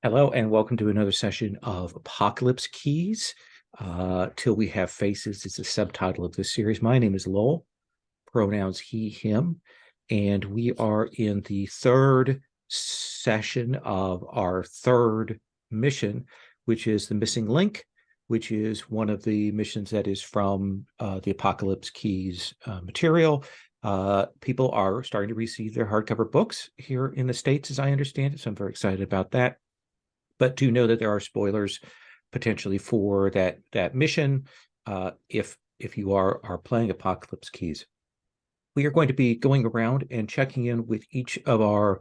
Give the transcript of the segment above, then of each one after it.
Hello, and welcome to another session of Apocalypse Keys. Till We Have Faces is the subtitle of this series. My name is Lowell, pronouns he, him, and we are in the third session of our third mission, which is the missing link, which is one of the missions that is from the Apocalypse Keys material. People are starting to receive their hardcover books here in the States, as I understand it, so I'm very excited about that. But do know that there are spoilers potentially for that mission if you are playing Apocalypse Keys. We are going to be going around and checking in with each of our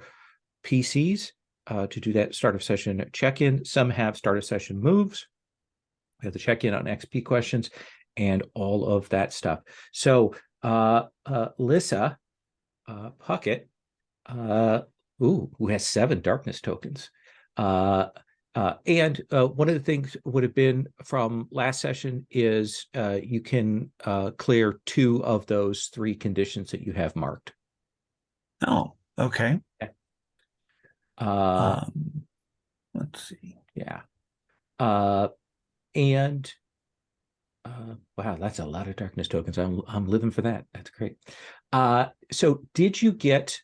PCs to do that start of session check-in. Some have start of session moves. We have the check-in on XP questions and all of that stuff. So Lissa Puckett, who has 7 darkness tokens. And one of the things would have been from last session is you can clear 2 of those 3 conditions that you have marked. Oh, okay. Let's see. Yeah. And wow, that's a lot of darkness tokens. I'm living for that. That's great. So did you get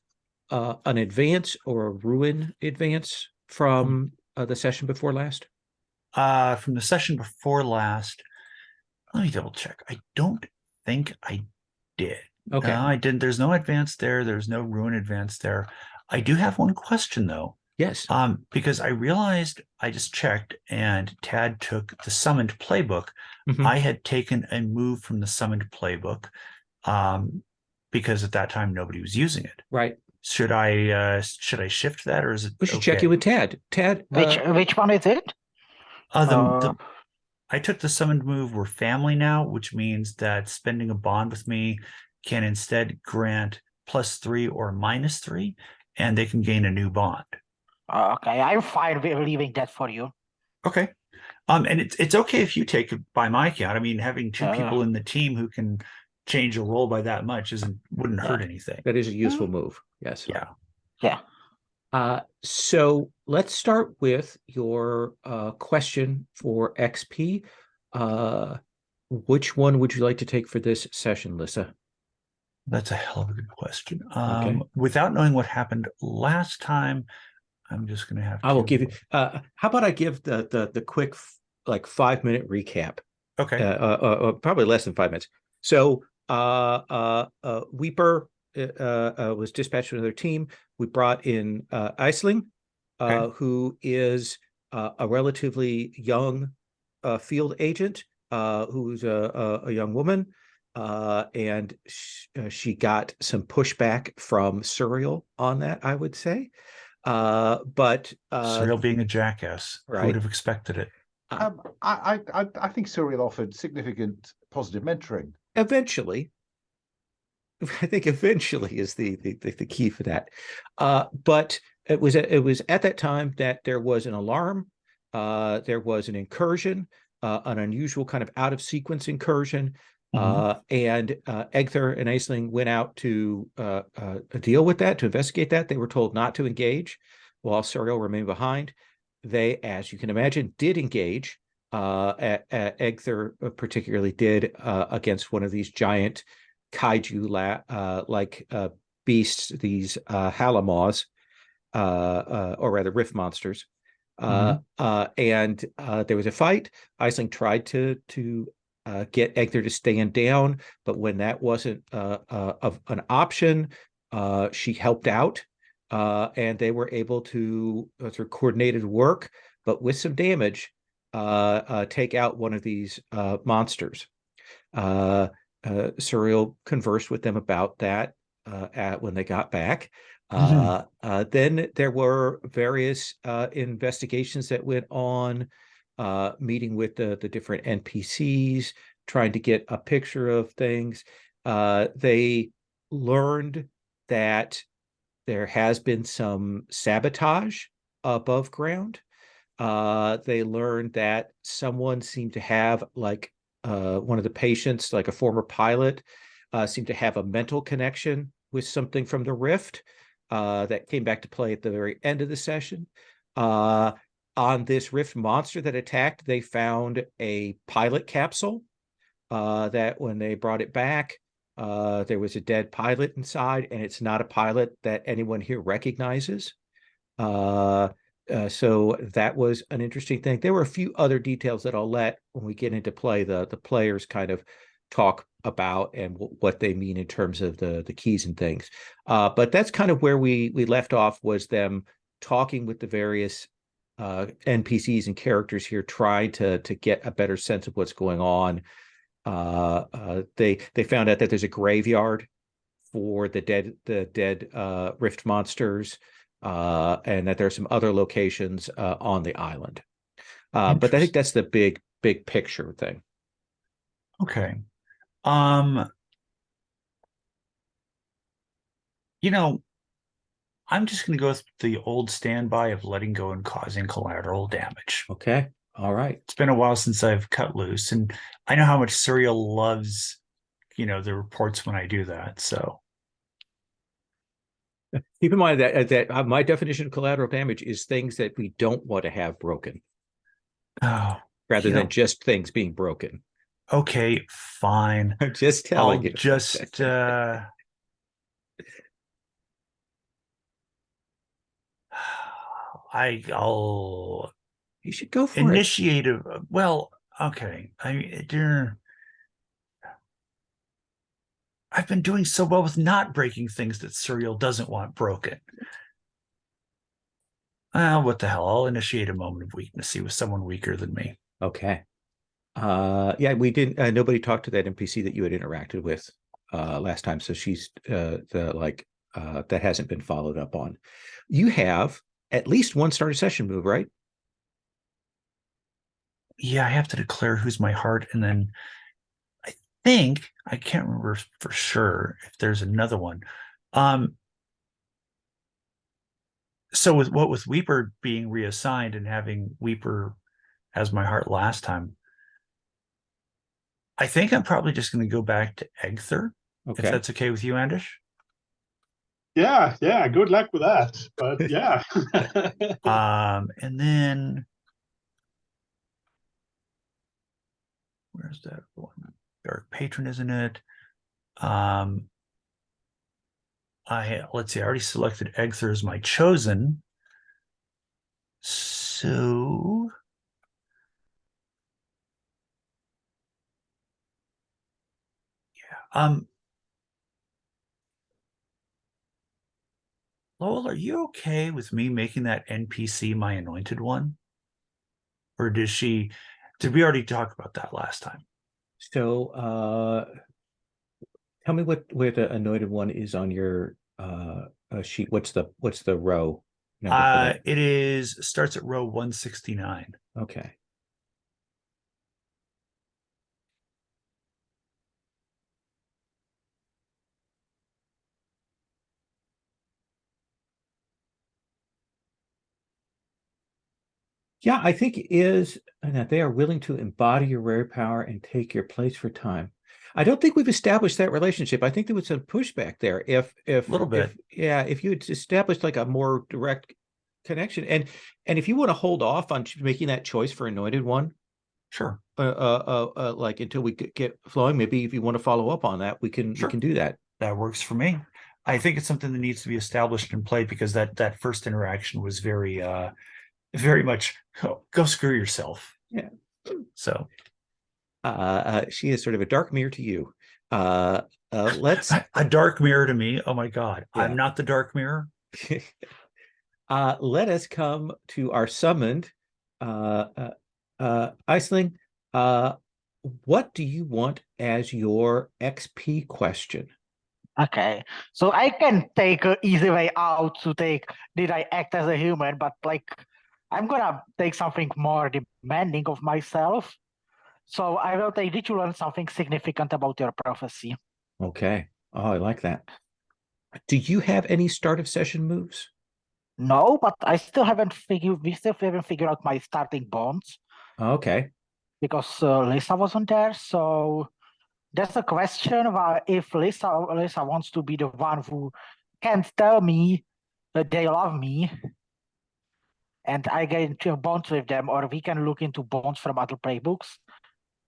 an advance or a ruin advance from the session before last? From the session before last, let me double check. I don't think I did. Okay. No, I didn't. There's no advance there. There's no ruin advance there. I do have one question though. Yes. Because I realized I just checked and Tad took the summoned playbook. Mm-hmm. I had taken a move from the summoned playbook, because at that time nobody was using it. Right. Should I shift that, or is it We should okay? check in with Tad. Tad, Which one is it? I took the summoned move. We're family now, which means that spending a bond with me can instead grant +3 or -3, and they can gain a new bond. Okay, I'm fine with leaving that for you. Okay. And it's okay if you take it by my count. I mean, having 2 people in the team who can change a roll by that much wouldn't hurt anything. That is a useful move. Yes. Yeah. Yeah. So let's start with your question for XP. Which one would you like to take for this session, Lissa? That's a hell of a good question. Okay. Without knowing what happened last time, I'm just going to have to. I will give you. How about I give the quick 5-minute recap? Okay. Probably less than 5 minutes. So Weeper was dispatched to another team. We brought in Aisling, Okay. who is a relatively young field agent, who's a young woman, and she got some pushback from Serial on that, I would say. But Serial being a jackass, right. Who would have expected it? I think Serial offered significant positive mentoring. Eventually, I think eventually is the key for that. But it was at that time that there was an alarm, there was an incursion, an unusual kind of out of sequence incursion, and Egther and Aisling went out to deal with that, to investigate that. They were told not to engage, while Serial remained behind. They, as you can imagine, did engage. Egther particularly did against one of these giant kaiju like beasts, these Halamaws, or rather rift monsters. And there was a fight. Aisling tried to get Egther to stand down, but when that wasn't of an option, she helped out, and they were able to, through coordinated work, but with some damage, take out one of these monsters. Serial conversed with them about that when they got back. Then there were various investigations that went on, meeting with the different NPCs, trying to get a picture of things. They learned that there has been some sabotage above ground. They learned that someone seemed to have, one of the patients, like a former pilot, seemed to have a mental connection with something from the rift that came back to play at the very end of the session. on this Rift monster that attacked, they found a pilot capsule that when they brought it back, there was a dead pilot inside, and it's not a pilot that anyone here recognizes. So that was an interesting thing. There were a few other details that I'll let, when we get into play, the players kind of talk about and what they mean in terms of the keys and things. But that's kind of where we left off, was them talking with the various NPCs and characters here, trying to get a better sense of what's going on. They found out that there's a graveyard for the dead Rift monsters, and that there are some other locations on the island. But I think that's the big picture thing. Okay. I'm just going to go with the old standby of letting go and causing collateral damage. Okay. All right. It's been a while since I've cut loose, and I know how much Serial loves, the reports when I do that. So keep in mind that my definition of collateral damage is things that we don't want to have broken, rather than just things being broken. Okay, fine. I'm just telling you. I'll You should go for initiate it. Well, okay. I've been doing so well with not breaking things that Serial doesn't want broken. What the hell? I'll initiate a moment of weakness. He was someone weaker than me. Okay. Yeah, we didn't. Nobody talked to that NPC that you had interacted with last time, so she's that hasn't been followed up on. You have at least one starter session move, right? Yeah, I have to declare who's my heart, and then I can't remember for sure if there's another one. So with Weeper being reassigned and having Weeper as my heart last time, I think I'm probably just going to go back to Egther, if that's okay with you, Andish. Yeah, good luck with that. But yeah. And then where's that one? Dark Patron, isn't it? Let's see, I already selected Egther as my chosen. So yeah. Lowell, are you okay with me making that NPC my anointed one? Or did we already talk about that last time? So tell me where the anointed one is on your sheet. What's the row number for that? It starts at row 169. Okay. Yeah, I think it is that they are willing to embody your rare power and take your place for time. I don't think we've established that relationship. I think there was some pushback there. If a little bit, if you had established like a more direct connection, and if you want to hold off on making that choice for anointed one, sure. Like until we get flowing, maybe if you want to follow up on that, we can do that. That works for me. I think it's something that needs to be established and played, because that first interaction was very much go screw yourself. Yeah. So she is sort of a dark mirror to you. Let's a dark mirror to me. Oh my God. Yeah. I'm not the dark mirror. Let us come to our summoned. Aisling, what do you want as your XP question? Okay, so I can take an easy way out to take, did I act as a human, but I'm gonna take something more demanding of myself. So I will take, did you learn something significant about your prophecy? Okay. Oh, I like that. Do you have any start of session moves? No, but we still haven't figured out my starting bonds. Okay. Because Lisa wasn't there, so there's a question about if Lisa wants to be the one who can't tell me that they love me, and I get into bonds with them, or we can look into bonds from other playbooks.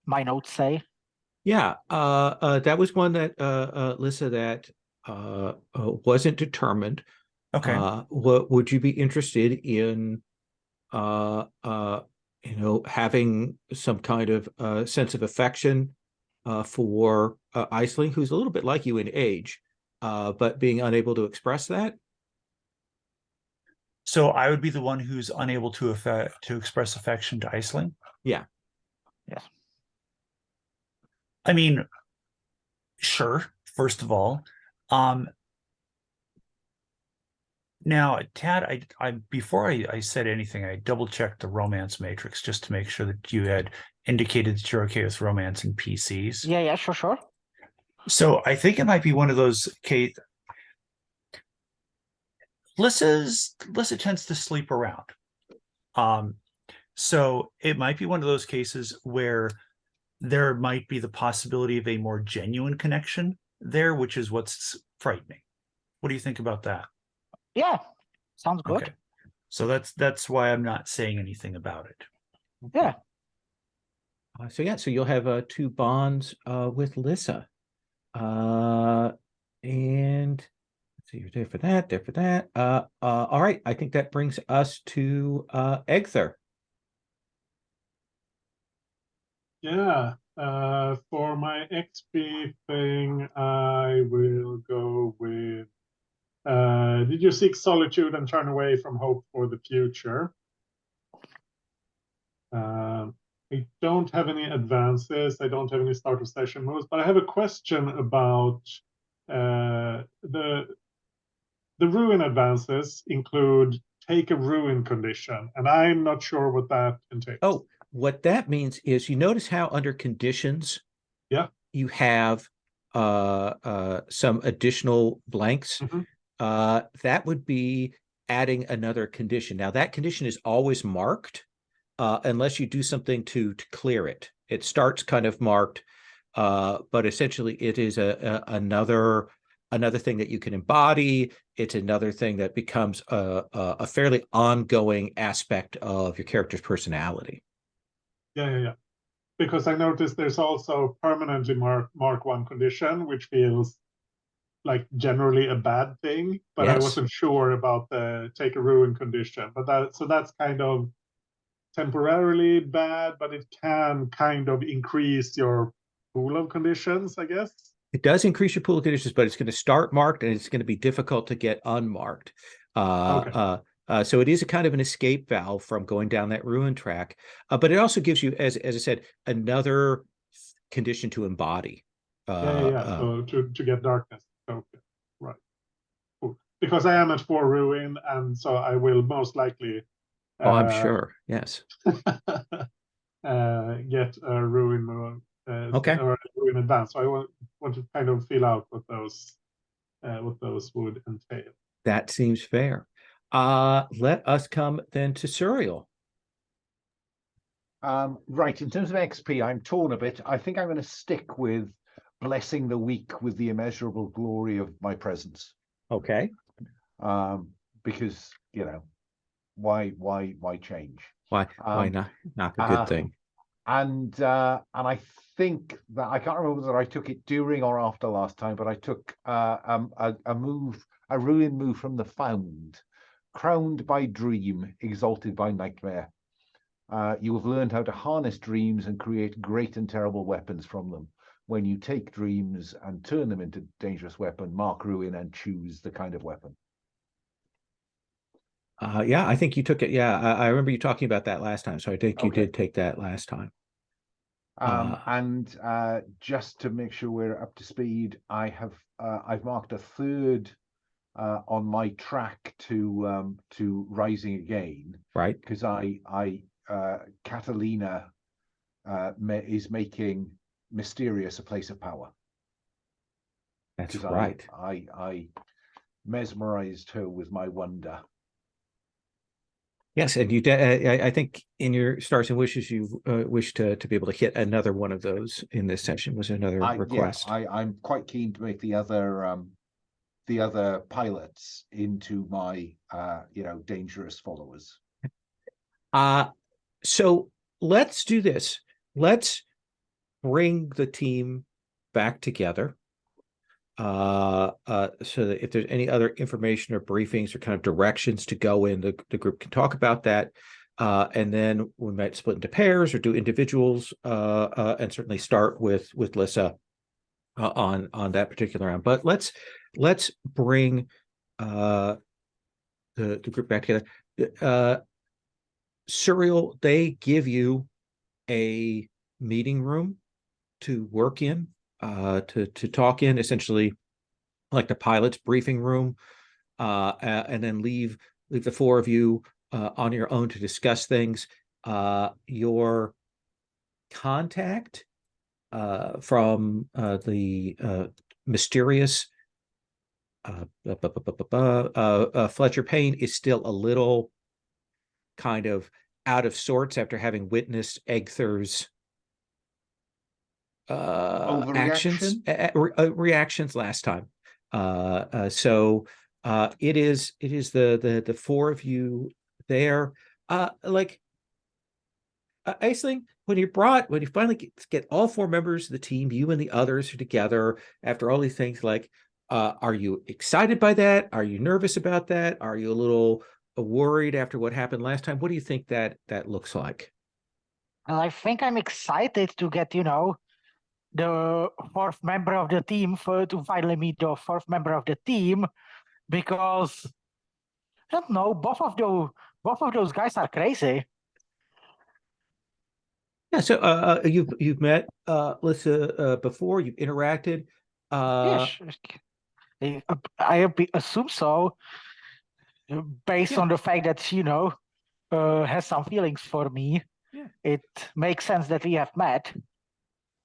My notes say. Yeah, that was one that Lissa, that wasn't determined. Okay. What would you be interested in? Having some kind of sense of affection for Aisling, who's a little bit like you in age, but being unable to express that. So I would be the one who's unable to express affection to Aisling. Yeah. Yes. I mean, sure. First of all, now, Tad, I before I said anything, I double checked the romance matrix just to make sure that you had indicated that you're okay with romance in PCs. Yeah, sure. So I think it might be one of those Kate. Lissa tends to sleep around. So it might be one of those cases where there might be the possibility of a more genuine connection there, which is what's frightening. What do you think about that? Yeah, sounds good. Okay. So that's why I'm not saying anything about it. Yeah. So you'll have 2 bonds with Lissa. And so you're there for that. All right. I think that brings us to Egther. Yeah. For my XP thing, I will go with did you seek solitude and turn away from hope for the future? I don't have any advances. I don't have any start of session moves, but I have a question about the ruin advances include take a ruin condition, and I'm not sure what that entails. Oh, what that means is, you notice how under conditions, Yeah, you have some additional blanks. Mhm. That would be adding another condition. Now, that condition is always marked unless you do something to clear it. It starts kind of marked, but essentially it is another thing that you can embody. It's another thing that becomes a fairly ongoing aspect of your character's personality. Yeah. Because I noticed there's also permanently mark 1 condition, which feels like generally a bad thing, but I Yes. wasn't sure about the take a ruin condition. But that's kind of temporarily bad, but it can kind of increase your pool of conditions, I guess. It does increase your pool of conditions, but it's going to start marked and it's going to be difficult to get unmarked. So it is a kind of an escape valve from going down that ruin track. But it also gives you, as I said, another condition to embody. So to get darkness. Okay, right. Cool. Because I am at 4 ruin, and so I will most likely I'm sure. Yes. get a ruin move. Okay. Or a ruin advance. So I want to kind of feel out what those would entail. That seems fair. Let us come then to Suriel. Right, in terms of XP, I'm torn a bit. I think I'm going to stick with blessing the weak with the immeasurable glory of my presence. Okay. Because why change? Why not a good thing? And I think that I can't remember whether I took it during or after last time, but I took a ruin move from the Found, crowned by dream, exalted by nightmare. You have learned how to harness dreams and create great and terrible weapons from them. When you take dreams and turn them into dangerous weapon, mark ruin and choose the kind of weapon. Yeah, I think you took it. Yeah, I remember you talking about that last time. So I think you did take that last time. And just to make sure we're up to speed, I've marked a 3rd on my track to Rising Again. Right. Because Catalina is making Mysterious a place of power. That's right. I mesmerized her with my wonder. Yes, and you. I think in your Stars and Wishes, you wish to be able to hit another one of those in this session. Was another request? Yeah, I'm quite keen to make the other pilots into my dangerous followers. So let's do this. Let's bring the team back together. So that if there's any other information or briefings or kind of directions to go in, the group can talk about that. And then we might split into pairs or do individuals, and certainly start with Lissa on that particular round. But let's bring the group back together. Serial, they give you a meeting room to work in, to talk in, essentially like the pilot's briefing room, and then leave the four of you on your own to discuss things. Your contact from the mysterious Fletcher Payne is still a little kind of out of sorts after having witnessed Egther's actions, reactions last time. So it is the four of you there. Like Aisling, when you finally get all four members of the team, you and the others are together after all these things, like, are you excited by that? Are you nervous about that? Are you a little worried after what happened last time? What do you think that looks like? And I think I'm excited to get, the fourth member of the team to finally meet the fourth member of the team, because I don't know, both of those guys are crazy. Yeah, so you've met Lissa before, you've interacted. Yes, I assume so, based Yeah. on the fact that has some feelings for me. Yeah. It makes sense that we have met.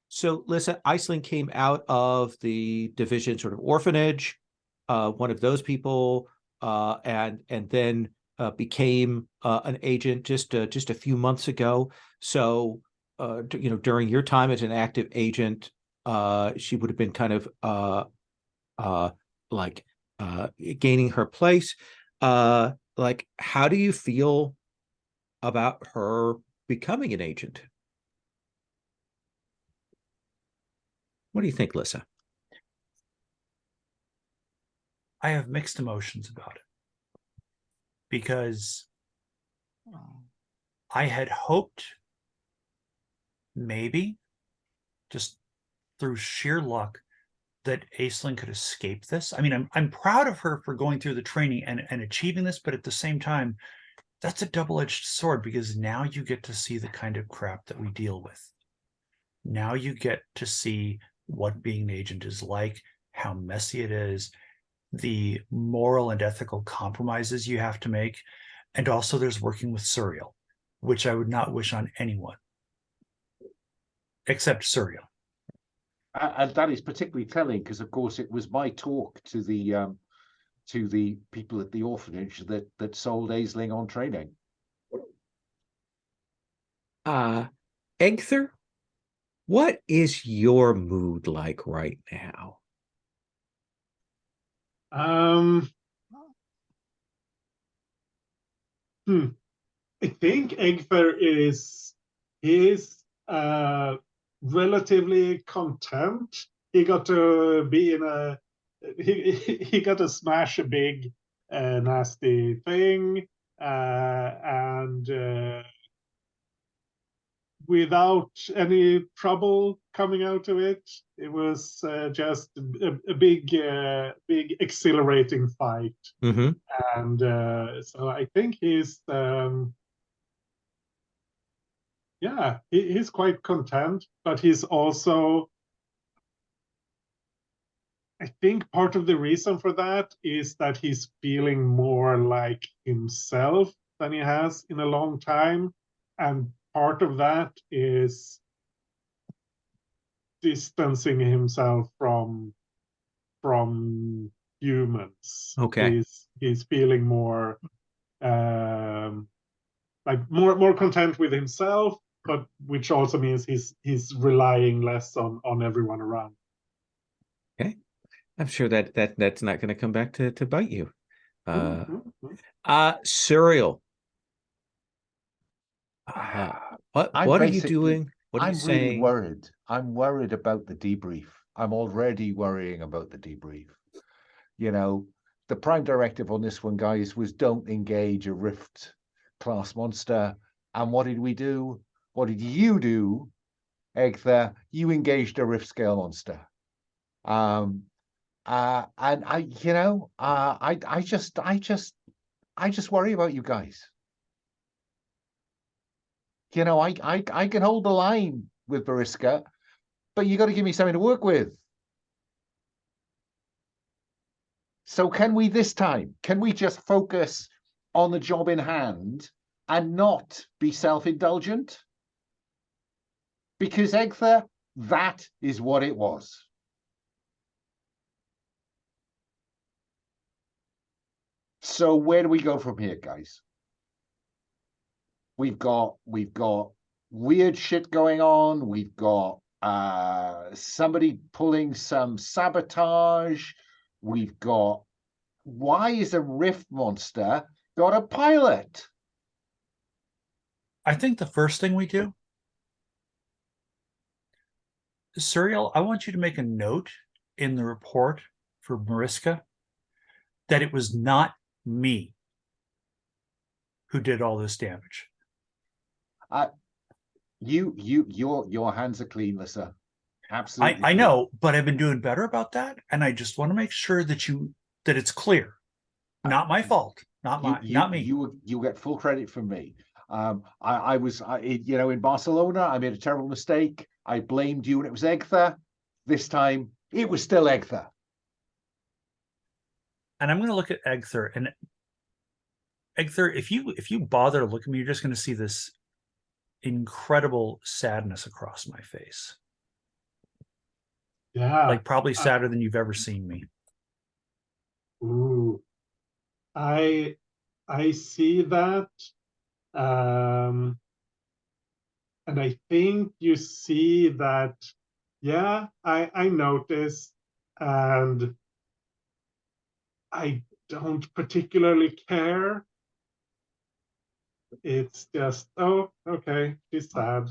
So Lissa, Iceland came out of the division sort of orphanage, one of those people, and then became an agent just a few months ago. So during your time as an active agent, she would have been kind of like gaining her place. Like, how do you feel about her becoming an agent? What do you think, Lissa? I have mixed emotions about it, because I had hoped maybe, just through sheer luck, that Aisling could escape this. I mean, I'm proud of her for going through the training and achieving this, but at the same time, that's a double-edged sword, because now you get to see the kind of crap that we deal with. Now you get to see what being an agent is like, how messy it is, the moral and ethical compromises you have to make. And also there's working with Suriel, which I would not wish on anyone except Suriel. And that is particularly telling because, of course, it was my talk to the people at the orphanage that sold Aisling on training. Egther, what is your mood like right now? I think Egfer is relatively content. He got to be in he got to smash a big nasty thing, and without any trouble coming out of it. It was just a big exhilarating fight. Mm-hmm. And so I think he's he's quite content, but he's also, I think part of the reason for that is that he's feeling more like himself than he has in a long time, and part of that is distancing himself from humans. Okay. He's feeling more like more content with himself, but which also means he's relying less on everyone around. Okay. I'm sure that's not going to come back to bite you. Mm-hmm. Suriel, What I'm are you basically- doing? What are you I'm really saying? worried. I'm worried about the debrief. I'm already worrying about the debrief. You know, the prime directive on this one, guys, was don't engage a Rift class monster. And what did we do? What did you do, Egther? You engaged a Rift scale monster. And I, you know, I just worry about you guys. You know, I can hold the line with Bariska, but you got to give me something to work with. So can we this time? Can we just focus on the job in hand and not be self-indulgent? Because Egther, that is what it was. So where do we go from here, guys? We've got weird shit going on. We've got somebody pulling some sabotage. We've got, why is a Rift monster got a pilot? I think the first thing we do, Serial, I want you to make a note in the report for Mariska that it was not me who did all this damage. Your hands are clean, Lissa. Absolutely. I clean. know, but I've been doing better about that, and I just want to make sure that it's clear. Not my fault. Not me. You get full credit from me. I was, you know, in Barcelona, I made a terrible mistake. I blamed you, and it was Egther. This time, it was still Egther. And I'm going to look at Egther, and Egther, if you bother to look at me, you're just going to see this incredible sadness across my face. Yeah. Like probably sadder than you've ever seen me. Ooh. I see that. And I think you see that, yeah, I noticed, and I don't particularly care. It's just, oh, okay, she's sad.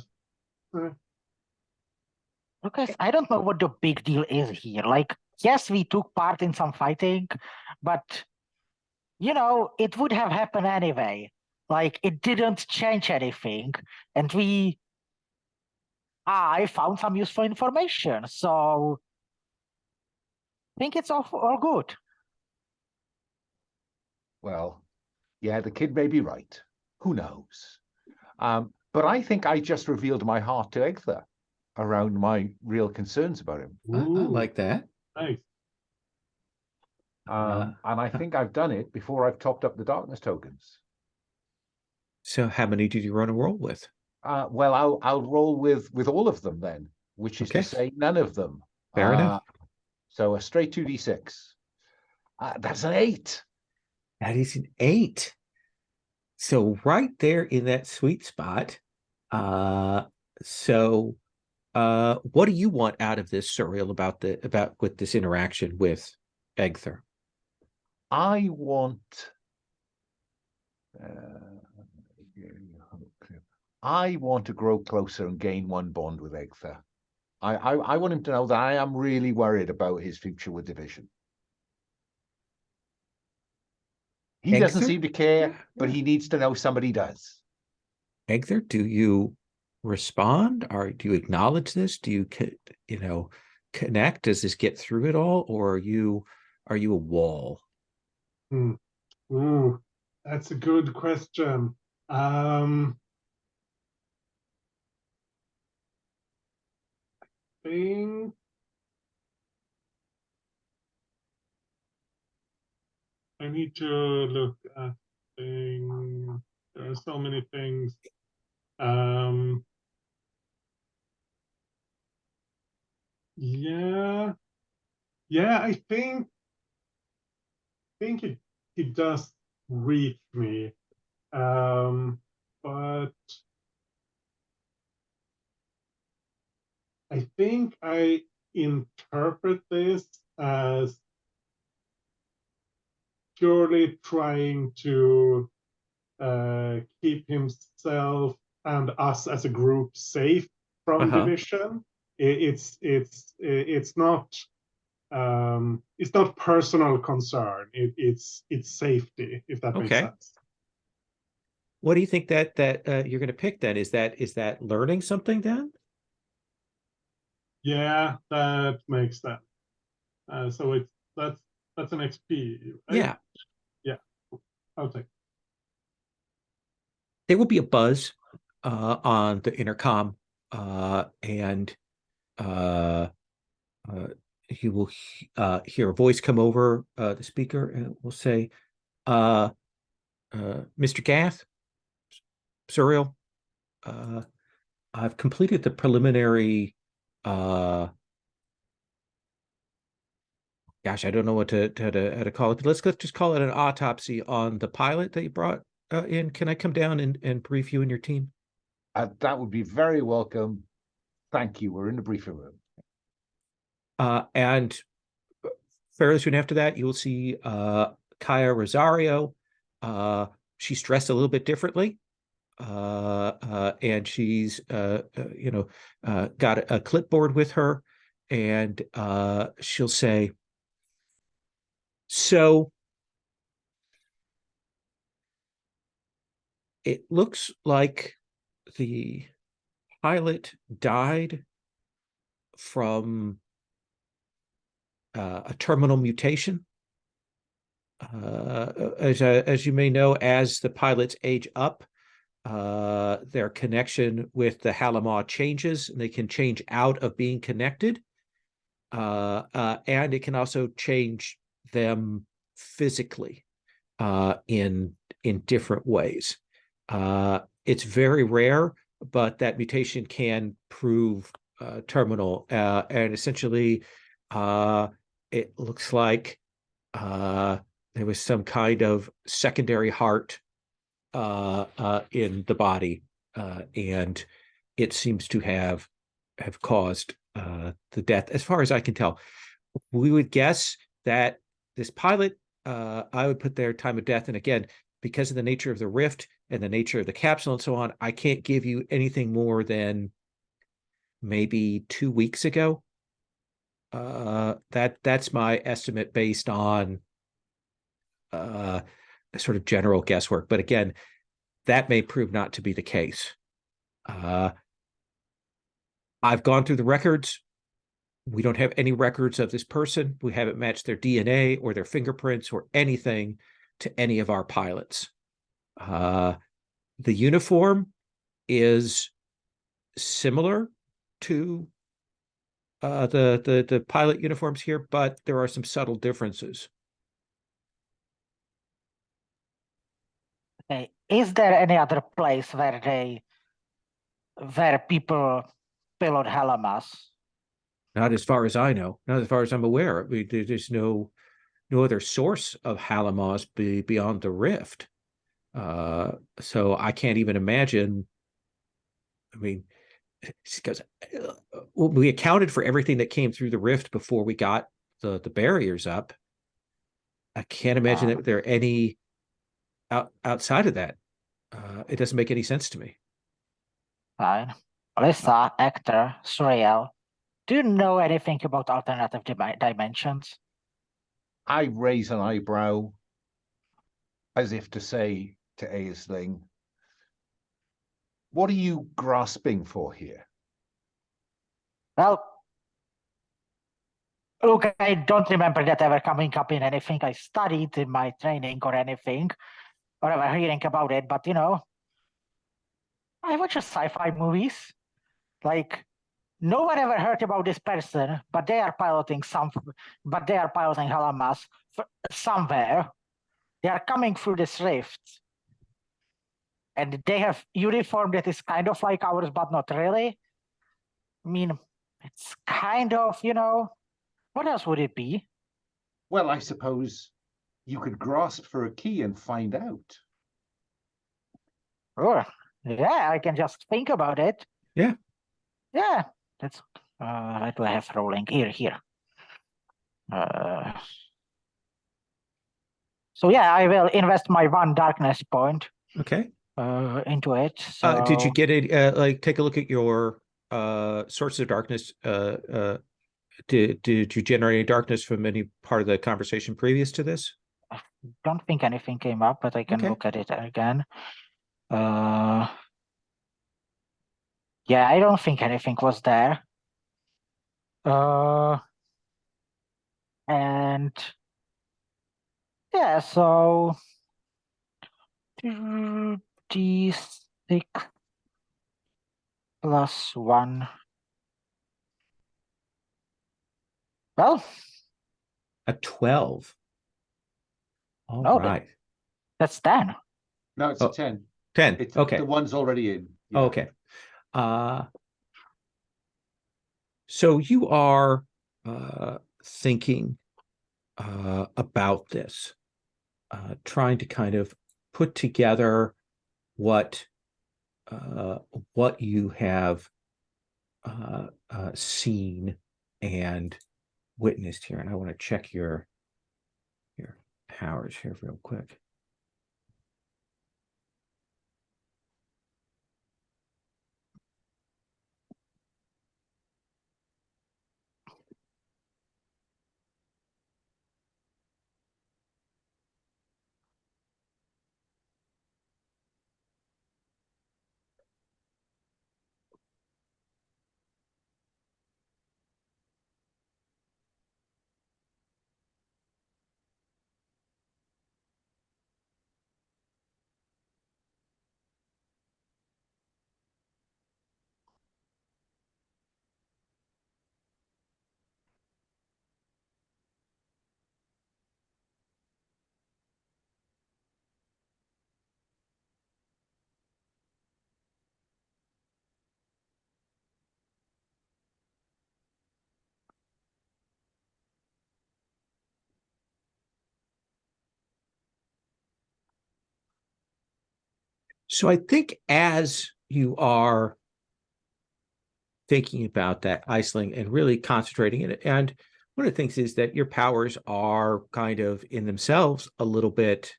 Lucas, I don't know what the big deal is here. Like, yes, we took part in some fighting, but you know, it would have happened anyway. Like, it didn't change anything, and I found some useful information, so I think it's all good. Well, yeah, the kid may be right. Who knows? But I think I just revealed my heart to Egther around my real concerns about him. I like that. Nice. And I think I've done it before I've topped up the darkness tokens. So how many did you run a roll with? Well, I'll roll with all of them then, which is Okay. to say none of them. Fair enough. So a straight 2d6. That's an 8. That is an 8. So right there in that sweet spot. So what do you want out of this, Surreal, about with this interaction with Egther? I want to grow closer and gain one bond with Egther. I want him to know that I am really worried about his future with Division. He doesn't Egther? seem to care, Yeah, but yeah. he needs to know somebody does. Egther, do you respond, or do you acknowledge this? Do you connect? Does this get through it all, or are you a wall? Ooh, that's a good question. I think I need to look at things. There are so many things. Yeah, I think it does reach me. But I think I interpret this as purely trying to keep himself and us as a group safe from Uh-huh. division. It's not personal concern. It's safety, if that makes Okay. sense. What do you think that you're going to pick then? Is that learning something then? Yeah, that makes sense. So that's an XP, right? Yeah. Yeah, I'll take. There will be a buzz on the intercom, and you will hear a voice come over the speaker, and it will say, "Mr. Gath, Surreal, I've completed the preliminary. Gosh, I don't know what to how to call it. But let's just call it an autopsy on the pilot that you brought in. Can I come down and brief you and your team?" That would be very welcome. Thank you. We're in the briefing room. And fairly soon after that, you will see Kaya Rosario. She's dressed a little bit differently, and she's got a clipboard with her, and she'll say, "So it looks like the pilot died from a terminal mutation. As you may know, as the pilots age up, their connection with the Halamaw changes, and they can change out of being connected, and it can also change them physically in different ways. It's very rare, but that mutation can prove terminal, and essentially, it looks like there was some kind of secondary heart in the body, and it seems to have caused the death. As far as I can tell, we would guess that this pilot, I would put their time of death, and again, because of the nature of the rift and the nature of the capsule and so on, I can't give you anything more than maybe 2 weeks ago. That's my estimate based on sort of general guesswork. But again, that may prove not to be the case. I've gone through the records. We don't have any records of this person. We haven't matched their DNA or their fingerprints or anything to any of our pilots. The uniform is similar to the pilot uniforms here, but there are some subtle differences. Okay. Is there any other place where people pilot Helamas? Not as far as I know, not as far as I'm aware. There's no other source of Halamaws beyond the rift. So I can't even imagine. I mean, because we accounted for everything that came through the rift before we got the barriers up. I can't imagine that there are any outside of that. It doesn't make any sense to me. Fine. Alyssa, actor, Surreal. Do you know anything about alternative dimensions? I raise an eyebrow as if to say to Aisling, what are you grasping for here? Well, look, I don't remember that ever coming up in anything I studied in my training or anything, or ever hearing about it, but I watch sci-fi movies. Like, no one ever heard about this person, but they are piloting Halamas somewhere. They are coming through this rift. And they have uniform that is kind of like ours, but not really. I mean, it's kind of, what else would it be? Well, I suppose you could grasp for a key and find out. Sure. Yeah, I can just think about it. Yeah. Yeah, that's, what do I have rolling? Here. So yeah, I will invest my 1 darkness point. Okay. into it. So Did you get it? Like, take a look at your sources of darkness. Did you generate any darkness from any part of the conversation previous to this? I don't think anything came up, but I can Okay. look at it again. Yeah, I don't think anything was there. And yeah, so D6 plus 1. Well, A 12. All No, right. that's 10. No, it's Oh, a 10. 10. It's Okay. the one's already in. Yeah. Okay. So you are thinking about this, trying to kind of put together what you have seen and witnessed here. And I want to check your powers here real quick. So I think as you are thinking about that, Iceling, and really concentrating in it, and one of the things is that your powers are kind of in themselves a little bit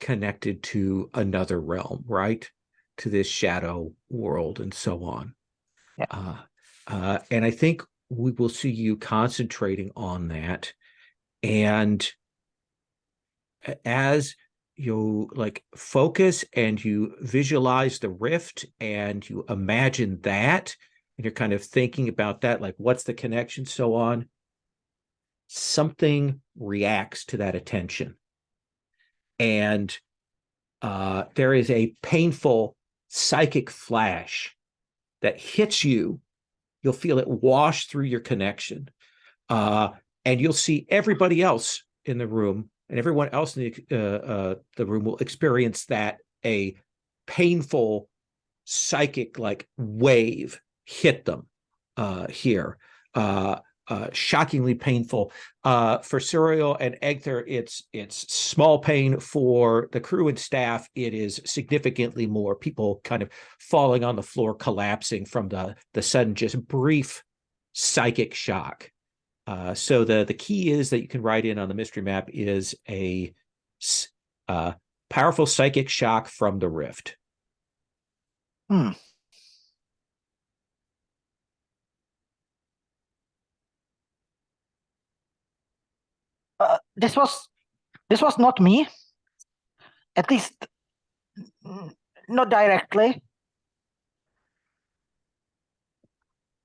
connected to another realm, right? To this shadow world and so on. Yeah. And I think we will see you concentrating on that. And as you like focus and you visualize the rift and you imagine that, and you're kind of thinking about that, like what's the connection, so on, something reacts to that attention. And there is a painful psychic flash that hits you. You'll feel it wash through your connection. And you'll see everybody else in the room, and everyone else in the room will experience that, a painful psychic like wave hit them here. Shockingly painful. For Suriel and Egther, it's small pain. For the crew and staff, it is significantly more. People kind of falling on the floor, collapsing from the sudden, just brief psychic shock. So the key is that you can write in on the mystery map is a powerful psychic shock from the rift. This was not me. At least not directly.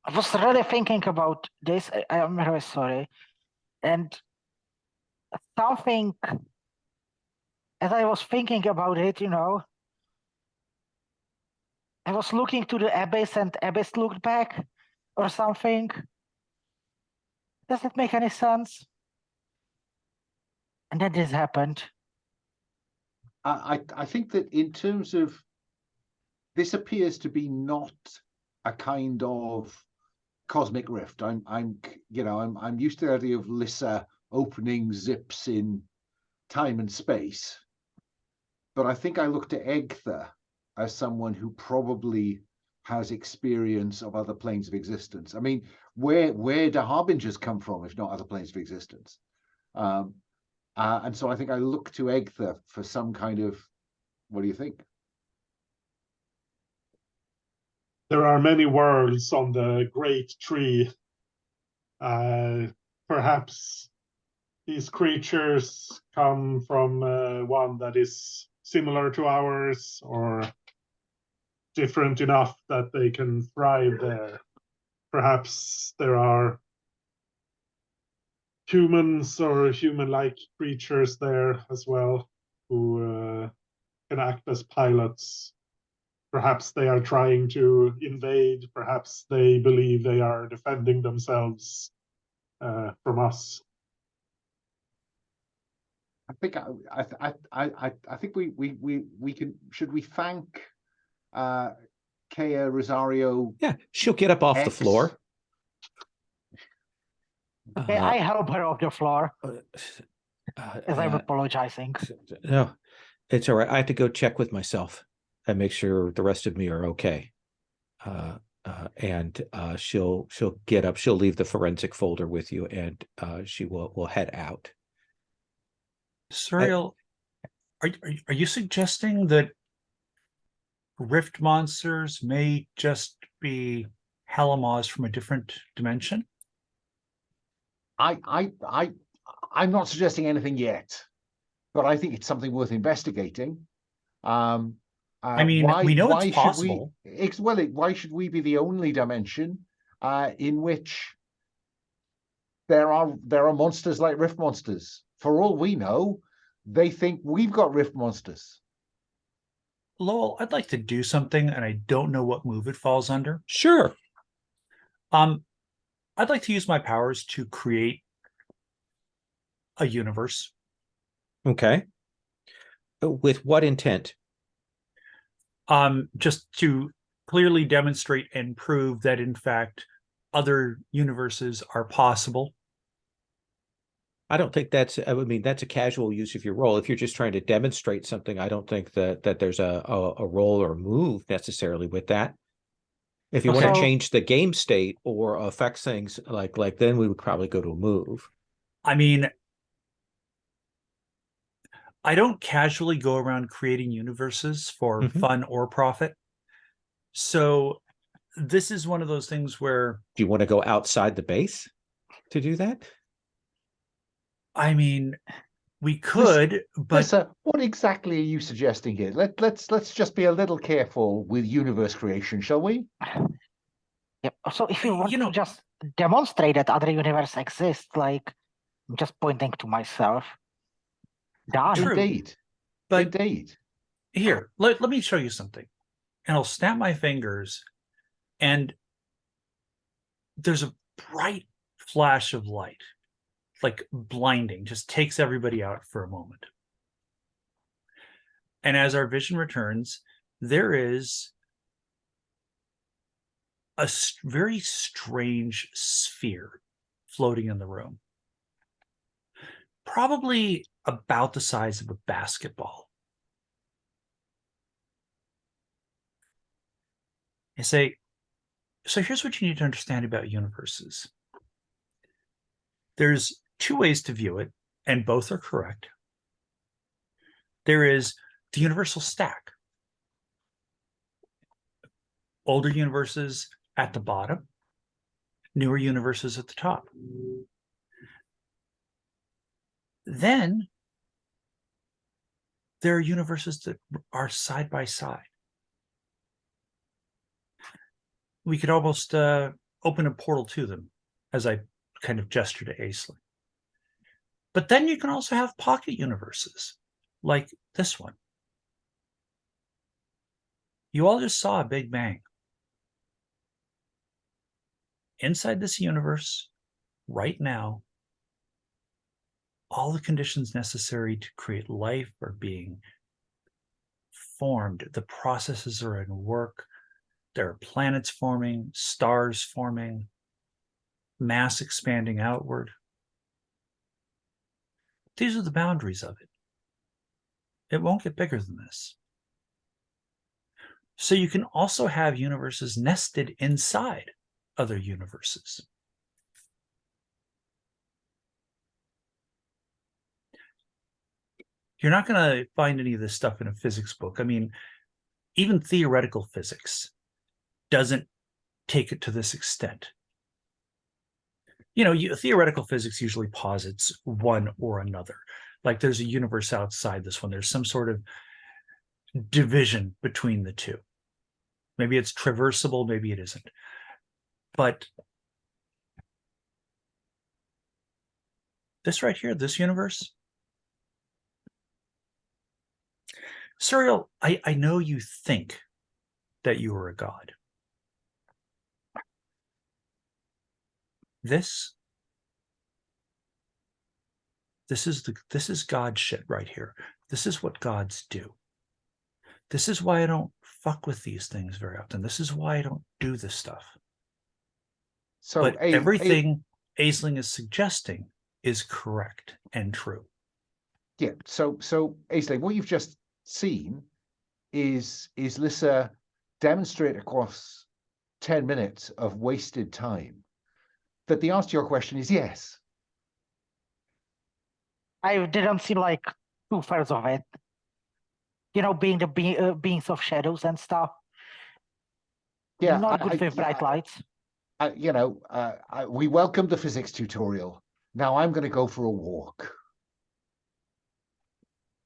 I was really thinking about this. I am very sorry. And something, as I was thinking about it, I was looking to the abyss and abyss looked back or something. Does it make any sense? And then this happened. I think that in terms of this appears to be not a kind of cosmic rift. I'm used to the idea of Lissa opening zips in time and space, but I think I looked at Egther as someone who probably has experience of other planes of existence. I mean, where do harbingers come from if not other planes of existence? And so I think I look to Egther for some kind of, what do you think? there are many worlds on the great tree. Perhaps these creatures come from one that is similar to ours, or different enough that they can thrive there. Perhaps there are humans or human-like creatures there as well, who can act as pilots. Perhaps they are trying to invade. Perhaps they believe they are defending themselves from us. I think I think we can. Should we thank Kea Rosario? Yeah, she'll get up off the X? floor. Okay, I help her off the floor as I'm uh, apologizing. no, it's all right. I have to go check with myself and make sure the rest of me are okay. And she'll get up. She'll leave the forensic folder with you, and she will head out. Suriel, are you suggesting that rift monsters may just be Hallamars from a different dimension? I'm not suggesting anything yet, but I think it's something worth investigating. I mean, we know it's possible. Why should we be the only dimension in which there are monsters like rift monsters? For all we know, they think we've got rift monsters. Lowell, I'd like to do something, and I don't know what move it falls under. Sure. I'd like to use my powers to create a universe. Okay. With what intent? Just to clearly demonstrate and prove that, in fact, other universes are possible. I don't think that's, I mean, that's a casual use of your role. If you're just trying to demonstrate something, I don't think that there's a role or move necessarily with that. If you want to Okay. change the game state or affect things like then we would probably go to a move. I mean, I don't casually go around creating universes for Mhm. fun or profit. So this is one of those things where, Do you want to go outside the base to do that? I mean, we could, but Lisa, what exactly are you suggesting here? Let's just be a little careful with universe creation, shall we? Yep. So if you want You know- to just demonstrate that other universe exists, like I'm just pointing to myself. Done. True. Indeed. but Indeed. here, let me show you something. And I'll snap my fingers, and there's a bright flash of light, like blinding, just takes everybody out for a moment. And as our vision returns, there is a very strange sphere floating in the room, probably about the size of a basketball. I say, so here's what you need to understand about universes. There's two ways to view it, and both are correct. There is the universal stack. Older universes at the bottom, newer universes at the top. Then there are universes that are side by side. We could almost open a portal to them, as I kind of gesture to Aisling. But then you can also have pocket universes, like this one. You all just saw a Big Bang. Inside this universe, right now, all the conditions necessary to create life are being formed. The processes are in work. There are planets forming, stars forming, mass expanding outward. These are the boundaries of it. It won't get bigger than this. So you can also have universes nested inside other universes. You're not going to find any of this stuff in a physics book. I mean, even theoretical physics doesn't take it to this extent. You know, theoretical physics usually posits one or another. Like there's a universe outside this one. There's some sort of division between the two. Maybe it's traversable, maybe it isn't. But this right here, this universe, Suriel, I know you think that you are a god. This is God shit right here. This is what gods do. This is why I don't fuck with these things very often. This is why I don't do this stuff. So But everything Aisling is suggesting is correct and true. yeah. So Aisley, what you've just seen is Lissa demonstrate across 10 minutes of wasted time that the answer to your question is yes. I didn't see like 2/3 of it. You know, being the beings of shadows and stuff. Yeah, Not good with bright lights. we welcome the physics tutorial. Now I'm going to go for a walk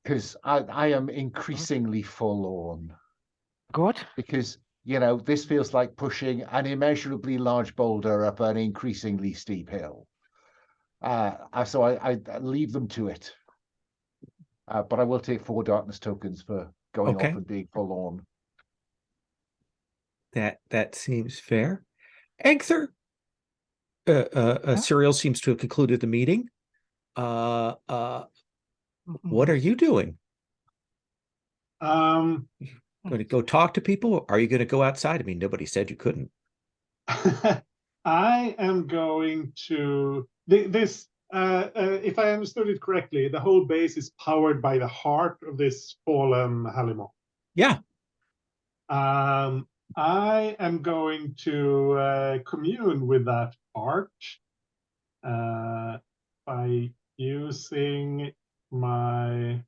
because I am increasingly forlorn. Good. Because, you know, this feels like pushing an immeasurably large boulder up an increasingly steep hill. So I leave them to it. But I will take 4 darkness tokens for going off and being forlorn. That seems fair. Egther, Suriel seems to have concluded the meeting. What are you doing? Going to go talk to people? Are you going to go outside? I mean, nobody said you couldn't. I am going to this. If I understood it correctly, the whole base is powered by the heart of this fallen Halimon. Yeah. I am going to commune with that heart by using my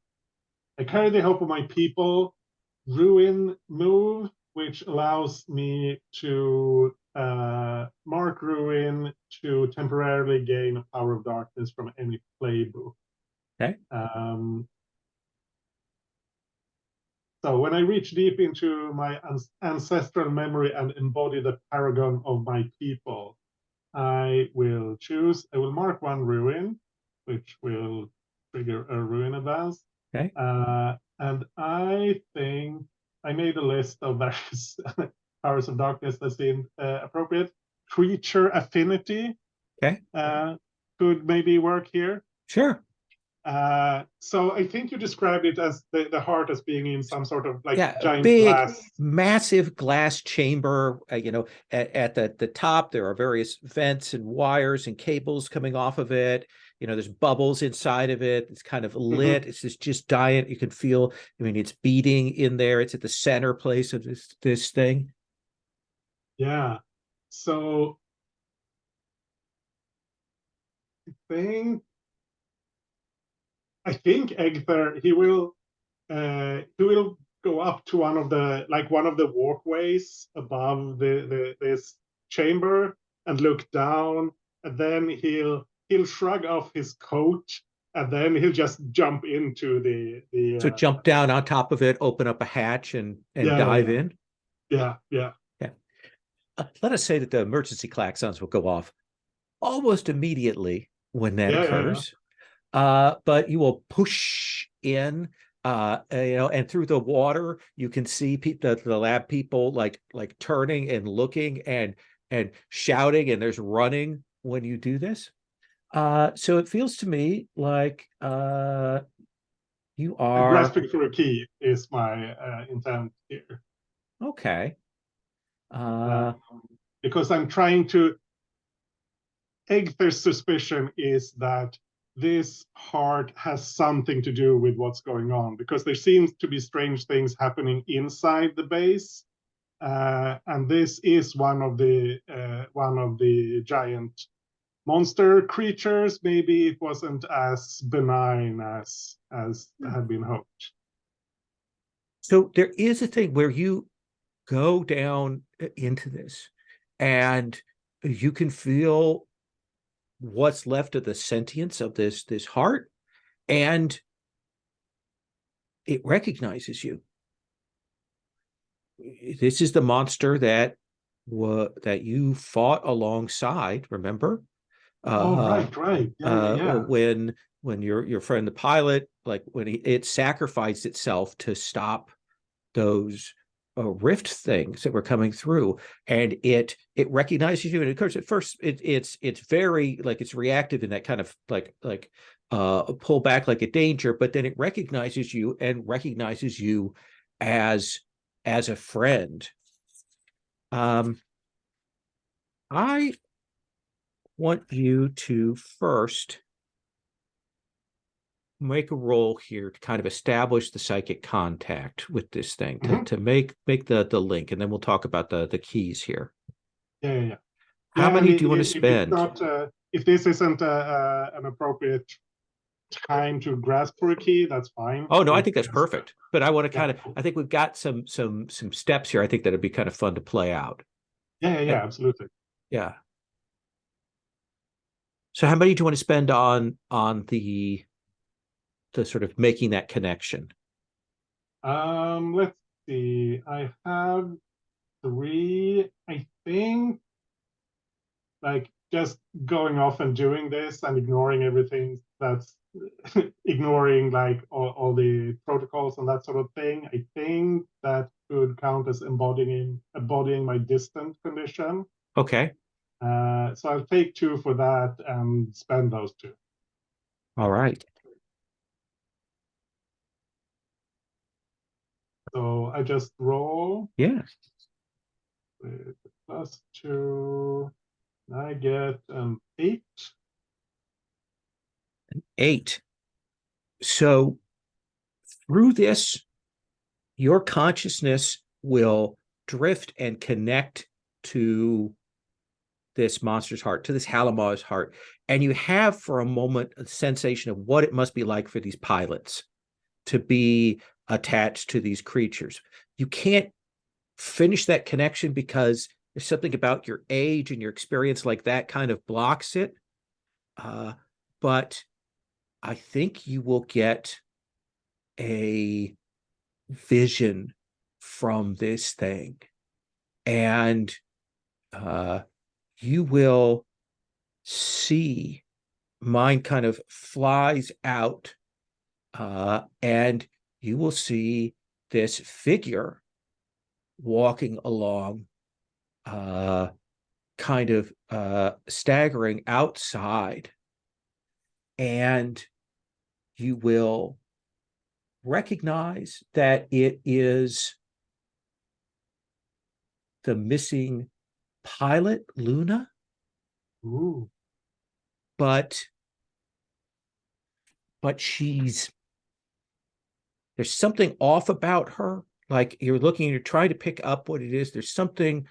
I carry the hope of my people ruin move, which allows me to mark ruin to temporarily gain a power of darkness from any playbook. Okay. So when I reach deep into my ancestral memory and embody the paragon of my people, I will mark 1 ruin, which will trigger a ruin advance. Okay. And I think I made a list of various powers of darkness that seemed appropriate. Creature affinity could maybe work here. Sure. So I think you described it as the heart as being in some sort of like giant big, glass. massive glass chamber. At the top, there are various vents and wires and cables coming off of it. There's bubbles inside of it. It's kind of lit. It's just giant. You can feel, it's beating in there. It's at the center place of this thing. Yeah. So I think Egther, he will go up to one of the walkways above this chamber and look down, and then he'll shrug off his coat, and then he'll just jump into the So jump down on top of it, open up a hatch, and dive in. Yeah. Let us say that the emergency klaxons will go off almost immediately when that occurs. But you will push in, and through the water, you can see the lab people like turning and looking and shouting, and there's running when you do this. So it feels to me like you are grasping for a key is my intent here. Okay. Because I'm trying to. Egther's suspicion is that this heart has something to do with what's going on, because there seems to be strange things happening inside the base, and this is one of the giant monster creatures. Maybe it wasn't as benign as had been hoped. So there is a thing where you go down into this, and you can feel what's left of the sentience of this heart, and it recognizes you. This is the monster that you fought alongside, remember? Oh, right. Yeah. When your friend the pilot, like when it sacrificed itself to stop those rift things that were coming through, and it recognizes you. And of course, at first it's very like it's reactive in that kind of like pull back like a danger, but then it recognizes you and recognizes you as a friend. I want you to first make a roll here to kind of establish the psychic contact with this thing, to make the link, and then we'll talk about the keys here. Yeah. How Yeah, many and do you want to if it's spend? not, if this isn't an appropriate time to grasp for a key, that's fine. Oh no, I It's think that's just, perfect. But I want to kind of, cool. I think we've got some steps here. I think that'd be kind of fun to play out. Yeah, absolutely. Yeah. So how many do you want to spend on the sort of making that connection? Let's see. I have 3, I think. Like just going off and doing this and ignoring everything that's ignoring like all the protocols and that sort of thing. I think that could count as embodying my distant condition. Okay. So I'll take 2 for that and spend those 2. All right. So I just roll Yeah. with +2. I get 8. 8. So through this, your consciousness will drift and connect to this monster's heart, to this Halamaw's heart. And you have for a moment a sensation of what it must be like for these pilots to be attached to these creatures. You can't finish that connection because there's something about your age and your experience like that kind of blocks it. But I think you will get a vision from this thing, and you will see mine kind of flies out, and you will see this figure walking along, kind of staggering outside, and you will recognize that it is the missing pilot, Luna. Ooh. But there's something off about her. Like you're trying to pick up what it is. There's something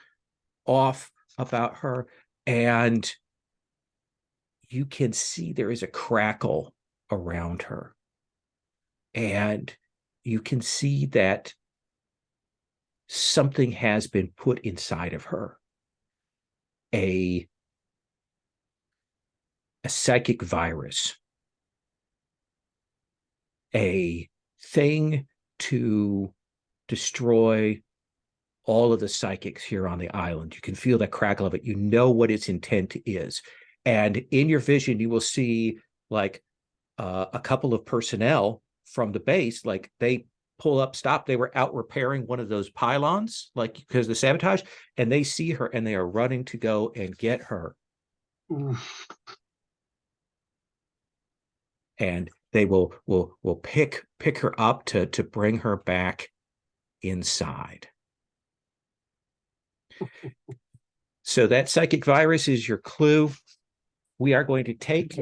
off about her, and you can see there is a crackle around her, and you can see that something has been put inside of her, a psychic virus, a thing to destroy all of the psychics here on the island. You can feel that crackle of it. You know what its intent is. And in your vision, you will see like a couple of personnel from the base, like they pull up, stop. They were out repairing one of those pylons, like because of the sabotage, and they see her and they are running to go and get her. Oof. And they will pick her up to bring her back inside. So that psychic virus is your clue. We are going to take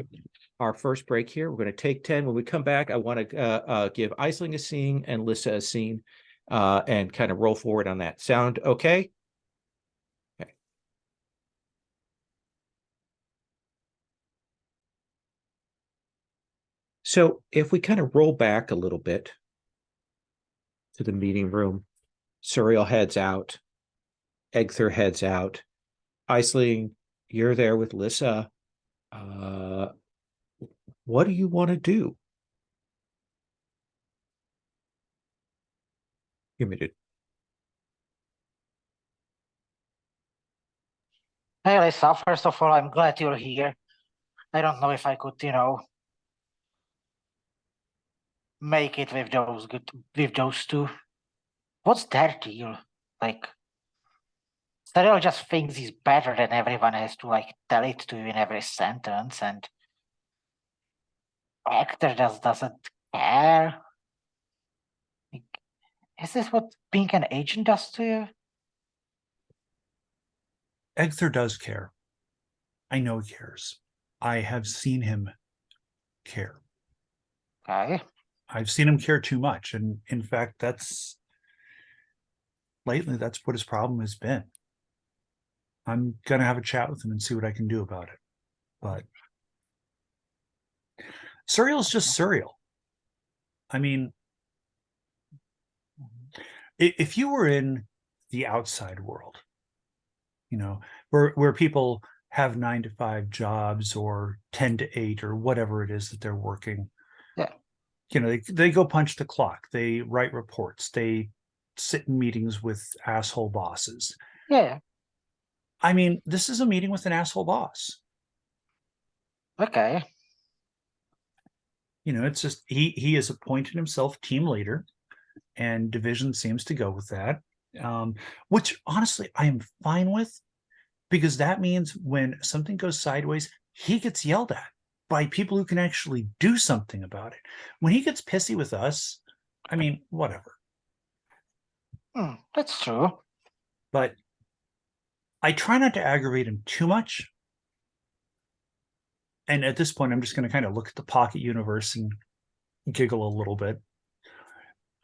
our first break here. We're going to take 10. When we come back, I want to give Aisling a scene and Lissa a scene, and kind of roll forward on that. Sound okay? Okay. So if we kind of roll back a little bit to the meeting room, Suriel heads out. Egther heads out. Aisling, you're there with Lissa. What do you want to do? You're muted. Hey, Lisa, first of all, I'm glad you're here. I don't know if I could, make it with those two. What's their deal? Like, Stereo just thinks he's better than everyone has to tell it to you in every sentence, and actor just doesn't care. Like, is this what being an agent does to you? Egther does care. I know he cares. I have seen him care. Okay. I've seen him care too much. And in fact, lately, that's what his problem has been. I'm going to have a chat with him and see what I can do about it. But Suriel's just Suriel. I mean, if you were in the outside world, where people have 9-to-5 jobs or 10-to-8 or whatever it is that they're working. Yeah. They go punch the clock. They write reports. They sit in meetings with asshole bosses. Yeah. I mean, this is a meeting with an asshole boss. Okay. It's just he has appointed himself team leader, and division seems to go with that. Which honestly I am fine with, because that means when something goes sideways, he gets yelled at by people who can actually do something about it. When he gets pissy with us, I mean, whatever. That's true. But I try not to aggravate him too much. And at this point, I'm just going to kind of look at the pocket universe and giggle a little bit.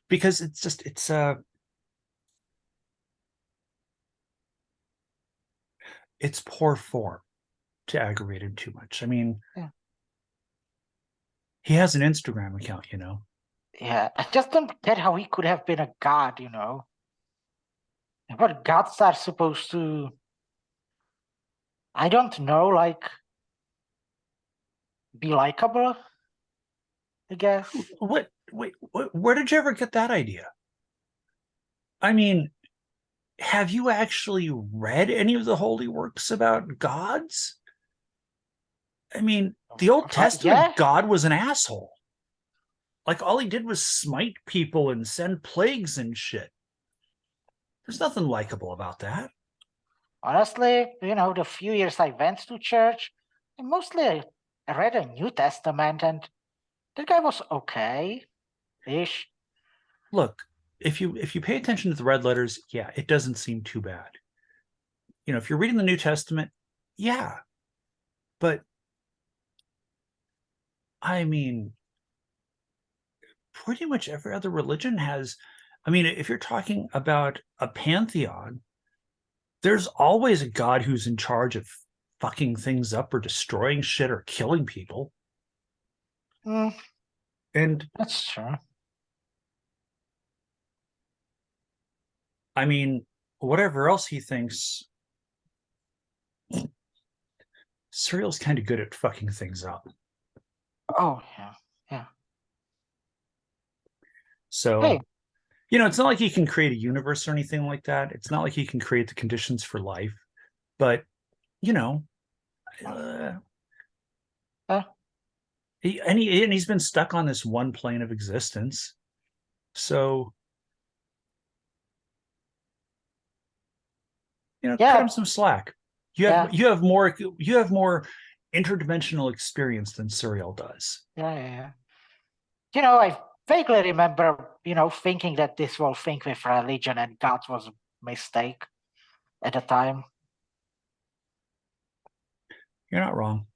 Because it's poor form to aggravate him too much. I mean, yeah. He has an Instagram account, Yeah, I just don't get how he could have been a god, What gods are supposed to, I don't know, be likable, I guess. Wait, where did you ever get that idea? I mean, have you actually read any of the holy works about gods? I mean, the Old Testament, yeah. God was an asshole. Like, all he did was smite people and send plagues and shit. There's nothing likable about that. Honestly, the few years I went to church, I read a New Testament, and that guy was okay-ish. Look, if you pay attention to the red letters, yeah, it doesn't seem too bad. If you're reading the New Testament, yeah. But I mean, pretty much every other religion has, if you're talking about a pantheon, there's always a god who's in charge of fucking things up or destroying shit or killing people. And that's true. I mean, whatever else he thinks, Suriel's kind of good at fucking things up. Oh, yeah. Yeah. So, hey. It's not like he can create a universe or anything like that. It's not like he can create the conditions for life. But, he's been stuck on this one plane of existence. So, cut him some slack. You have more interdimensional experience than Suriel does. Yeah. I vaguely remember, thinking that this whole thing with religion and gods was a mistake at the time. You're not wrong.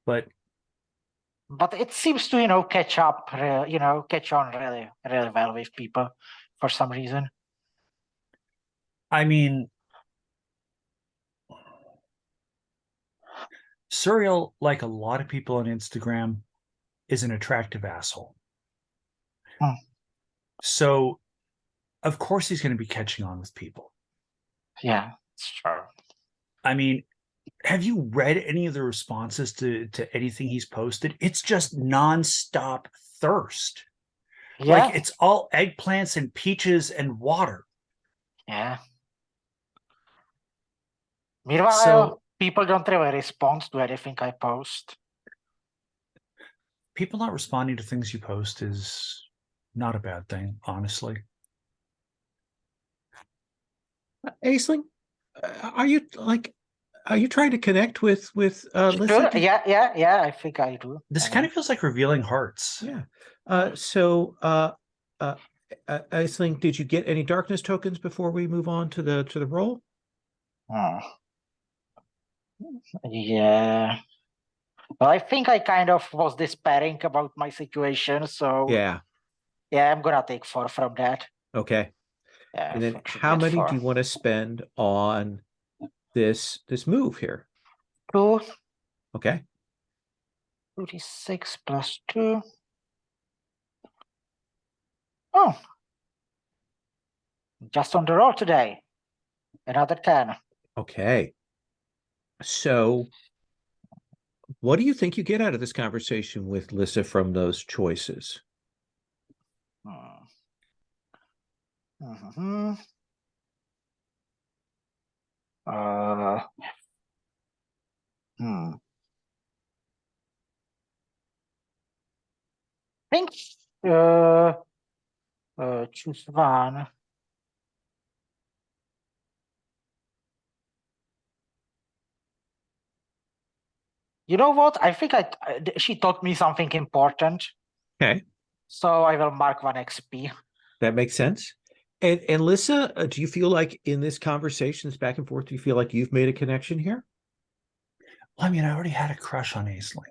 But it seems to, catch on really, really well with people for some reason. I mean, Suriel, like a lot of people on Instagram, is an attractive asshole. So of course he's going to be catching on with people. Yeah, it's true. I mean, have you read any of the responses to anything he's posted? It's just nonstop thirst. Yeah, Like it's all eggplants and peaches and water. yeah. Meanwhile, So people don't really respond to anything I post. people not responding to things you post is not a bad thing, honestly. Aisling, are you trying to connect with Sure, Lissa? yeah, I think I do. This kind of feels like revealing hearts. Yeah. So Aisling, did you get any darkness tokens before we move on to the roll? Yeah. Well, I think I kind of was despairing about my situation, so Yeah. I'm gonna take 4 from that. Okay. Yeah, And I then think should how get many 4. do you want to spend on this move here? 2, Okay. 36 plus 2. Oh, just on the roll today. Another 10. Okay. So what do you think you get out of this conversation with Lissa from those choices? Mm-hmm. Uh, hmm. Think choose one. You know what? I think she taught me something important, Okay. so I will mark 1 XP. That makes sense. And Lissa, do you feel like in this conversation, this back and forth, do you feel like you've made a connection here? Well, I mean, I already had a crush on Aisling.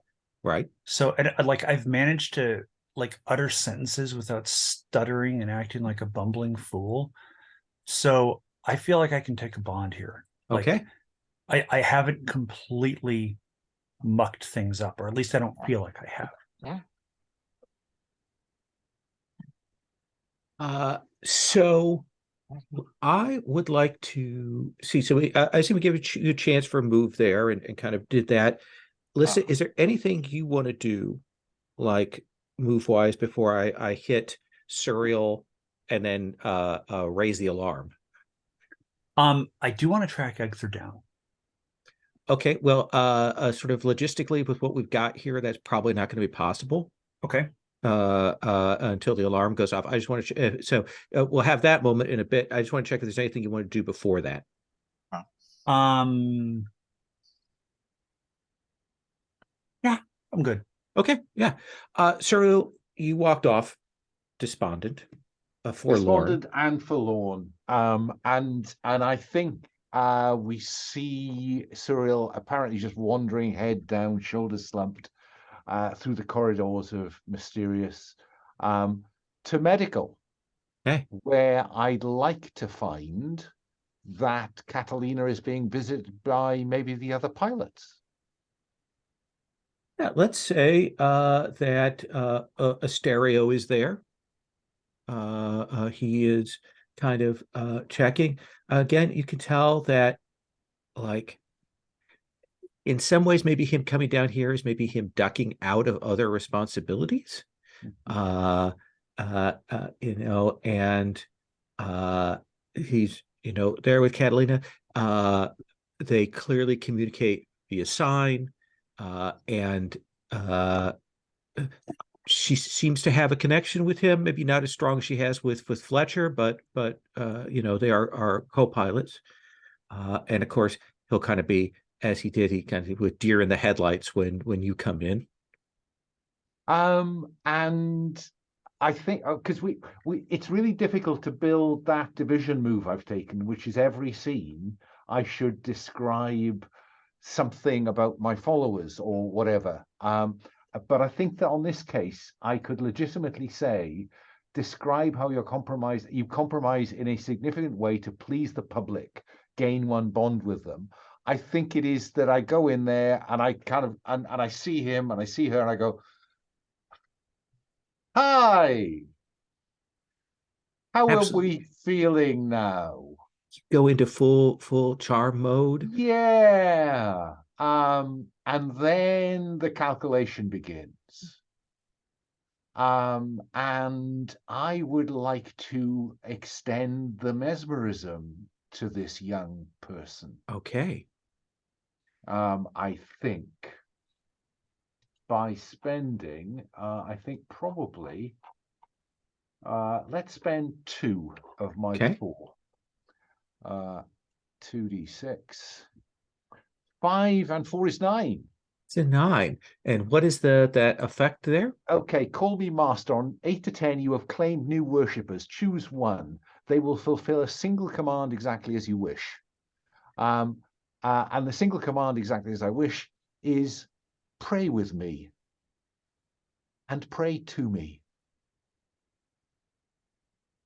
Right. So like I've managed to like utter sentences without stuttering and acting like a bumbling fool. So I feel like I can take a bond here. Okay. Like I haven't completely mucked things up, or at least I don't feel like I have. Yeah. So I would like to see. So I see we give you a chance for a move there and kind of did that. Lissa, is there anything you want to do, like move wise, before I hit Surreal and then raise the alarm? I do want to track Egther down. Okay, well, sort of logistically with what we've got here, that's probably not going to be possible. Okay. Until the alarm goes off. I just want to, so we'll have that moment in a bit. I just want to check if there's anything you want to do before that. Yeah, I'm good. Okay, yeah. So you walked off despondent, forlorn. Despondent and forlorn. And I think we see Cyril apparently just wandering head down, shoulders slumped, through the corridors of Mysterious, to medical, Okay. where I'd like to find that Catalina is being visited by maybe the other pilots. Yeah, let's say that Asterio is there. He is kind of checking. Again, you can tell that, like, in some ways, maybe him coming down here is maybe him ducking out of other responsibilities. And he's, there with Catalina. They clearly communicate via sign, and she seems to have a connection with him, maybe not as strong as she has with Fletcher, but they are co-pilots. And of course, he'll kind of be, as he did, he kind of with deer in the headlights when you come in. And I think because we it's really difficult to build that division move I've taken, which is every scene I should describe something about my followers or whatever. But I think that on this case, I could legitimately say, describe how you compromise in a significant way to please the public, gain one bond with them. I think it is that I go in there and I kind of and I see him and I see her and I go, "Hi, how are we feeling now? Go into full charm mode. Yeah. And then the calculation begins. And I would like to extend the mesmerism to this young person. Okay. I think by spending, I think probably, let's spend 2 of my Okay. 4. 2d6. 5 and 4 is 9. It's a 9. And what is that effect there? Okay, call me master. On 8 to 10, you have claimed new worshippers. Choose one. They will fulfill a single command exactly as you wish. And the single command exactly as I wish is pray with me and pray to me.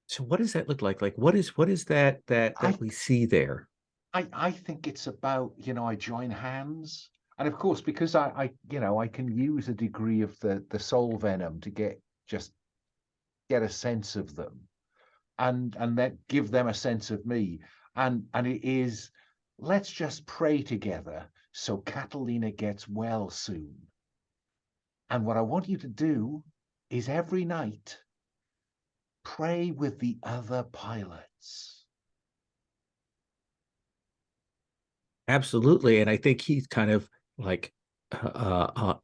So what does that look like? Like what is that we see there? I think it's about, I join hands. And of course, because I can use a degree of the soul venom to get a sense of them, and then give them a sense of me. And it is, let's just pray together so Catalina gets well soon. And what I want you to do is every night pray with the other pilots. Absolutely. And I think he's kind of like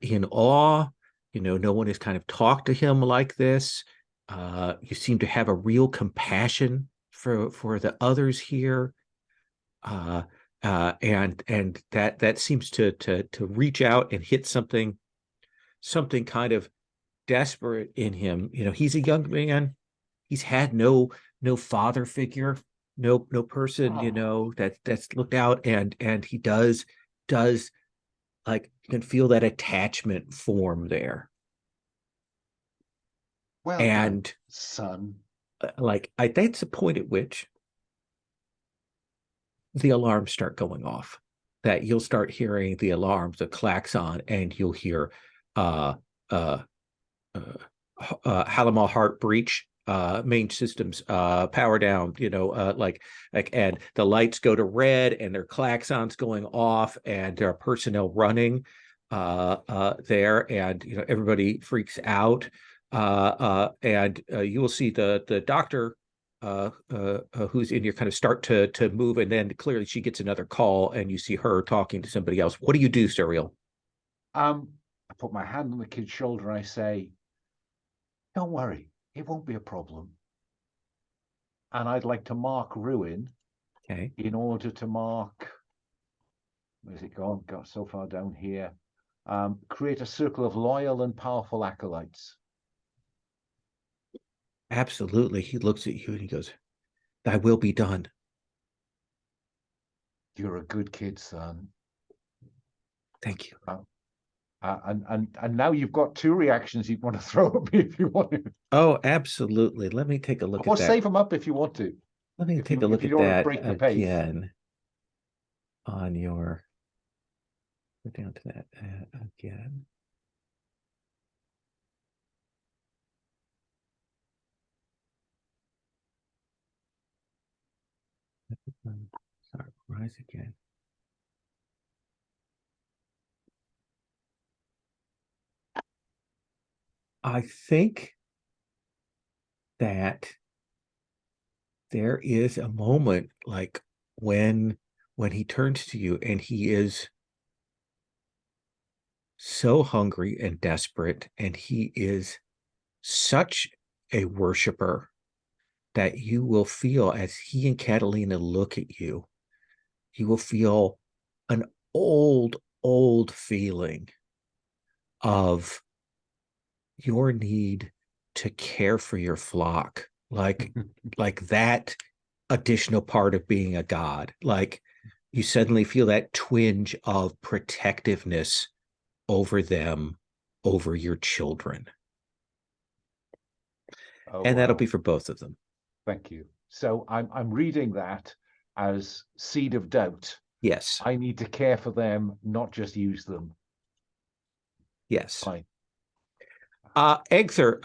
in awe. No one has kind of talked to him like this. You seem to have a real compassion for the others here. And that seems to reach out and hit something kind of desperate in him. He's a young man. He's had no father figure, no person, that's looked out, and he does like, you can feel that attachment form there. Well And done, son. That's the point at which the alarms start going off, that you'll start hearing the alarms, the klaxon, and you'll hear Halima heart breach, main systems power down, and the lights go to red and their klaxons going off and there are personnel running there, and everybody freaks out, and you will see the doctor who's in here kind of start to move, and then clearly she gets another call and you see her talking to somebody else. What do you do, Serial? I put my hand on the kid's shoulder and I say, don't worry, it won't be a problem. And I'd like to mark ruin. Okay. In order to mark, where's it gone? Got so far down here. Create a circle of loyal and powerful acolytes. Absolutely. He looks at you and he goes, "Thy will be done." You're a good kid, son. Thank you. And now you've got 2 reactions you want to throw at me if you want to. Oh, absolutely. Let me take a look Or at that. save them up if you want to. Let me take a look at that again. On your, go down to that again. Sorry, rise again. I think that there is a moment like when he turns to you and he is so hungry and desperate, and he is such a worshiper that you will feel, as he and Catalina look at you, you will feel an old feeling of your need to care for your flock, like that additional part of being a god. Like you suddenly feel that twinge of protectiveness over them, over your children. Oh, and that'll wow. be for both of them. Thank you. So I'm reading that as seed of doubt. Yes. I need to care for them, not just use them. Yes. Fine. Egther,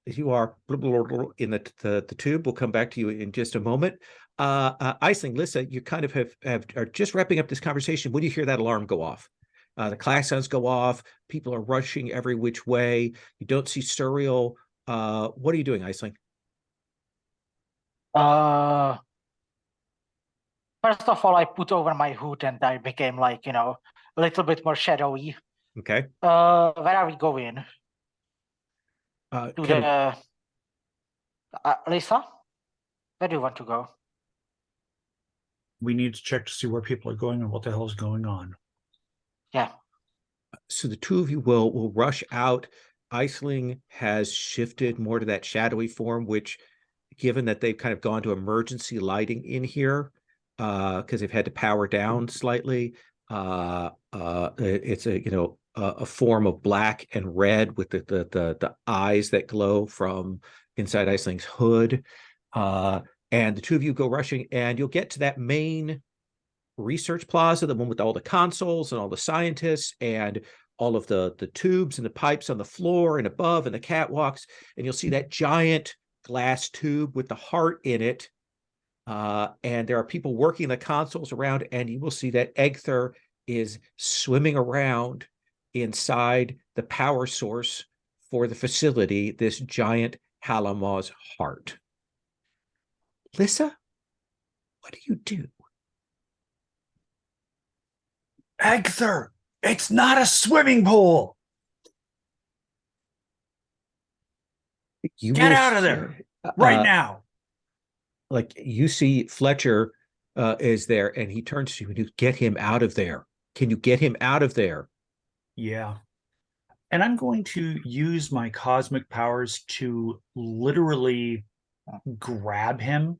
You are in the tube. We'll come back to you in just a moment. Aisling, Lissa, you kind of are just wrapping up this conversation. When you hear that alarm go off, the class sounds go off. People are rushing every which way. You don't see Suriel. What are you doing, Aisling? First of all, I put over my hood and I became like, a little bit more shadowy. Okay. Where are we going? To the Lisa? Where do you want to go? We need to check to see where people are going and what the hell is going on. Yeah. So the two of you will rush out. Aisling has shifted more to that shadowy form, which, given that they've kind of gone to emergency lighting in here, because they've had to power down slightly, it's a form of black and red with the eyes that glow from inside Aisling's hood. And the two of you go rushing, and you'll get to that main research plaza, the one with all the consoles and all the scientists and all of the tubes and the pipes on the floor and above and the catwalks. And you'll see that giant glass tube with the heart in it. And there are people working the consoles around, and you will see that Egther is swimming around inside the power source for the facility, this giant Halamaw's heart. Lissa, what do you do? Egther, it's not a swimming pool. Get out of there right now. Like, you see Fletcher is there, and he turns to you and you get him out of there. Can you get him out of there? Yeah. And I'm going to use my cosmic powers to literally grab him.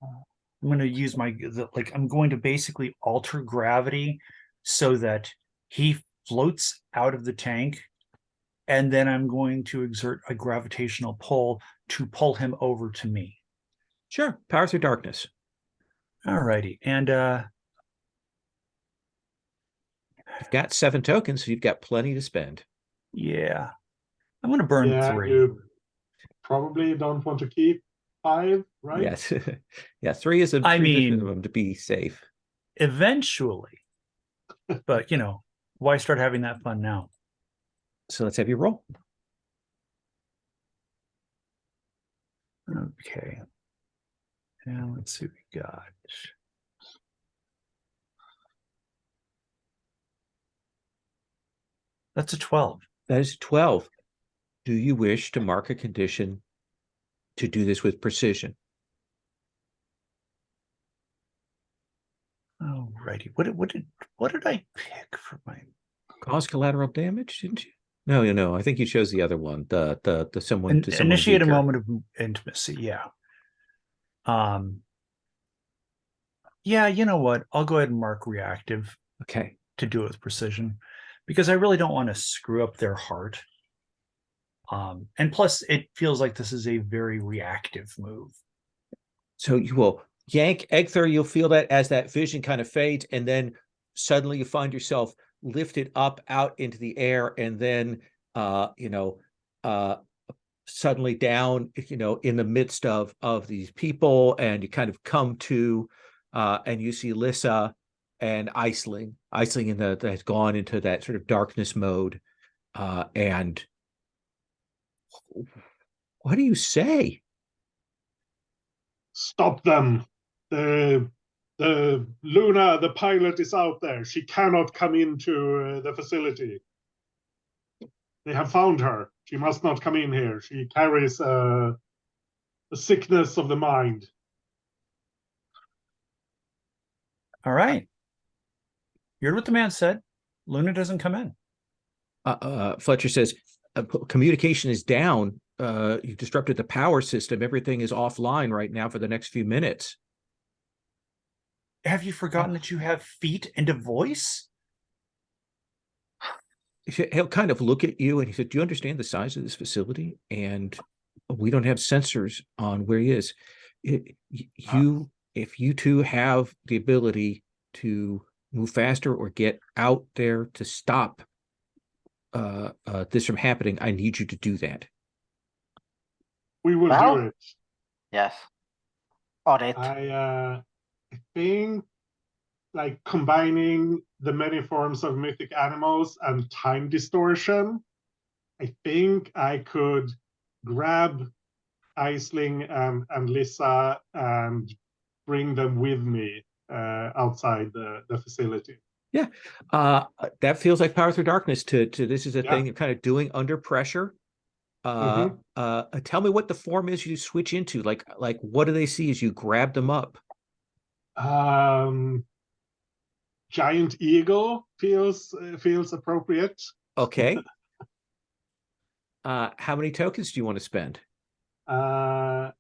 I'm going to use I'm going to basically alter gravity so that he floats out of the tank, and then I'm going to exert a gravitational pull to pull him over to me. Sure. Power through darkness. All righty. And you've got 7 tokens, so you've got plenty to spend. Yeah. I'm going to burn 3. You probably don't want to keep 5, right? Yes. Yeah, 3 is a minimum to be safe. Eventually. But, why start having that fun now? So let's have you roll. Okay. And let's see what we got. That's a 12. That is 12. Do you wish to mark a condition to do this with precision? All righty. What did I pick for my cause collateral damage? Didn't you? No. I think you chose the other one. The someone to someone initiate weaker. a moment of intimacy. Yeah. Yeah. You know what? I'll go ahead and mark reactive. Okay. To do it with precision, because I really don't want to screw up their heart. And plus, it feels like this is a very reactive move. So you will yank Egther. You'll feel that as that vision kind of fades, and then suddenly you find yourself lifted up out into the air, and then suddenly down, in the midst of these people, and you kind of come to, and you see Lissa and Aisling has gone into that sort of darkness mode, and what do you say? Stop them. The Luna, the pilot, is out there. She cannot come into the facility. They have found her. She must not come in here. She carries a sickness of the mind. All right. You heard what the man said. Luna doesn't come in. Fletcher says, communication is down. You've disrupted the power system. Everything is offline right now for the next few minutes. Have you forgotten that you have feet and a voice? He'll kind of look at you and he said, do you understand the size of this facility? And we don't have sensors on where he is. If you two have the ability to move faster or get out there to stop this from happening, I need you to do that. We will Well, do it. yes. On it. I think like combining the many forms of mythic animals and time distortion, I think I could grab Aisling and Lissa and bring them with me outside the facility. Yeah, that feels like Power Through Darkness. To this is a Yeah. thing you're kind of doing under pressure. Tell me what the form is you switch into. Like what do they see as you grab them up? Giant eagle feels appropriate. Okay. How many tokens do you want to spend? I'll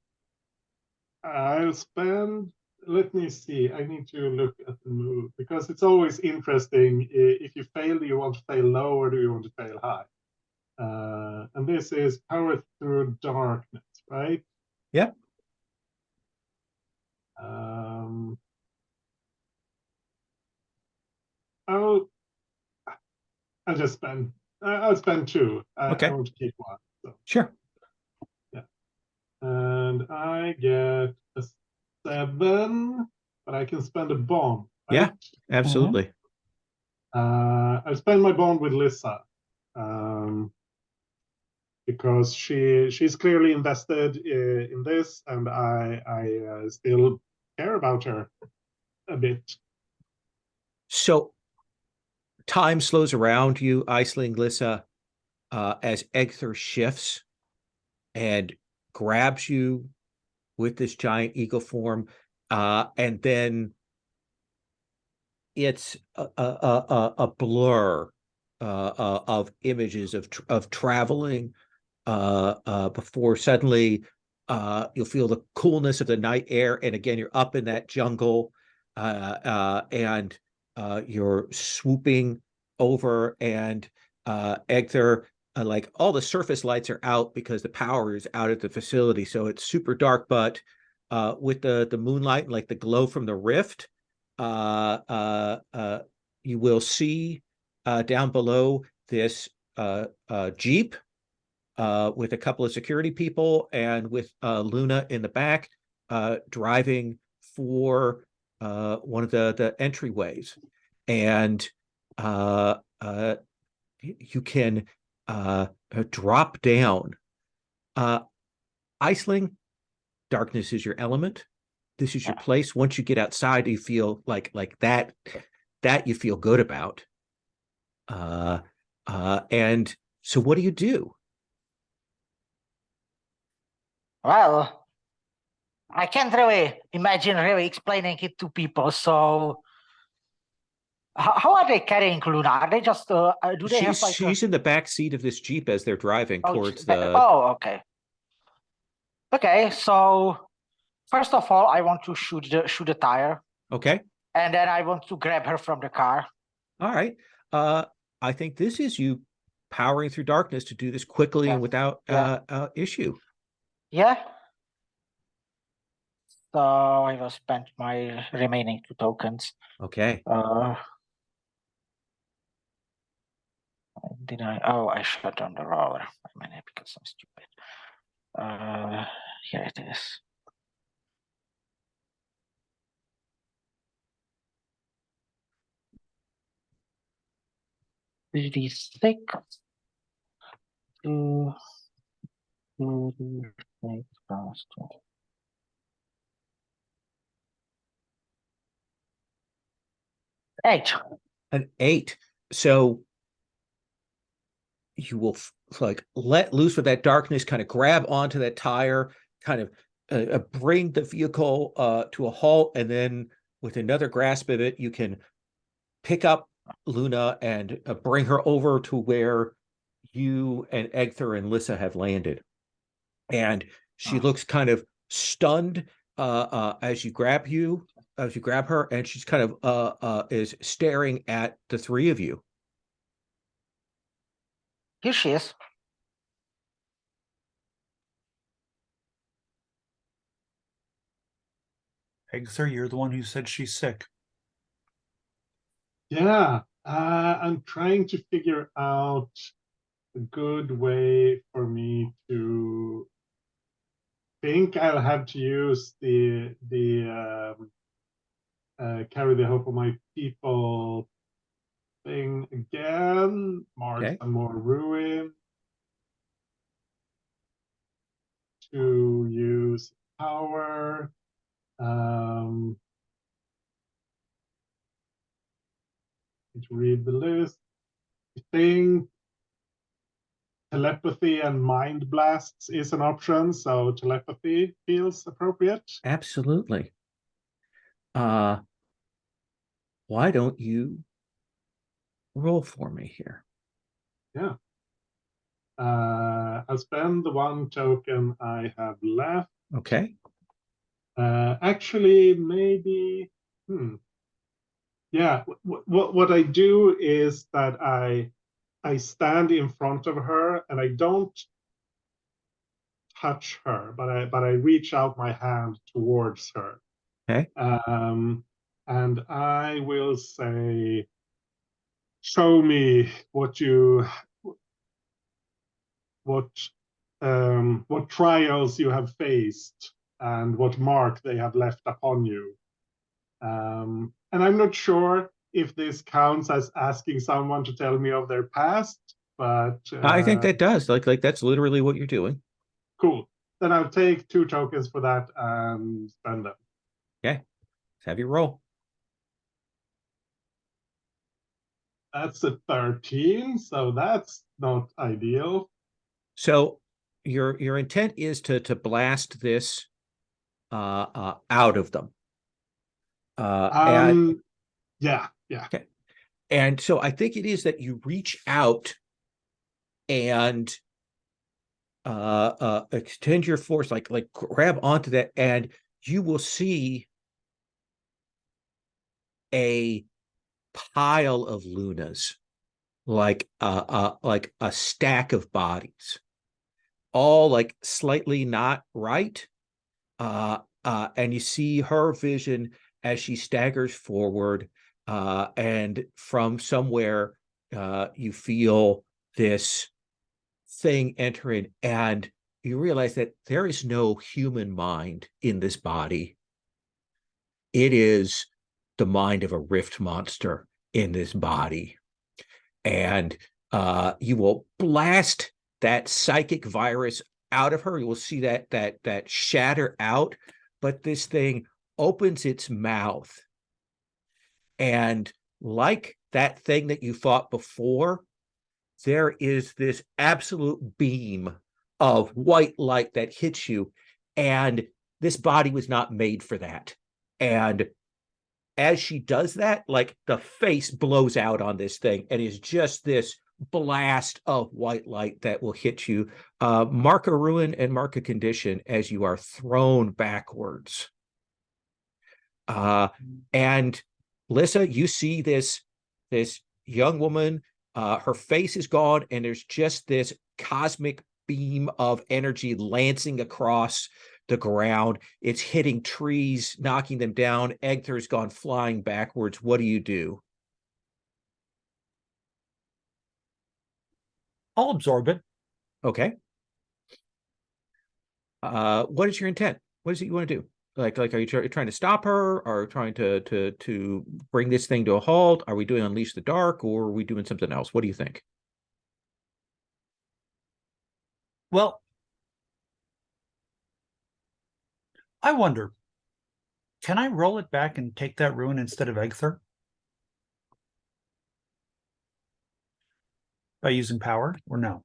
spend. Let me see. I need to look at the move because it's always interesting. If you fail, do you want to fail low or do you want to fail high? And this is Power Through Darkness, right? Yeah. I'll just spend. I'll spend two. Okay. I want to keep one. So. Sure. Yeah. And I get a 7, but I can spend a bomb. Right? Yeah, absolutely. I spend my bond with Lissa because she's clearly invested in this, and I still care about her a bit. So time slows around you, Aisling, Lissa, as Egther shifts and grabs you with this giant eagle form, and then it's a blur of images of traveling before suddenly you'll feel the coolness of the night air, and again you're up in that jungle, and you're swooping over, and Egther, like all the surface lights are out because the power is out at the facility, so it's super dark, but with the moonlight and like the glow from the rift, you will see down below this Jeep with a couple of security people and with Luna in the back driving for one of the entryways. And you can drop down. Aisling, darkness is your element. This is your place. Once you get outside, you feel like that you feel good about. And so what do you do? Well, I can't really imagine really explaining it to people. So, how are they carrying Luna? Are they just do they have like she's in the back seat of this Jeep as they're driving towards the. Oh, okay. Okay, so first of all, I want to shoot the tire. Okay. And then I want to grab her from the car. All right. I think this is you powering through darkness to do this quickly and without issue. Yeah. So I will spend my remaining 2 tokens. Okay. Did I? Oh, I shut on the roller. I mean, because I'm stupid. Here it is. +6. 2, 6 plus 2. 8. An 8. So you will like let loose with that darkness, kind of grab onto that tire, kind of bring the vehicle to a halt, and then with another grasp of it, you can pick up Luna and bring her over to where you and Egther and Lissa have landed. And she looks kind of stunned as you grab her, and she's kind of is staring at the three of you. Here she is. Egther, you're the one who said she's sick. Yeah, I'm trying to figure out a good way for me to think I'll have to use the carry the hope of my people thing again. Mark Okay. some more ruin to use power. To read the list. I think telepathy and mind blasts is an option, so telepathy feels appropriate. Absolutely. Why don't you roll for me here? Yeah. I'll spend the 1 token I have left. Okay. Actually, maybe. Yeah. What I do is that I stand in front of her and I don't touch her, but I reach out my hand towards her. Okay. And I will say, show me what trials you have faced and what mark they have left upon you. And I'm not sure if this counts as asking someone to tell me of their past, but I think that does. Like that's literally what you're doing. cool. Then I'll take 2 tokens for that and spend them. Okay. Let's have your roll. That's a 13, so that's not ideal. So your intent is to blast this out of them. Yeah. Okay. And so I think it is that you reach out and extend your force, like grab onto that, and you will see a pile of lunas, like a stack of bodies, all like slightly not right. And you see her vision as she staggers forward, and from somewhere you feel this thing enter in, and you realize that there is no human mind in this body. It is the mind of a rift monster in this body. And you will blast that psychic virus out of her. You will see that shatter out, but this thing opens its mouth, and like that thing that you fought before, there is this absolute beam of white light that hits you, and this body was not made for that. And as she does that, like the face blows out on this thing and is just this blast of white light that will hit you. Mark a ruin and mark a condition as you are thrown backwards. And Lissa, you see this young woman, her face is gone, and there's just this cosmic beam of energy lancing across the ground. It's hitting trees, knocking them down. Egther's gone flying backwards. What do you do? I'll absorb it. Okay. What is your intent? What is it you want to do? Like, are you trying to stop her, or trying to bring this thing to a halt? Are we doing Unleash the Dark, or are we doing something else? What do you think? Well, I wonder, can I roll it back and take that ruin instead of Egther? By using power or no?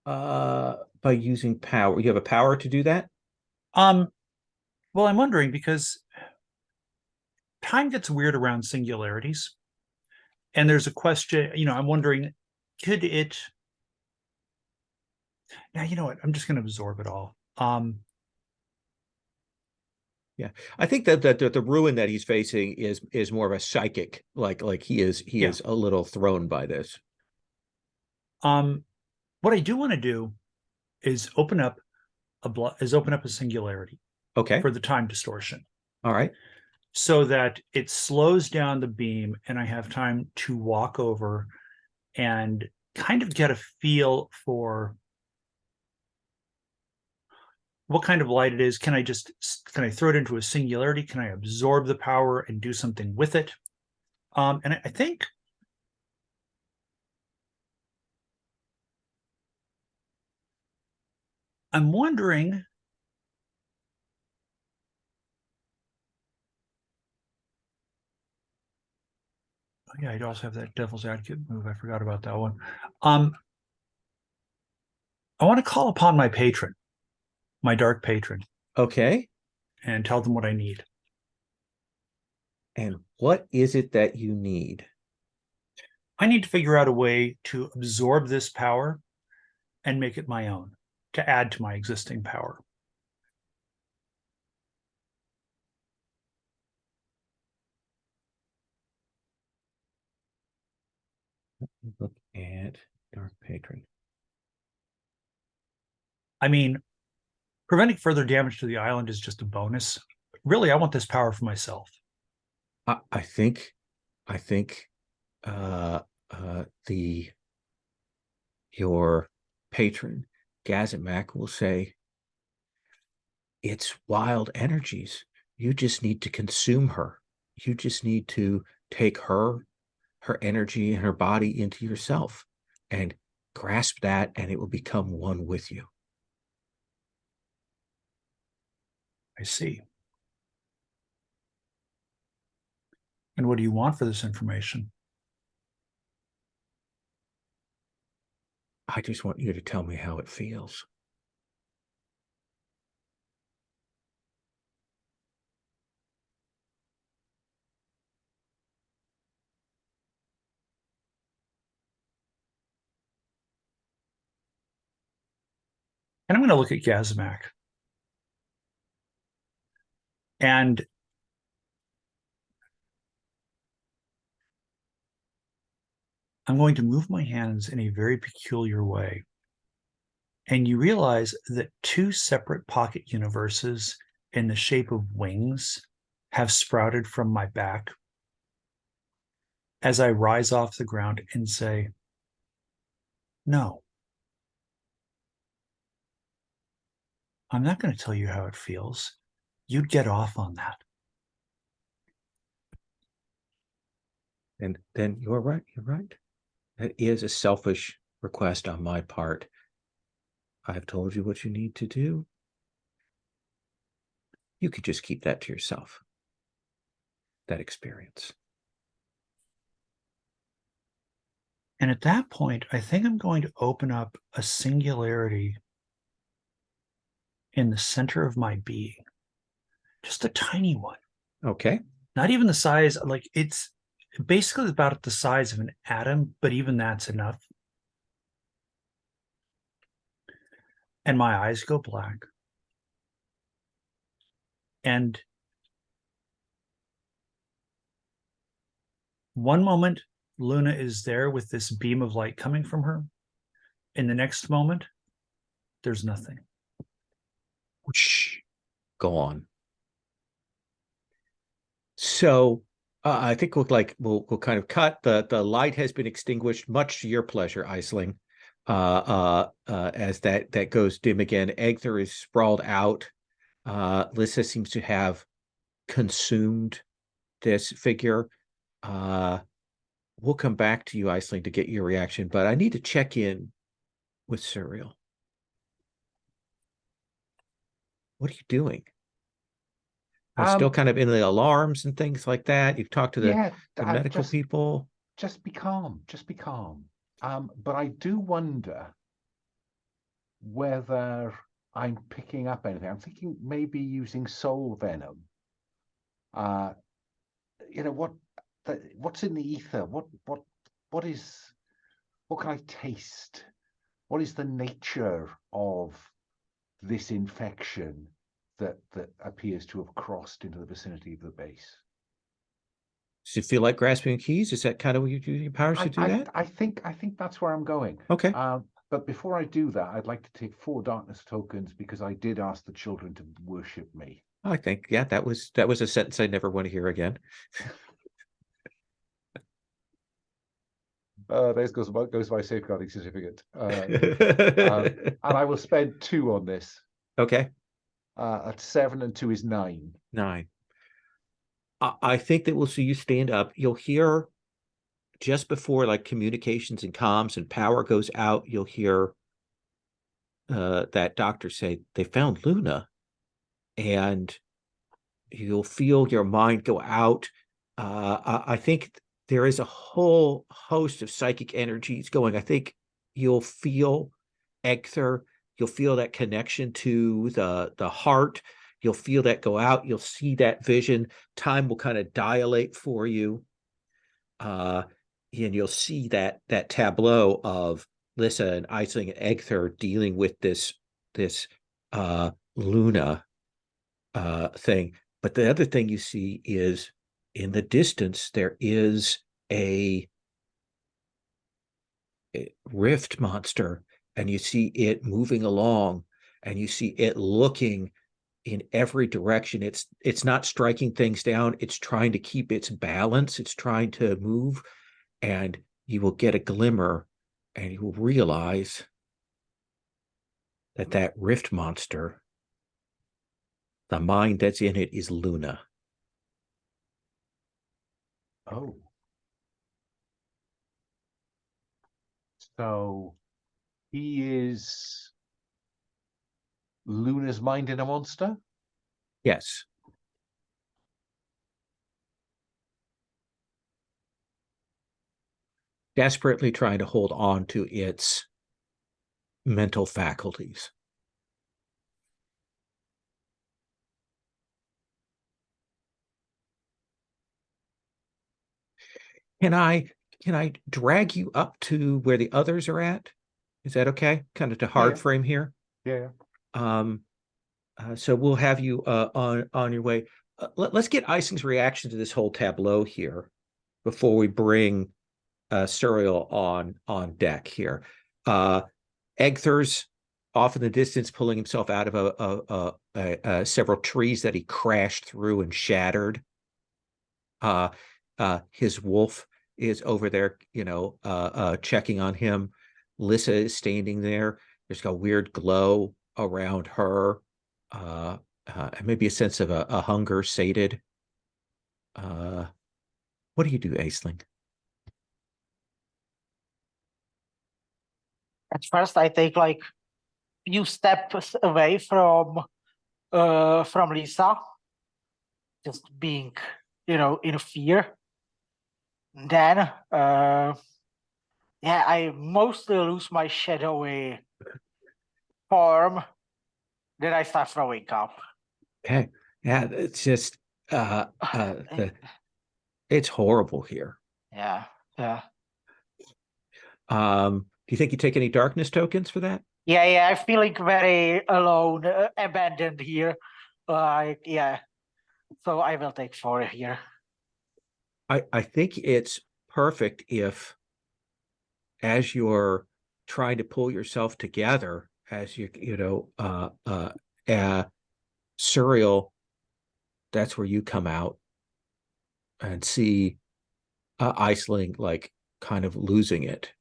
By using power. You have a power to do that? Well, I'm wondering because time gets weird around singularities. And there's a question, I'm wondering, could it... Now, you know what? I'm just going to absorb it all. Yeah, I think that the ruin that he's facing is more of a psychic, like he is a little thrown by this. What I do want to do is open up a singularity. Okay. For the time distortion. All right. So that it slows down the beam and I have time to walk over and kind of get a feel for what kind of light it is. Can I throw it into a singularity? Can I absorb the power and do something with it? And I think I'm wondering, oh yeah, I'd also have that devil's advocate move. I forgot about that one. I want to call upon my patron, my dark patron, Okay. and tell them what I need. And what is it that you need? I need to figure out a way to absorb this power and make it my own, to add to my existing power. Look at Dark Patron. I mean, preventing further damage to the island is just a bonus. Really, I want this power for myself. I think your patron Gazimak will say, it's wild energies. You just need to consume her. You just need to take her energy and her body into yourself and grasp that, and it will become one with you. I see. And what do you want for this information? I just want you to tell me how it feels. And I'm going to look at Gazimak. And I'm going to move my hands in a very peculiar way. And you realize that two separate pocket universes in the shape of wings have sprouted from my back as I rise off the ground and say, no, I'm not going to tell you how it feels. You'd get off on that. And then you're right. You're right. That is a selfish request on my part. I've told you what you need to do. You could just keep that to yourself, that experience. And at that point, I think I'm going to open up a singularity in the center of my being, just a tiny one. Okay. Not even the size, like it's basically about the size of an atom, but even that's enough. And my eyes go black. And one moment, Luna is there with this beam of light coming from her. In the next moment, there's nothing. Whoosh. Go on. So I think we'll kind of cut. The light has been extinguished, much to your pleasure, Aisling. As that goes dim again, Egther is sprawled out. Lissa seems to have consumed this figure. We'll come back to you, Aisling, to get your reaction, but I need to check in with Surreal. What are you doing? I'm still kind of in the alarms and things like that. You've talked to the medical people. Just be calm. Just be calm. But I do wonder whether I'm picking up anything. I'm thinking maybe using soul venom. What's in the ether? What can I taste? What is the nature of this infection that appears to have crossed into the vicinity of the base? Does it feel like grasping keys? Is that kind of what you do your powers to do that? I think that's where I'm going. Okay. But before I do that, I'd like to take 4 darkness tokens because I did ask the children to worship me. I think, yeah, that was a sentence I never want to hear again. There goes my safeguarding certificate. And I will spend 2 on this. Okay. That's 7 and 2 is 9. 9. I think that we'll see you stand up. You'll hear just before like communications and comms and power goes out, you'll hear that doctor say they found Luna, and you'll feel your mind go out. I think there is a whole host of psychic energies going. I think you'll feel Egther. You'll feel that connection to the heart. You'll feel that go out. You'll see that vision. Time will kind of dilate for you. And you'll see that tableau of Lissa and Aisling and Egther dealing with this Luna thing. But the other thing you see is in the distance, there is a rift monster, and you see it moving along, and you see it looking in every direction. It's not striking things down. It's trying to keep its balance. It's trying to move, and you will get a glimmer, and you will realize that rift monster, the mind that's in it, is Luna. Oh. So he is Luna's mind in a monster? Yes. Desperately trying to hold on to its mental faculties. Can I drag you up to where the others are at? Is that okay? Kind of to hard frame here. Yeah. So we'll have you on your way. Let's get Isling's reaction to this whole tableau here before we bring Suriel on deck here. Egther's off in the distance, pulling himself out of several trees that he crashed through and shattered. His wolf is over there, checking on him. Lissa is standing there. There's a weird glow around her, maybe a sense of a hunger sated. What do you do, Aisling? At first, I take like few steps away from Lisa, just being, in fear. Then, I mostly lose my shadowy form. Then I start throwing up. Okay. Yeah, it's just it's horrible here. Yeah. Do you think you take any darkness tokens for that? Yeah, I'm feeling very alone, abandoned here. So I will take 4 here. I think it's perfect if, as you're trying to pull yourself together, as Suriel, that's where you come out and see Aisling like kind of losing it.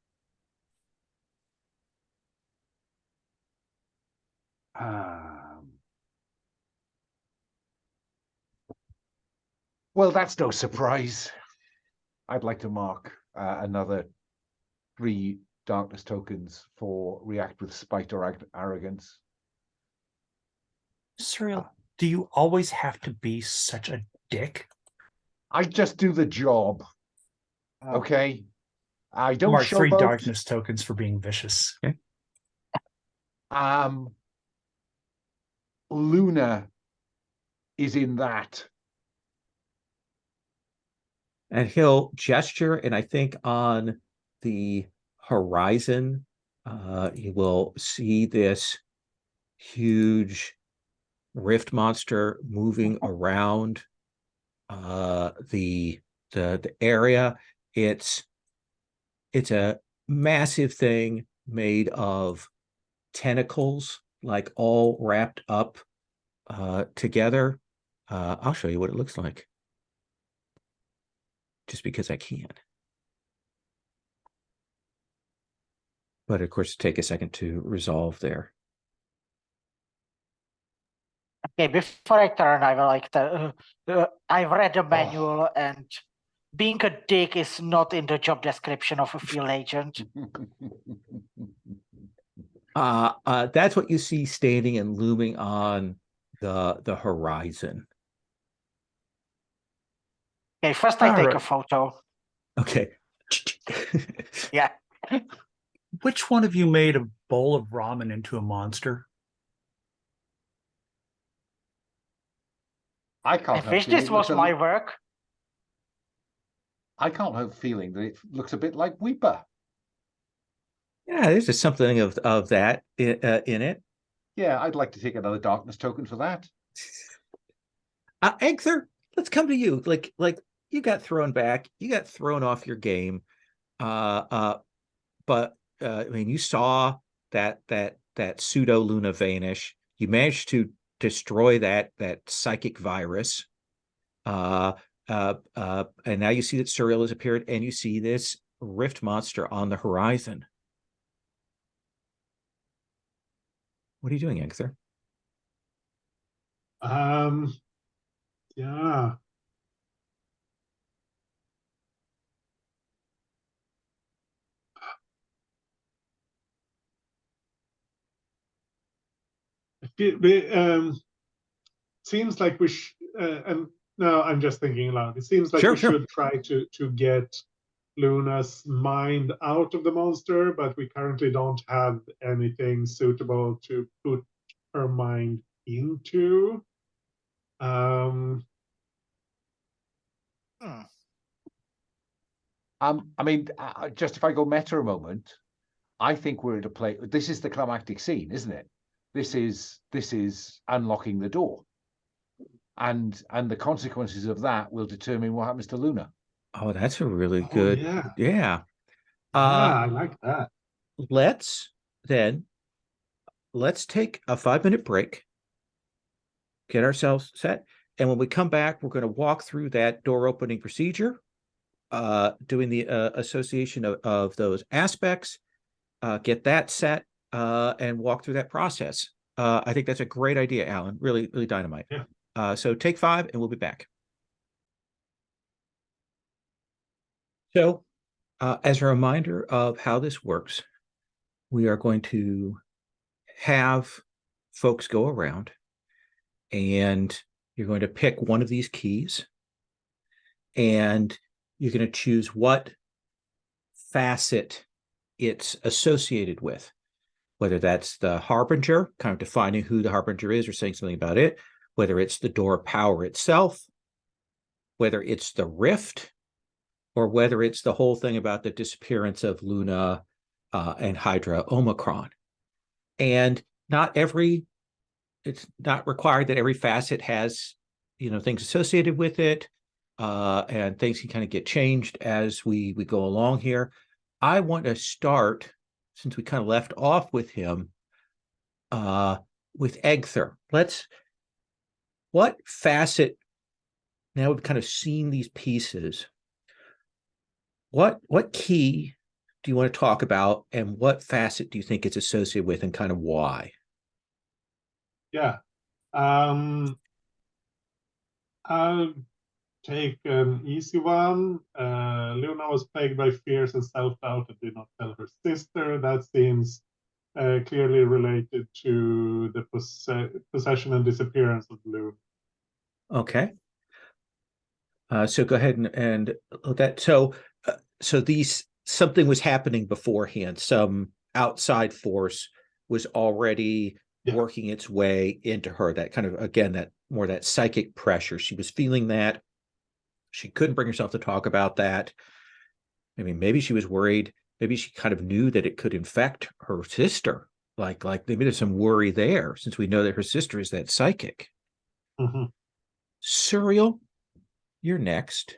Well, that's no surprise. I'd like to mark another 3 darkness tokens for react with spite or arrogance. Suriel, do you always have to be such a dick? I just do the job. Okay. I don't Mark 3 showboat. darkness tokens for being vicious. Okay. Luna is in that. And he'll gesture, and I think on the horizon, you will see this huge rift monster moving around the area. It's a massive thing made of tentacles, like all wrapped up together. I'll show you what it looks like, just because I can. But of course, take a second to resolve there. Okay, before I turn, I will like I've read the manual, and being a dick is not in the job description of a field agent. That's what you see standing and looming on the horizon. Okay, first I All take right. a photo. Okay. Yeah. Which one of you made a bowl of ramen into a monster? I I can't help wish feeling this it looks was my work. I can't help feeling that it looks a bit like Weeper. Yeah, there's just something of that in it. Yeah, I'd like to take another darkness token for that. Egther, let's come to you. Like you got thrown back, you got thrown off your game. But I mean, you saw that pseudo Luna vanish. You managed to destroy that psychic virus. And now you see that Suriel has appeared, and you see this rift monster on the horizon. What are you doing, Egther? Yeah. Seems like we and no, I'm just thinking aloud. It seems like Sure, we sure. should try to get Luna's mind out of the monster, but we currently don't have anything suitable to put her mind into. I mean, just if I go meta a moment, I think we're at a place. This is the climactic scene, isn't it? This is unlocking the door, and the consequences of that will determine what happens to Luna. Oh, that's a really Oh, good. yeah. Yeah. Yeah, I like that. Let's take a 5-minute break, get ourselves set, and when we come back, we're going to walk through that door opening procedure, doing the association of those aspects, get that set, and walk through that process. I think that's a great idea, Alan. Really, really dynamite. Yeah. So take 5, and we'll be back. So, as a reminder of how this works, we are going to have folks go around, and you're going to pick one of these keys, and you're going to choose what facet it's associated with, whether that's the harbinger, kind of defining who the harbinger is or saying something about it, whether it's the door power itself, whether it's the rift, or whether it's the whole thing about the disappearance of Luna and Hydra Omicron. And it's not required that every facet has, things associated with it, and things can kind of get changed as we go along here. I want to start, since we kind of left off with him, with Egther. What facet, now we've kind of seen these pieces, what key do you want to talk about, and what facet do you think it's associated with, and kind of why? Yeah. I'll take an easy one. Luna was plagued by fears and self-doubt and did not tell her sister. That seems clearly related to the possession and disappearance of Luna. Okay. So go ahead and look at so something was happening beforehand. Some outside force was already working its way into her. That kind of, again, that psychic pressure. She was feeling that. She couldn't bring herself to talk about that. I mean, maybe she was worried. Maybe she kind of knew that it could infect her sister. Like maybe there's some worry there, since we know that her sister is that psychic. Mm-hmm. Suriel, you're next.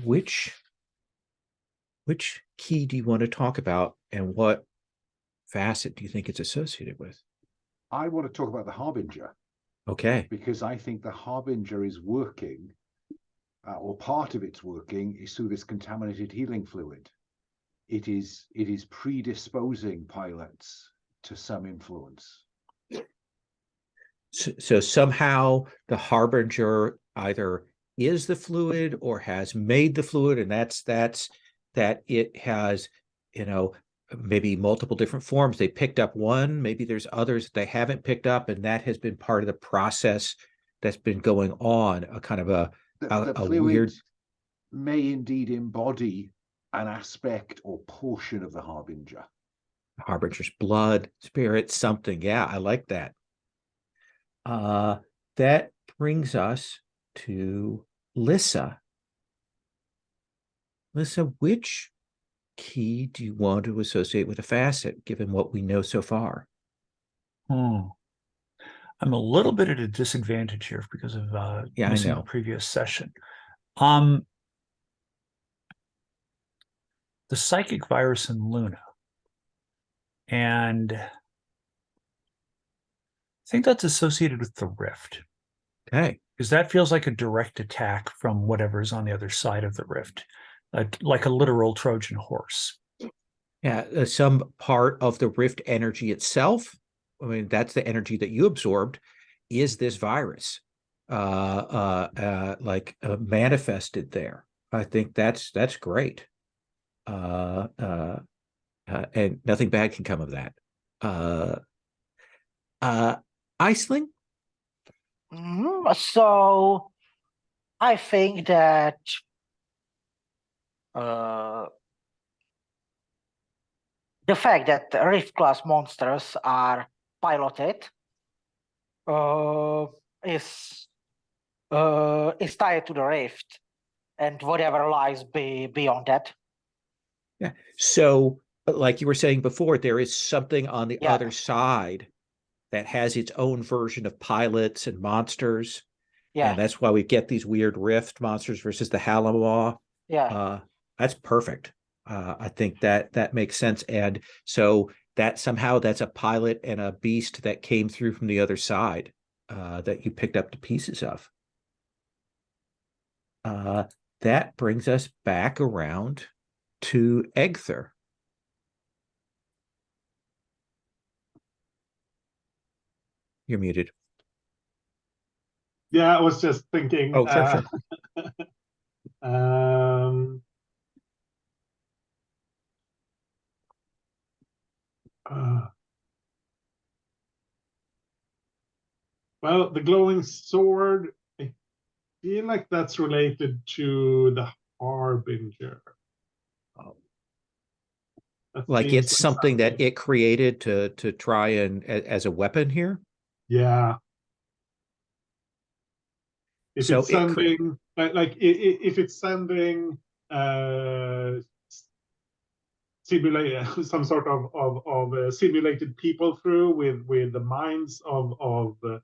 Which key do you want to talk about, and what facet do you think it's associated with? I want to talk about the harbinger. Okay. Because I think the harbinger is working, or part of its working is through this contaminated healing fluid. It is predisposing pilots to some influence. So somehow the harbinger either is the fluid or has made the fluid, and that's that it has, maybe multiple different forms. They picked up one, maybe there's others that they haven't picked up, and that has been part of the process that's been going on, a kind of The a fluid weird may indeed embody an aspect or portion of the harbinger. harbinger's blood, spirit, something. Yeah, I like that. That brings us to Lissa. Lissa, which key do you want to associate with a facet, given what we know so far? I'm a little bit at a disadvantage here because of Yeah, I missing know. the previous session. The psychic virus in Luna. And I think that's associated with the rift. Okay. Because that feels like a direct attack from whatever's on the other side of the rift, like a literal Trojan horse. Yeah, some part of the rift energy itself, I mean, that's the energy that you absorbed, is this virus, manifested there. I think that's great. And nothing bad can come of that. Iceling? So I think that the fact that Rift class monsters are piloted is tied to the Rift and whatever lies beyond that. Yeah. So, like you were saying before, there is something on the Yeah. other side that has its own version of pilots and monsters. Yeah. And that's why we get these weird rift monsters versus the Halamaw. Yeah. That's perfect. I think that makes sense. And so that somehow that's a pilot and a beast that came through from the other side, that you picked up the pieces of. That brings us back around to Egther. You're muted. Yeah, I was just thinking. Oh, sure. Well, the glowing sword, I feel like that's related to the harbinger. That Like seems it's something that it created to try and as a weapon here. Yeah. If So it's sending if it's sending simulate some sort of simulated people through with the minds of the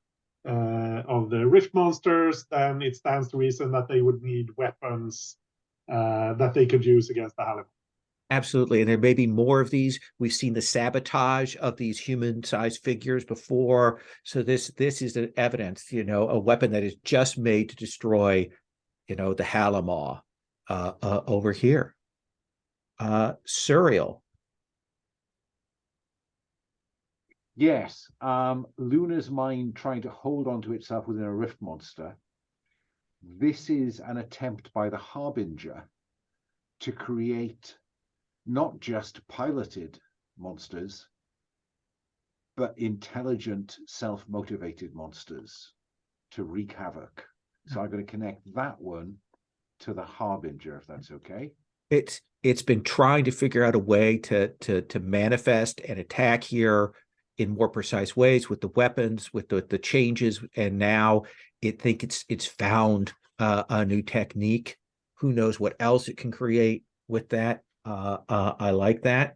rift monsters, then it stands to reason that they would need weapons that they could use against the Halibut. Absolutely. And there may be more of these. We've seen the sabotage of these human-sized figures before. So this is an evidence, a weapon that is just made to destroy, the Halamaw over here. Surreal. Yes, Luna's mind trying to hold on to itself within a rift monster. This is an attempt by the Harbinger to create not just piloted monsters, but intelligent, self-motivated monsters to wreak havoc. So I'm going to connect that one to the Harbinger, if that's okay. It's been trying to figure out a way to manifest and attack here in more precise ways with the weapons, with the changes, and now it's found a new technique. Who knows what else it can create with that? I like that,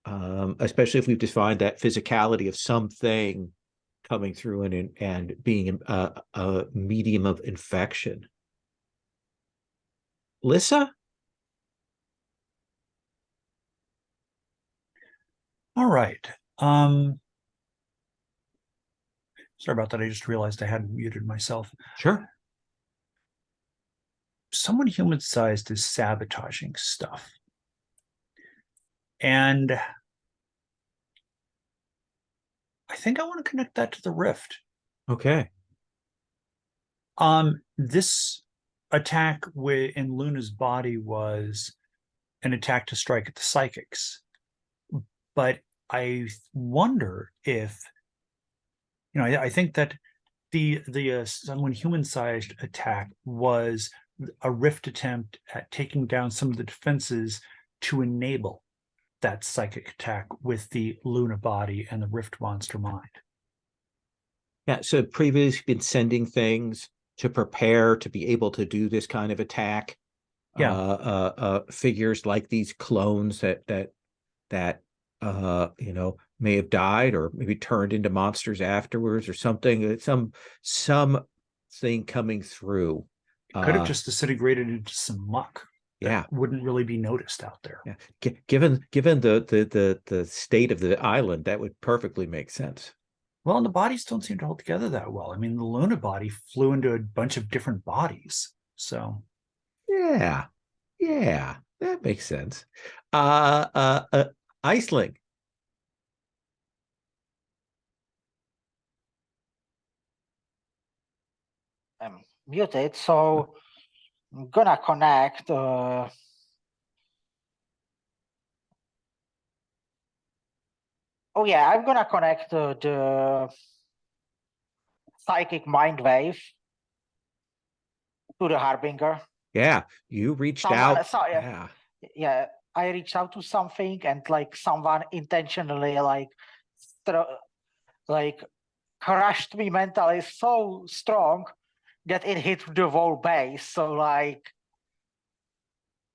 especially if we've defined that physicality of something coming through and being a medium of infection. Lissa? All right. Sorry about that. I just realized I hadn't muted myself. Sure. Someone human-sized is sabotaging stuff. And I think I want to connect that to the rift. Okay. This attack in Luna's body was an attack to strike at the psychics. But I wonder if, I think that the somewhat human-sized attack was a rift attempt at taking down some of the defenses to enable that psychic attack with the Luna body and the rift monster mind. Yeah, so previously been sending things to prepare to be able to do this kind of attack. Yeah. Figures like these clones that may have died or maybe turned into monsters afterwards or something. Something coming through. Could have just disintegrated into some muck. Yeah, wouldn't really be noticed out there. Yeah, given the state of the island, that would perfectly make sense. Well, and the bodies don't seem to hold together that well. I meing, the Luna body flew into a bunch of different bodies. So yeah, that makes sense. Iceling. I'm muted, so I'm gonna connect. Oh yeah, I'm gonna connect the psychic mind wave to the Harbinger. Yeah, you reached out. Yeah, I reached out to something, and like someone intentionally crushed me mentally so strong that it hit the whole base. So like,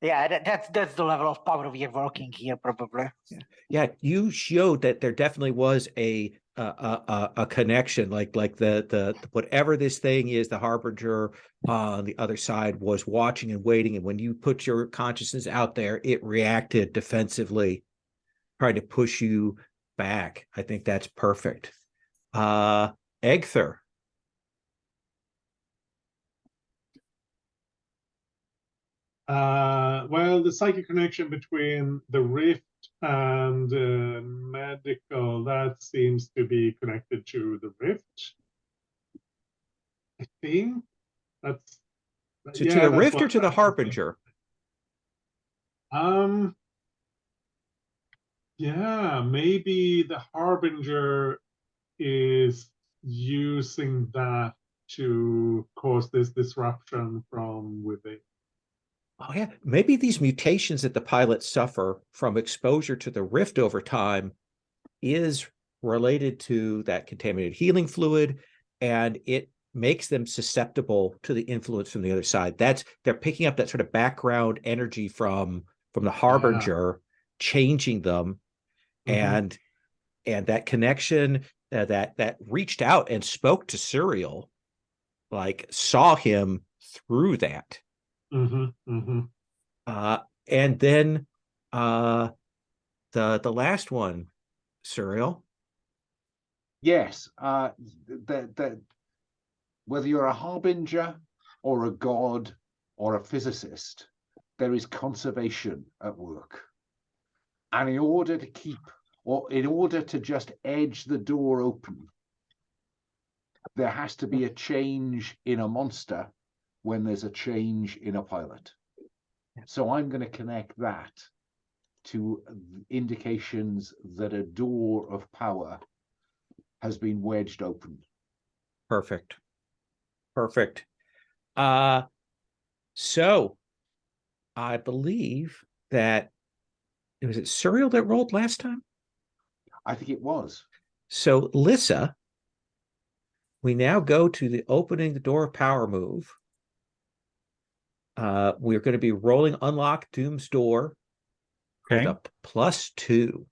yeah, that's the level of power we are working here, probably. Yeah, you showed that there definitely was a connection, like the whatever this thing is, the Harbinger on the other side was watching and waiting, and when you put your consciousness out there, it reacted defensively, trying to push you back. I think that's perfect. Egther. Well, the psychic connection between the rift and medical, that seems to be connected to the rift. I think that's to the rift or to the Harbinger. Yeah, maybe the Harbinger is using that to cause this disruption from within. Oh yeah, maybe these mutations that the pilots suffer from exposure to the rift over time is related to that contaminated healing fluid, and it makes them susceptible to the influence from the other side. They're picking up that sort of background energy from the Harbinger, changing them, and that connection that reached out and spoke to Serial, like saw him through that. And then the last one, Serial. Yes, whether you're a harbinger or a god or a physicist, there is conservation at work. And in order to just edge the door open, there has to be a change in a monster when there's a change in a pilot. So I'm going to connect that to indications that a door of power has been wedged open. Perfect. So I believe that was it Serial that rolled last time? I think it was. So Lissa, we now go to the opening the door of power move. We're going to be rolling unlock Doom's door with a +2.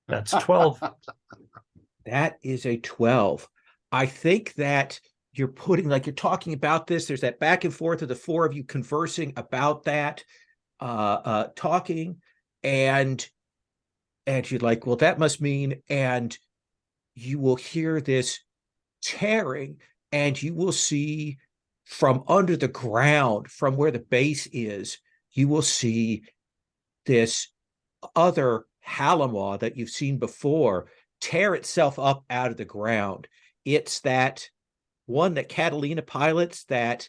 That's 12. That is a 12. I think that you're you're talking about this. There's that back and forth of the four of you conversing about that, talking, and you're like, well, that must mean, and you will hear this tearing, and you will see from under the ground, from where the base is, you will see this other Halamaw that you've seen before tear itself up out of the ground. It's that one that Catalina pilots that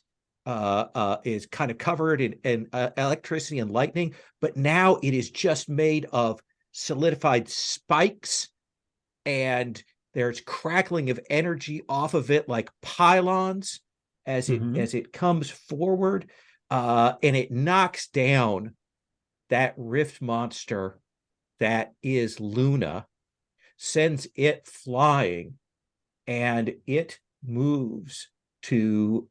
is kind of covered in electricity and lightning, but now it is just made of solidified spikes, and there's crackling of energy off of it like pylons as it comes forward, and it knocks down that rift monster that is Luna, sends it flying, and it moves to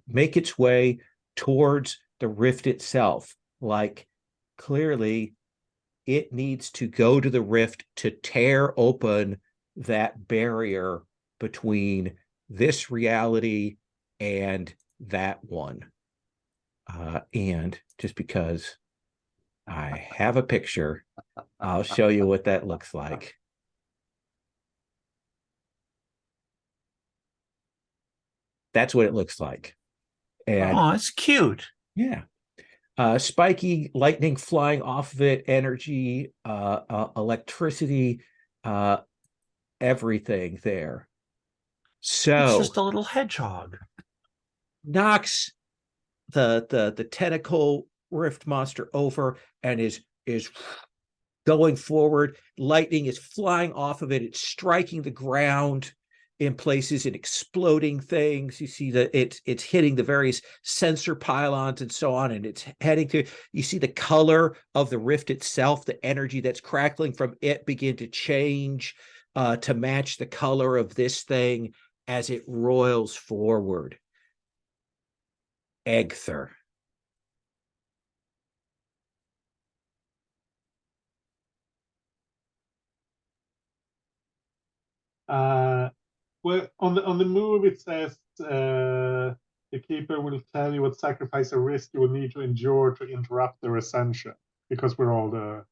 make its way towards the rift itself. Like, clearly it needs to go to the rift to tear open that barrier between this reality and that one. And just because I have a picture, I'll show you what that looks like. That's what it looks like. And oh, it's cute. yeah, spiky lightning flying off of it, energy, electricity, everything there. It's So just a little hedgehog. knocks the tentacle rift monster over and is going forward. Lightning is flying off of it. It's striking the ground in places and exploding things. You see that it's hitting the various sensor pylons and so on, and it's heading to, you see the color of the rift itself, the energy that's crackling from it begin to change to match the color of this thing as it roils forward. Egther. Well, on the move it says the keeper will tell you what sacrifice or risk you will need to endure to interrupt their ascension, because we're all the.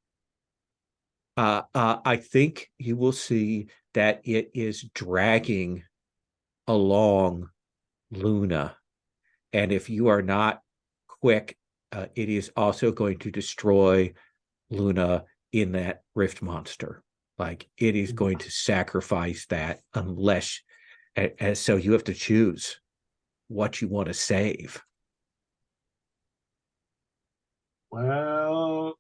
I think you will see that it is dragging along Luna, and if you are not quick, it is also going to destroy Luna in that rift monster. Like, it is going to sacrifice that unless, and so you have to choose what you want to save. Well,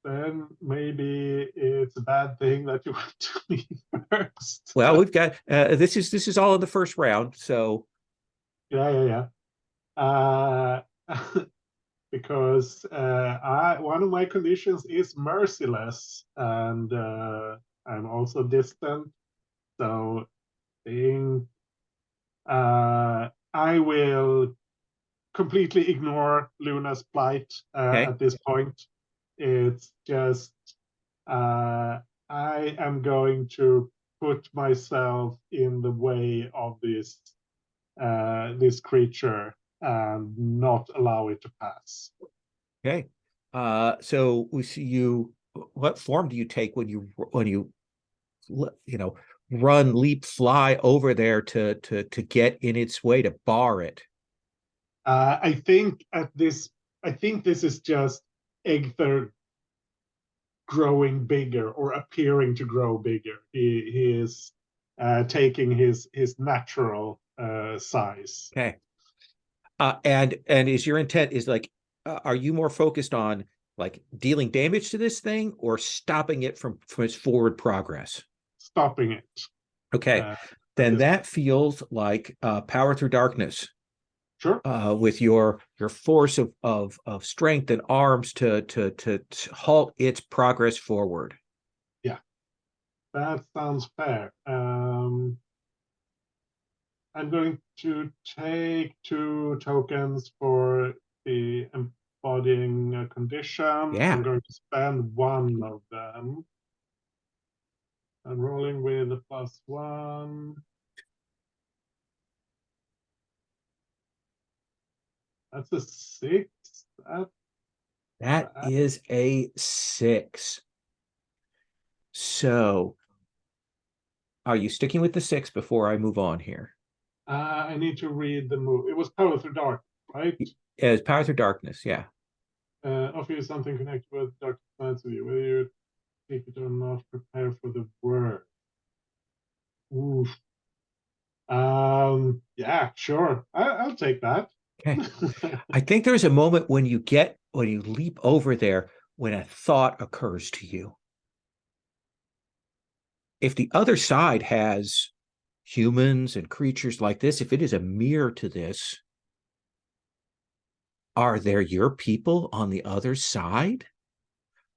then maybe it's a bad thing that you went to me first. Well, we've got this is all in the first round, so Yeah. Because one of my conditions is merciless, and I'm also distant. So I will completely ignore Luna's plight okay. at this point. It's just I am going to put myself in the way of this creature and not allow it to pass. Okay. So we see you. What form do you take when you run, leap, fly over there to get in its way to bar it? I think this is just Egther growing bigger or appearing to grow bigger. He is taking his natural size. Okay. And is your intent is like, are you more focused on like dealing damage to this thing or stopping it from its forward progress? Stopping it. Okay. Then that feels like power through darkness. Sure. With your force of strength and arms to halt its progress forward. Yeah, that sounds fair. I'm going to take 2 tokens for the embodying condition. Yeah. I'm going to spend 1 of them. I'm rolling with a +1. That's a 6. That is a 6. So are you sticking with the 6 before I move on here? I need to read the move. It was power through dark, right? As power through darkness, yeah. Offer you something connected with dark sides of you, whether you take it or not, prepare for the worst. Oof. Yeah, sure. I'll take that. Okay. I think there's a moment when you leap over there when a thought occurs to you. If the other side has humans and creatures like this, if it is a mirror to this, are there your people on the other side?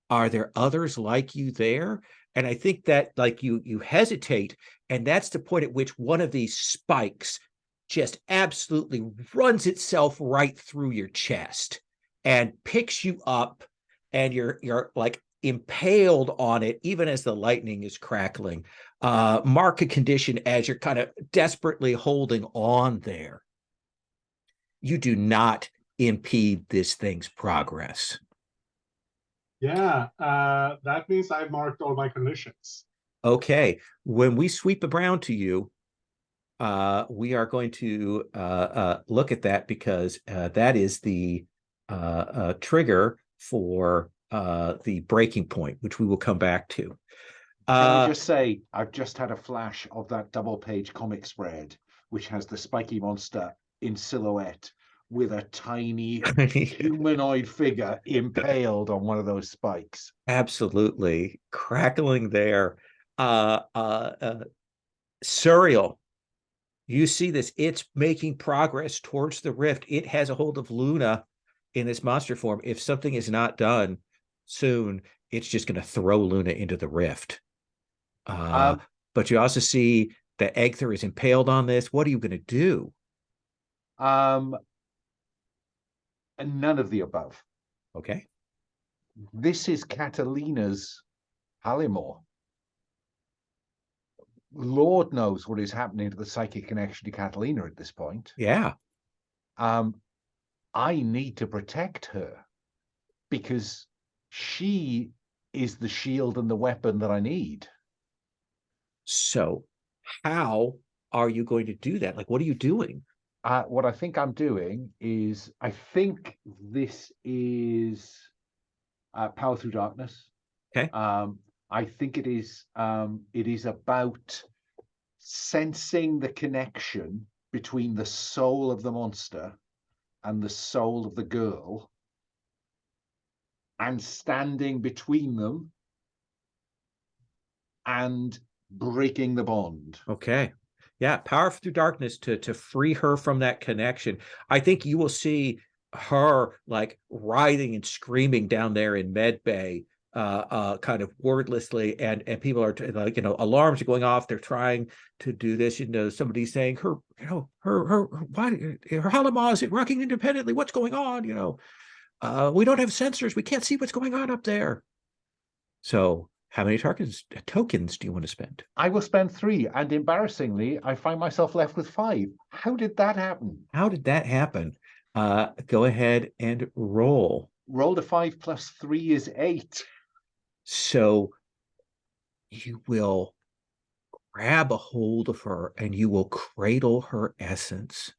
Are there others like you there? And I think that like you hesitate, and that's the point at which one of these spikes just absolutely runs itself right through your chest and picks you up, and you're like impaled on it, even as the lightning is crackling. Mark a condition as you're kind of desperately holding on there. You do not impede this thing's progress. Yeah, that means I've marked all my conditions. Okay, when we sweep around to you, we are going to look at that, because that is the trigger for the breaking point, which we will come back to. Can I just say, I've just had a flash of that double-page comic spread, which has the spiky monster in silhouette with a tiny humanoid figure impaled on one of those spikes. Absolutely crackling there. Surreal. You see this, it's making progress towards the rift. It has a hold of Luna in this monster form. If something is not done soon, it's just going to throw Luna into the rift. But you also see that Egther is impaled on this. What are you going to do? And none of the above. Okay. This is Catalina's Halimor. Lord knows what is happening to the psychic connection to Catalina at this point. Yeah. I need to protect her because she is the shield and the weapon that I need. So how are you going to do that? Like, what are you doing? What I think I'm doing is, I think this is Power Through Darkness. Okay. I think it is about sensing the connection between the soul of the monster and the soul of the girl, and standing between them and breaking the bond. Okay. Yeah, power through darkness to free her from that connection. I think you will see her like writhing and screaming down there in Med Bay, kind of wordlessly, and people are like, alarms are going off. They're trying to do this. Somebody's saying her Halimar isn't working independently. What's going on? We don't have sensors. We can't see what's going on up there. So how many tokens do you want to spend? I will spend 3, and embarrassingly, I find myself left with 5. How did that happen? How did that happen? Go ahead and roll. Rolled a 5 plus 3 is 8. So you will grab a hold of her and you will cradle her essence.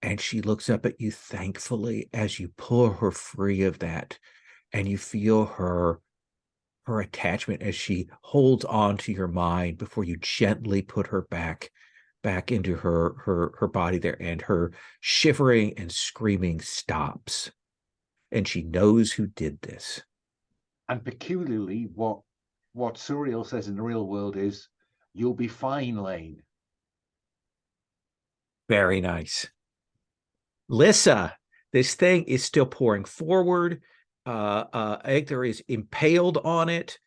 And she looks up at you thankfully as you pull her free of that. And you feel her attachment as she holds on to your mind before you gently put her back into her body there, and her shivering and screaming stops, and she knows who did this. And peculiarly, what Surreal says in the real world is, "You'll be fine, Lane." Very nice. Lissa, this thing is still pouring forward. Egther is impaled on it.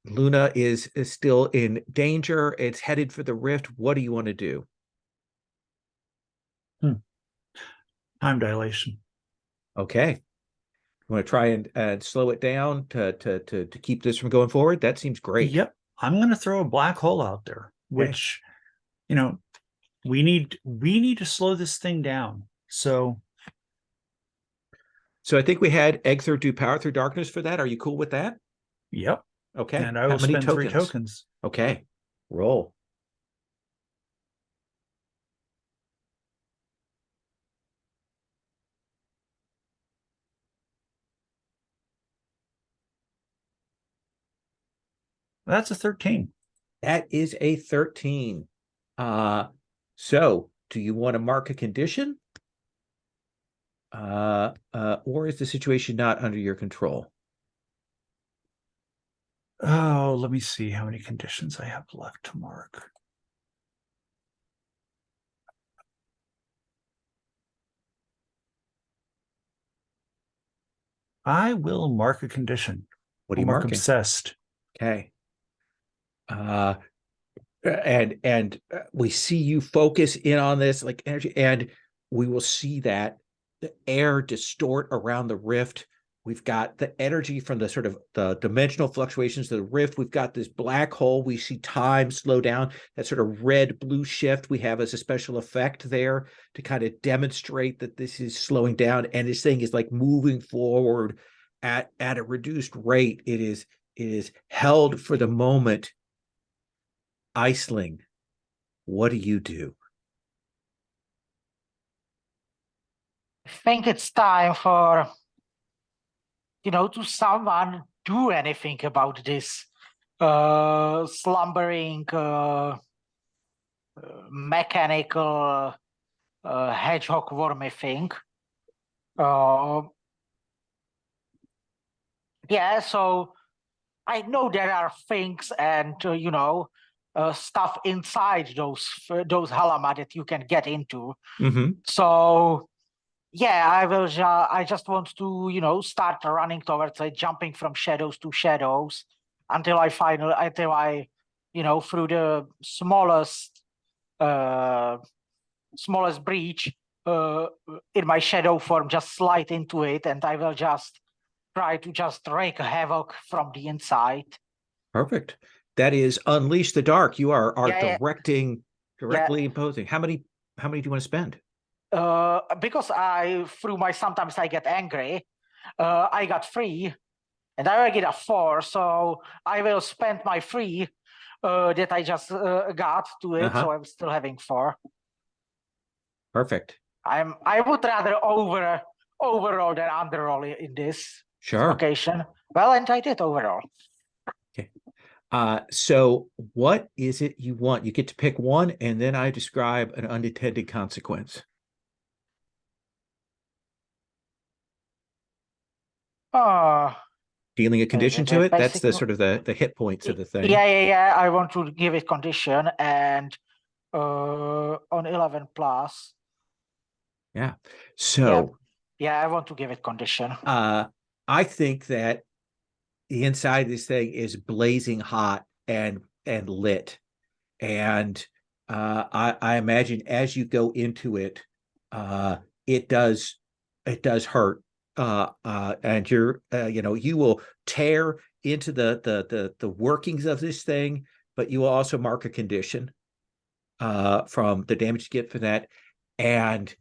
Luna is still in danger. It's headed for the rift. What do you want to do? Time dilation. Okay. You want to try and slow it down to keep this from going forward? That seems great. Yep. I'm going to throw a black hole out there, which, we need to slow this thing down. So I think we had Egther do power through darkness for that. Are you cool with that? Yep. Okay. And I will spend 3 tokens. Okay. Roll. That's a 13. That is a 13. So do you want to mark a condition? Or is the situation not under your control? Oh, let me see how many conditions I have left to mark. I will mark a condition. What are you I'll mark marking? obsessed. Okay. And we see you focus in on this like energy, and we will see that the air distort around the rift. We've got the energy from the sort of the dimensional fluctuations of the rift. We've got this black hole. We see time slow down. That sort of red-blue shift we have as a special effect there to kind of demonstrate that this is slowing down. And this thing is like moving forward at a reduced rate. It is held for the moment. Aisling, what do you do? I think it's time for, to someone do anything about this slumbering mechanical hedgehog wormy thing. Yeah, so I know there are things and stuff inside those halama that you can get into. Mm-hmm. So yeah, I just want to start running towards it, jumping from shadows to shadows until I through the smallest breach in my shadow form, just slide into it, and I will just try to just wreak havoc from the inside. Perfect. That is Unleash the Dark. You are Yeah. directly imposing. How many do you want to spend? Because sometimes I get angry, I got 3, and I will get a 4, so I will spend my 3 that I just got to it, so I'm still having 4. Perfect. I would rather overall than underroll in this occasion. Well, and I did overall. Okay. So what is it you want? You get to pick one, and then I describe an unintended consequence. Dealing a condition to it. That's the sort of the hit points of the thing. Yeah. I want to give it condition, and on 11 plus. Yeah. So yeah, I want to give it condition. I think that the inside of this thing is blazing hot and lit, and I imagine as you go into it, it does hurt, and you will tear into the workings of this thing, but you will also mark a condition from the damage you get from that, and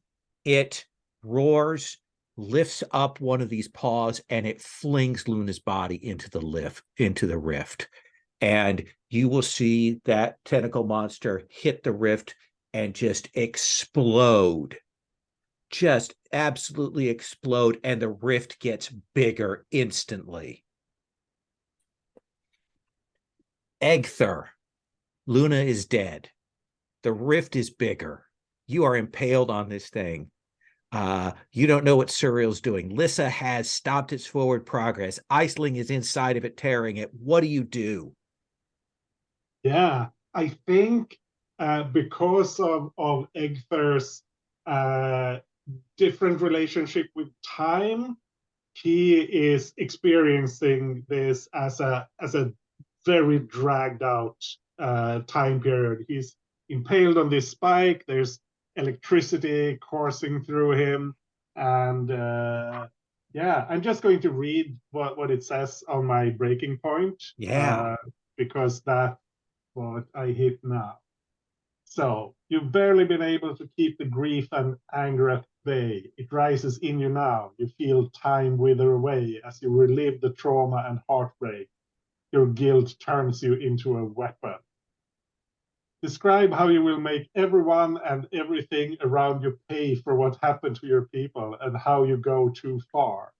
it roars, lifts up one of these paws, and it flings Luna's body into the rift. And you will see that tentacle monster hit the rift and just explode. Just absolutely explode, and the rift gets bigger instantly. Egther, Luna is dead. The rift is bigger. You are impaled on this thing. You don't know what Surreal's doing. Lissa has stopped its forward progress. Aisling is inside of it, tearing it. What do you do? Yeah, I think because of Egther's different relationship with time, he is experiencing this as a very dragged out time period. He's impaled on this spike. There's electricity coursing through him, and yeah, I'm just going to read what it says on my breaking point. Yeah, because that's what I hit now. So you've barely been able to keep the grief and anger at bay. It rises in you now. You feel time wither away as you relive the trauma and heartbreak. Your guilt turns you into a weapon. Describe how you will make everyone and everything around you pay for what happened to your people and how you go too far.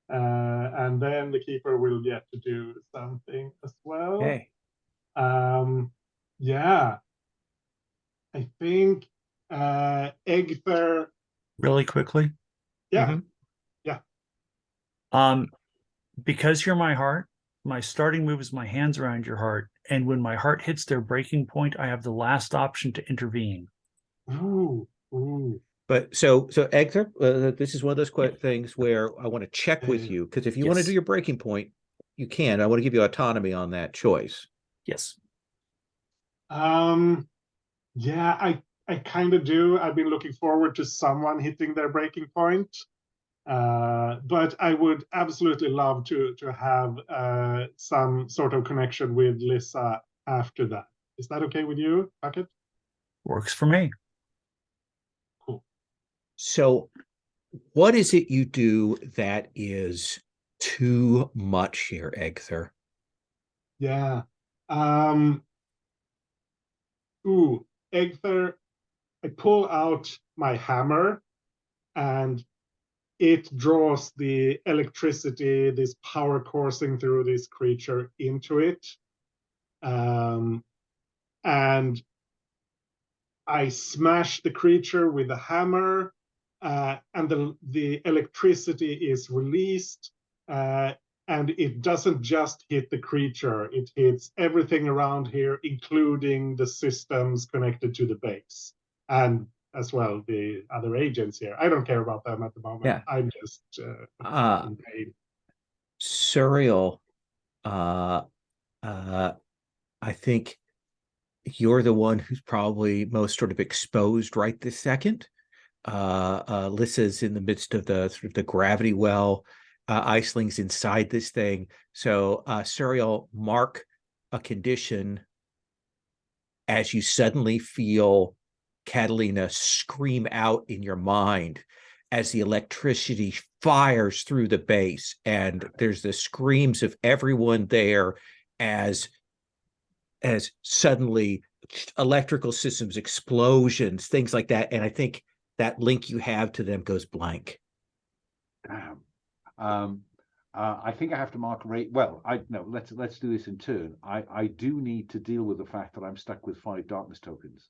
And then the keeper will get to do something as well. Okay. Yeah, I think Egther. Really quickly. Yeah, Mhm. yeah. Because you're my heart, my starting move is my hands around your heart. And when my heart hits their breaking point, I have the last option to intervene. Ooh, ooh. But so Edgar, this is one of those things where I want to check with Yeah. you, because if you want to do Yes. your breaking point, you can. I want to give you autonomy on that choice. Yes. Yeah, I kind of do. I've been looking forward to someone hitting their breaking point. But I would absolutely love to have some sort of connection with Lissa after that. Is that okay with you, Bucket? Works for me. Cool. So what is it you do that is too much here, Egther? Yeah. Egther, I pull out my hammer and it draws the electricity, this power coursing through this creature into it. And I smash the creature with a hammer, and the electricity is released, and it doesn't just hit the creature, it hits everything around here, including the systems connected to the base, and as well the other agents here. I don't care about them at the moment. Yeah. I'm just in pain. Suriel, I think you're the one who's probably most sort of exposed right this second. Lissa's in the midst of the sort of the gravity well. Iceling's inside this thing. So, Suriel, mark a condition as you suddenly feel Catalina scream out in your mind as the electricity fires through the base, and there's the screams of everyone there as suddenly electrical systems, explosions, things like that. And I think that link you have to them goes blank. Damn. I think I have to mark Rae. Well, no. Let's do this in turn. I do need to deal with the fact that I'm stuck with 5 darkness tokens,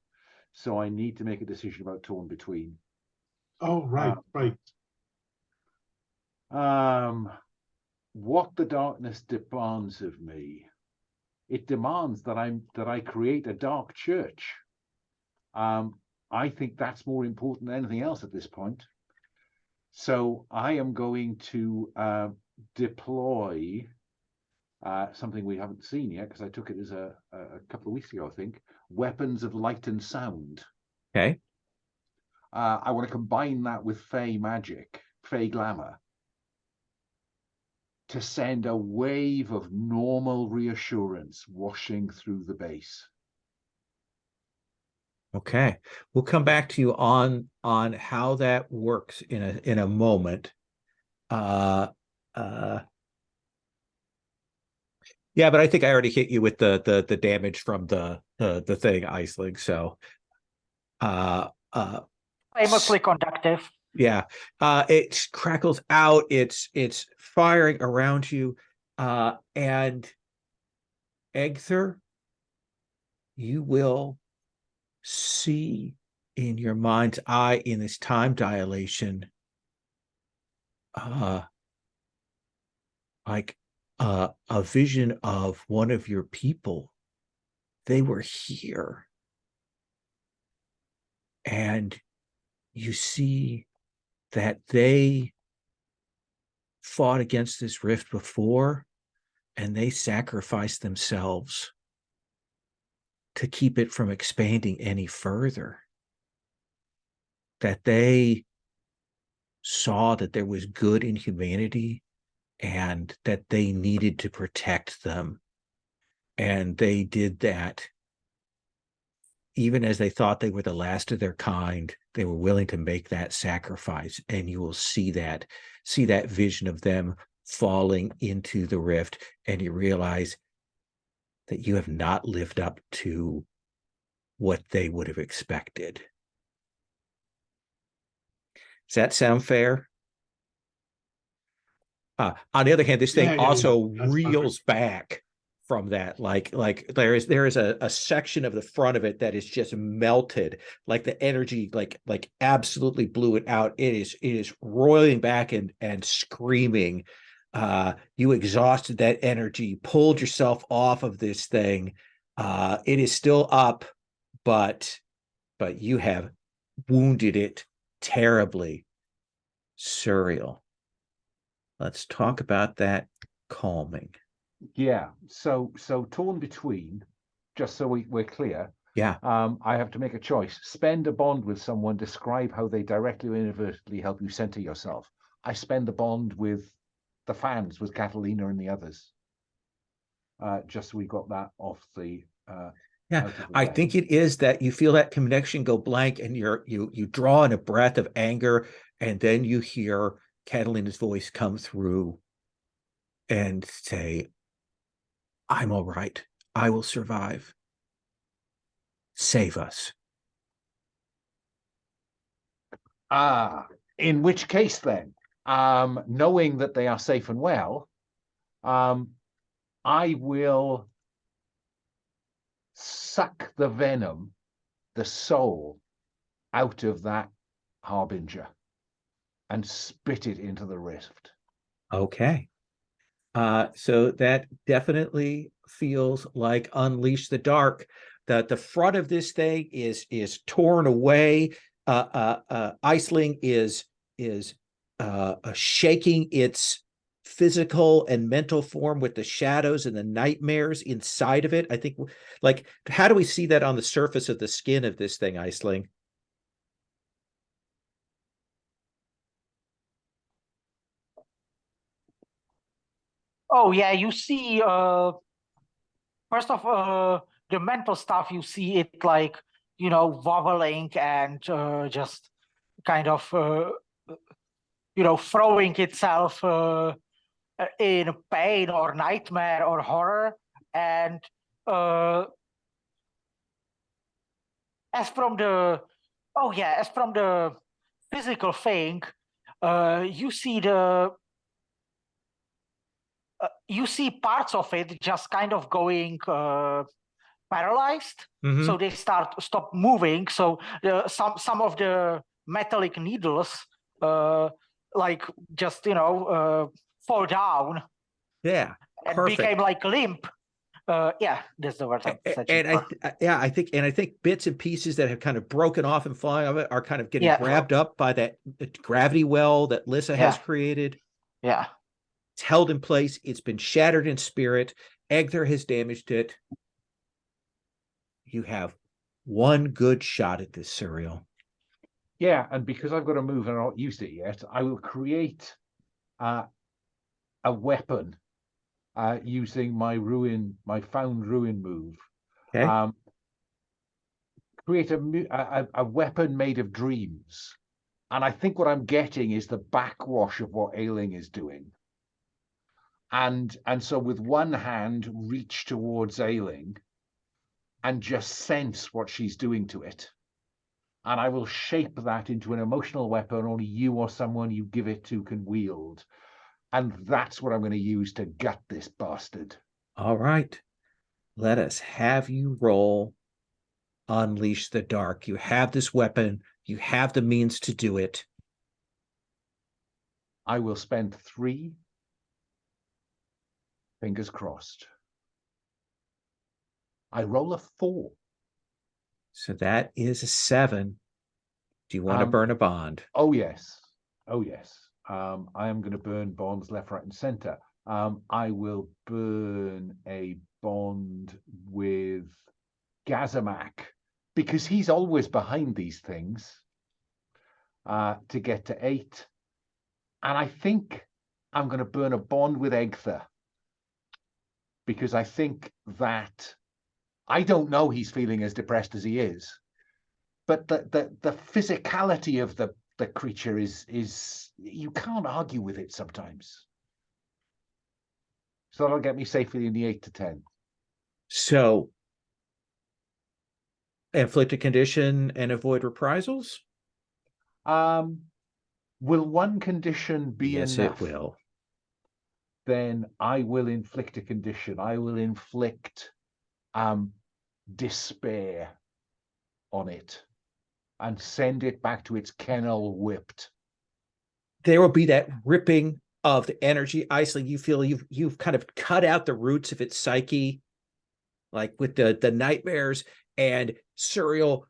so I need to make a decision about torn between. Oh, right, right. What the darkness demands of me. It demands that I create a dark church. I think that's more important than anything else at this point. So I am going to deploy something we haven't seen yet, because I took it as a couple of weeks ago, I think. Weapons of light and sound. Okay. I want to combine that with Fey magic, Fey glamour, to send a wave of normal reassurance washing through the base. Okay. We'll come back to you on how that works in a moment. Yeah, but I think I already hit you with the damage from the thing, Iceling. So Famously conductive. yeah, it crackles out. It's firing around you, and Egther, you will see in your mind's eye in this time dilation, like a vision of one of your people. They were here, and you see that they fought against this rift before, and they sacrificed themselves to keep it from expanding any further. That they saw that there was good in humanity and that they needed to protect them. And they did that. Even as they thought they were the last of their kind, they were willing to make that sacrifice. And you will see that vision of them falling into the rift, and you realize that you have not lived up to what they would have expected. Does that sound fair? On the other hand, this thing Yeah, also that's reels perfect. back from that. Like there is a section of the front of it that is just melted. Like the energy, like absolutely blew it out. It is roiling back and screaming. You exhausted that energy, pulled yourself off of this thing. It is still up, but you have wounded it terribly. Suriel, let's talk about that calming. Yeah. So torn between, just so we're clear. Yeah. I have to make a choice. Spend a bond with someone, describe how they directly or inadvertently help you center yourself. I spend the bond with the fans, with Catalina and the others. Just so we got that off the Yeah, I think it is that you feel that connection go blank, and you draw in a breath of anger, and then you hear Catalina's voice come through and say, "I'm all right. I will survive. Save us." In which case then, knowing that they are safe and well, I will suck the venom, the soul, out of that harbinger and spit it into the rift. Okay. So that definitely feels like Unleash the Dark. That the front of this thing is torn away. Aisling is shaking its physical and mental form with the shadows and the nightmares inside of it. I think, like, how do we see that on the surface of the skin of this thing, Aisling? Oh yeah, you see first of the mental stuff, you see it like, wobbling and just kind of throwing itself in pain or nightmare or horror. And as from the physical thing, you see parts of it just kind of going paralyzed. Mhm. So they stop moving. So some of the metallic needles like just fall down Yeah, and perfect. became like limp. Yeah, that's the word I'm searching for. I think bits and pieces that have kind of broken off and flying of it are kind of getting Yeah. grabbed up by that gravity well that Lissa has Yeah. created. Yeah. It's held in place. It's been shattered in spirit. Egther has damaged it. You have one good shot at this, Suriel. Yeah, and because I've got a move and I've not used it yet, I will create a weapon using my found ruin move. Okay. Create a weapon made of dreams. And I think what I'm getting is the backwash of what Ailing is doing. And so with one hand, reach towards Ailing and just sense what she's doing to it. And I will shape that into an emotional weapon only you or someone you give it to can wield. And that's what I'm going to use to gut this bastard. All right. Let us have you roll Unleash the Dark. You have this weapon. You have the means to do it. I will spend 3. Fingers crossed. I roll a 4. So that is a 7. Do you want to burn a bond? Oh, yes. Oh, yes. I am going to burn bonds left, right, and center. I will burn a bond with Gazamak because he's always behind these things to get to 8. And I think I'm going to burn a bond with Egther because I think that I don't know he's feeling as depressed as he is, but the physicality of the creature is you can't argue with it sometimes. So that'll get me safely in the 8 to 10. So inflict a condition and avoid reprisals? Will one condition be yes, enough? It will. then I will inflict a condition. I will inflict despair on it and send it back to its kennel whipped. There will be that ripping of the energy. Aisling, you feel you've kind of cut out the roots of its psyche, like with the nightmares, and Suriel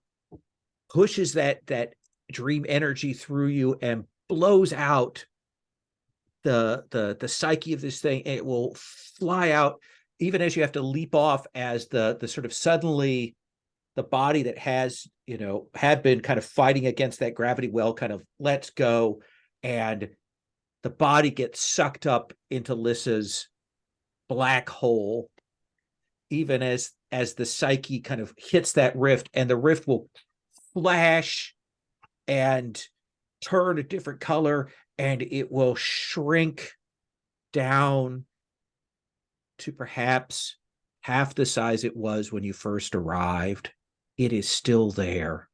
pushes that dream energy through you and blows out the psyche of this thing. It will fly out, even as you have to leap off, as the sort of suddenly the body that has, had been kind of fighting against that gravity well kind of lets go, and the body gets sucked up into Lissa's black hole, even as the psyche kind of hits that rift, and the rift will flash and turn a different color, and it will shrink down to perhaps half the size it was when you first arrived. It is still there,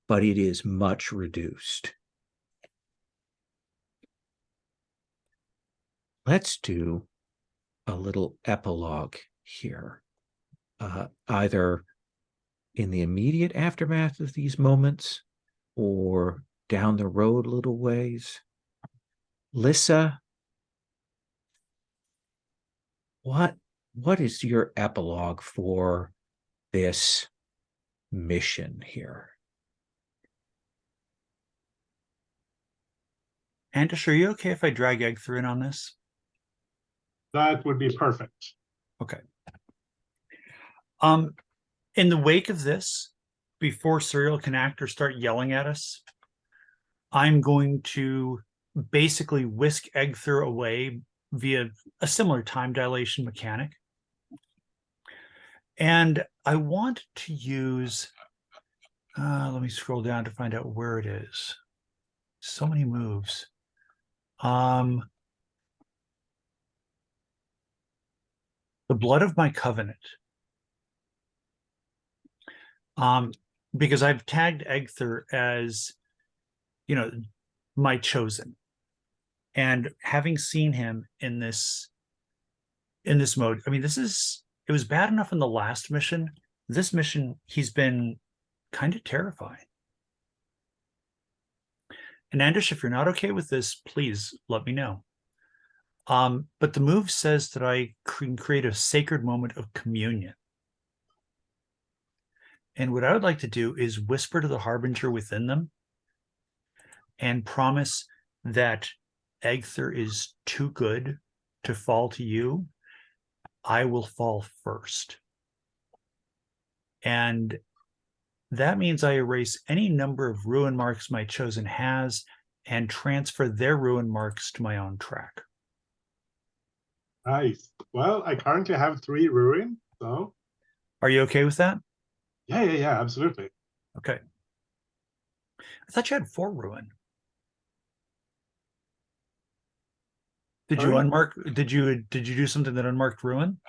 but it is much reduced. Let's do a little epilogue here, either in the immediate aftermath of these moments or down the road a little ways. Lissa, what is your epilogue for this mission here? Andish, are you okay if I drag Egg in on this? That would be perfect. Okay. In the wake of this, before Suriel can act or start yelling at us, I'm going to basically whisk Egthur away via a similar time dilation mechanic. And I want to use, let me scroll down to find out where it is. So many moves. The blood of my covenant. Because I've tagged Egthur as, my chosen. And having seen him in this mode, I mean, it was bad enough in the last mission. This mission, he's been kind of terrifying. And Andish, if you're not okay with this, please let me know. But the move says that I can create a sacred moment of communion. And what I would like to do is whisper to the harbinger within them and promise that Egthur is too good to fall to you. I will fall first. And that means I erase any number of ruin marks my chosen has and transfer their ruin marks to my own track. Nice. Well, I currently have 3 ruin, so. Are you okay with that? Yeah, absolutely. Okay. I thought you had 4 ruin. Did you Sorry? unmark? Did you do something that unmarked ruin?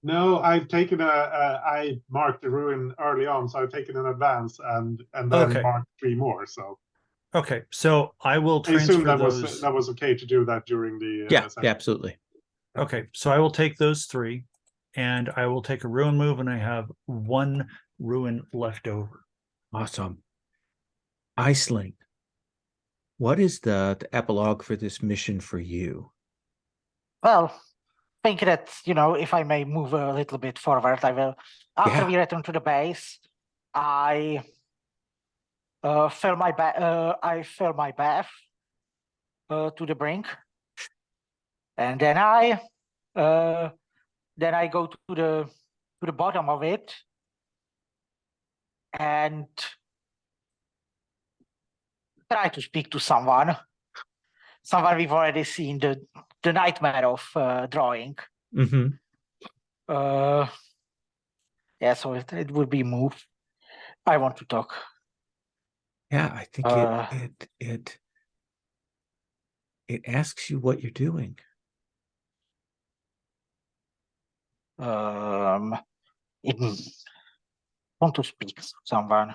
No, I've taken I marked the ruin early on, so I've taken an advance and then Okay. marked 3 more. So Okay, so I will I assume transfer that was okay to do that during the Yeah, session. absolutely. Okay, so I will take those 3, and I will take a ruin move, and I have 1 ruin left over. Awesome. Aisling, what is the epilogue for this mission for you? Well, think that, if I may move a little bit forward, I will. After we return to the base, I fill my bath to the brink, and then I go to the bottom of it and try to speak to someone we've already seen the nightmare of drawing. Mm-hmm. Yeah, so it would be move. I want to talk. Yeah, I think it asks you what you're doing. It want to speak to someone.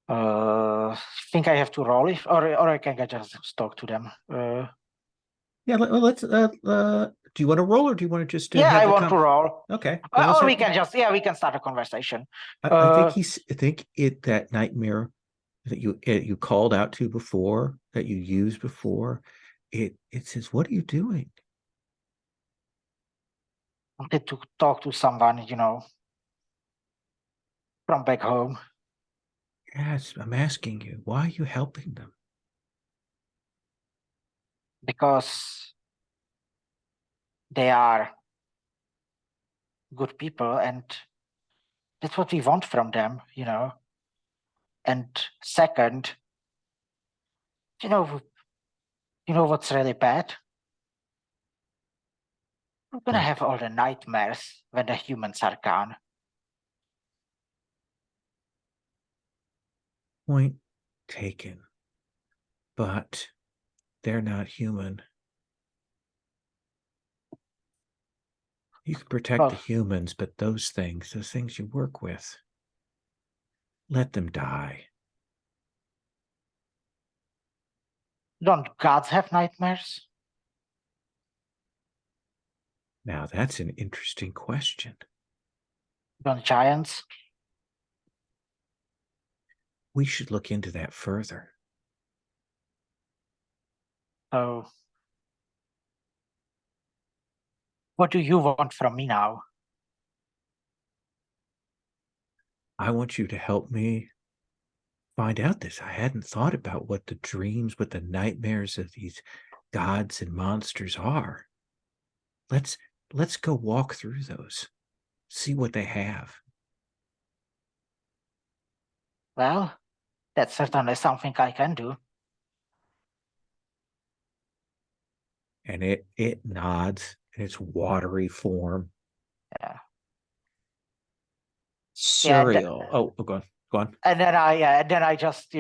Think I have to roll it, or I can just talk to them. Yeah, let's. Do you want to roll, or do you want to just Yeah, have I the want to roll. Okay. then let's Or we have- can just, yeah, we can start a conversation. I think I think that nightmare that you called out to before, that you used before, it says, "What are you doing?" Wanted to talk to someone, from back home. Yes, I'm asking you, why are you helping them? Because they are good people, and that's what we want from them, And second, you know what's really bad? We're gonna What? have all the nightmares when the humans are gone. Point taken. But they're not human. You can protect the Well, humans, but those things you work with, let them die. don't gods have nightmares? Now, that's an interesting question. Don't giants? We should look into that further. So, what do you want from me now? I want you to help me find out this. I hadn't thought about what the dreams, what the nightmares of these gods and monsters are. Let's go walk through those. See what they have. Well, that's certainly something I can do. And it nods in its watery form. Yeah. Surreal. Oh, go on. Go on. And then I just,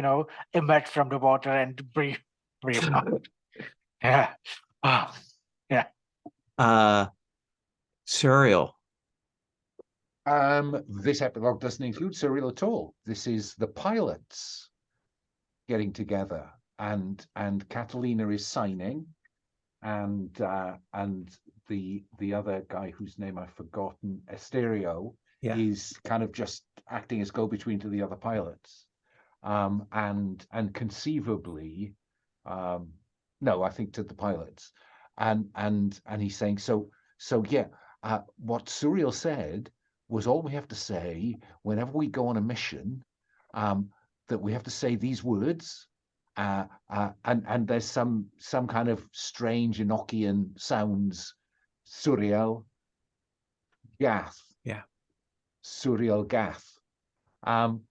emerge from the water and breathe out. Yeah. Oh, yeah. Surreal. This epilogue doesn't include Cyril at all. This is the pilots getting together, and Catalina is signing, and the other guy whose name I've forgotten, Asterio, Yeah. is kind of just acting as go-between to the other pilots, and conceivably, no, I think to the pilots, and he's saying so yeah. What Suriel said was all we have to say whenever we go on a mission, that we have to say these words, and there's some kind of strange Enochian sounds, Suriel, Gath, Yeah. Suriel, Gath, and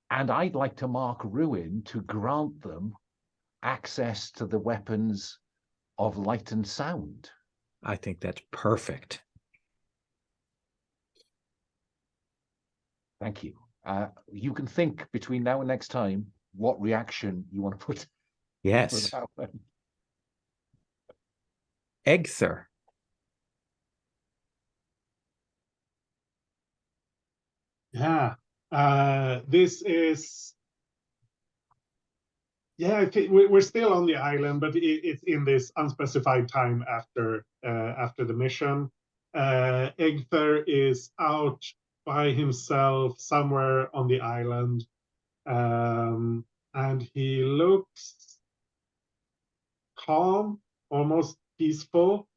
I'd like to mark Ruin to grant them access to the weapons of light and sound. I think that's perfect. Thank you. You can think between now and next time what reaction you want to put. Yes. For that one. Egther. Yeah, this is. Yeah, I think we're still on the island, but it's in this unspecified time after the mission. Egther is out by himself somewhere on the island, and he looks calm, almost peaceful.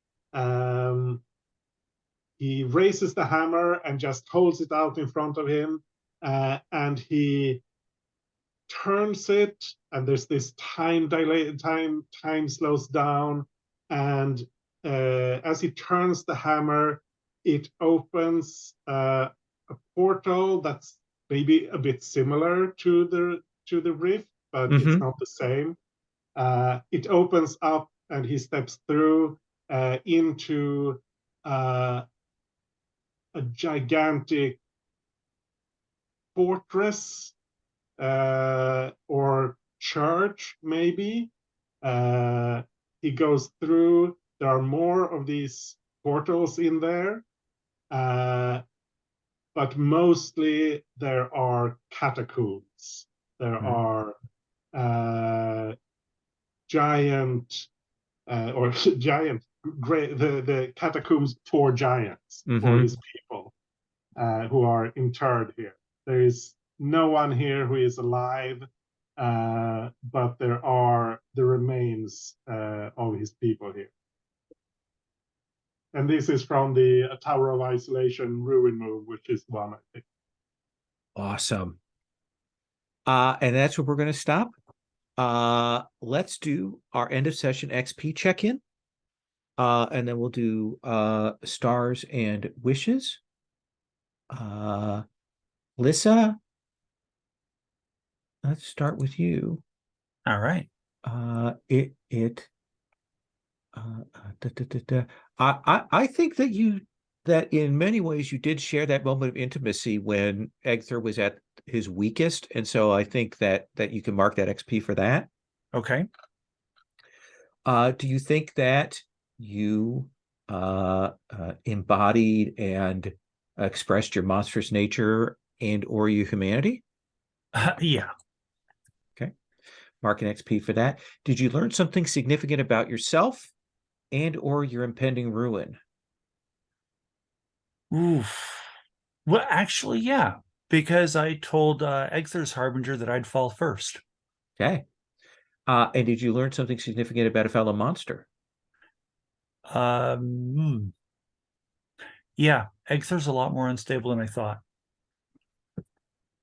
He raises the hammer and just holds it out in front of him, and he turns it, and there's this time delay. Time slows down, and as he turns the hammer, it opens a portal that's maybe a bit similar to the rift, but it's not the same. It opens up, and he steps through into a gigantic fortress or church, maybe. He goes through. There are more of these portals in there, but mostly there are catacombs. There Mhm. are giant or giant great the catacombs for giants for Mhm. his people who are interred here. There is no one here who is alive, but there are the remains of his people here. And this is from the Tower of Isolation ruin move, which is one, I think. Awesome. And that's where we're going to stop. Let's do our end of session XP check-in. And then we'll do stars and wishes. Lissa, let's start with you. All right. I think that in many ways you did share that moment of intimacy when Egther was at his weakest, and so I think that you can mark that XP for that. Okay. Do you think that you embodied and expressed your monstrous nature and or your humanity? Yeah. Okay. Mark an XP for that. Did you learn something significant about yourself and or your impending ruin? Oof. Well, actually, yeah, because I told Egther's Harbinger that I'd fall first. Okay. And did you learn something significant about a fellow monster? Hmm. Yeah, Egther's a lot more unstable than I thought.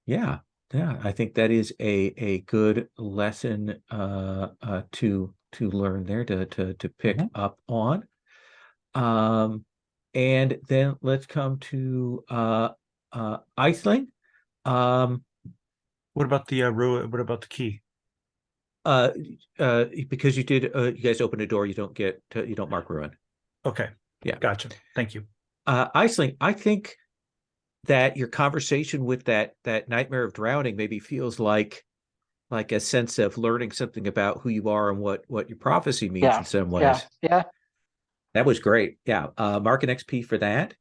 Yeah. Yeah. I think that is a good lesson to learn there to pick Mhm. up on. And then let's come to Aisling. What about the what about the key? Because you guys open a door, you don't mark ruin. Okay. Yeah. Gotcha. Thank you. Aisling, I think that your conversation with that nightmare of drowning maybe feels like a sense of learning something about who you are and what your prophecy means Yeah, in some yeah, ways. yeah. That was great. Yeah. Mark an XP for that.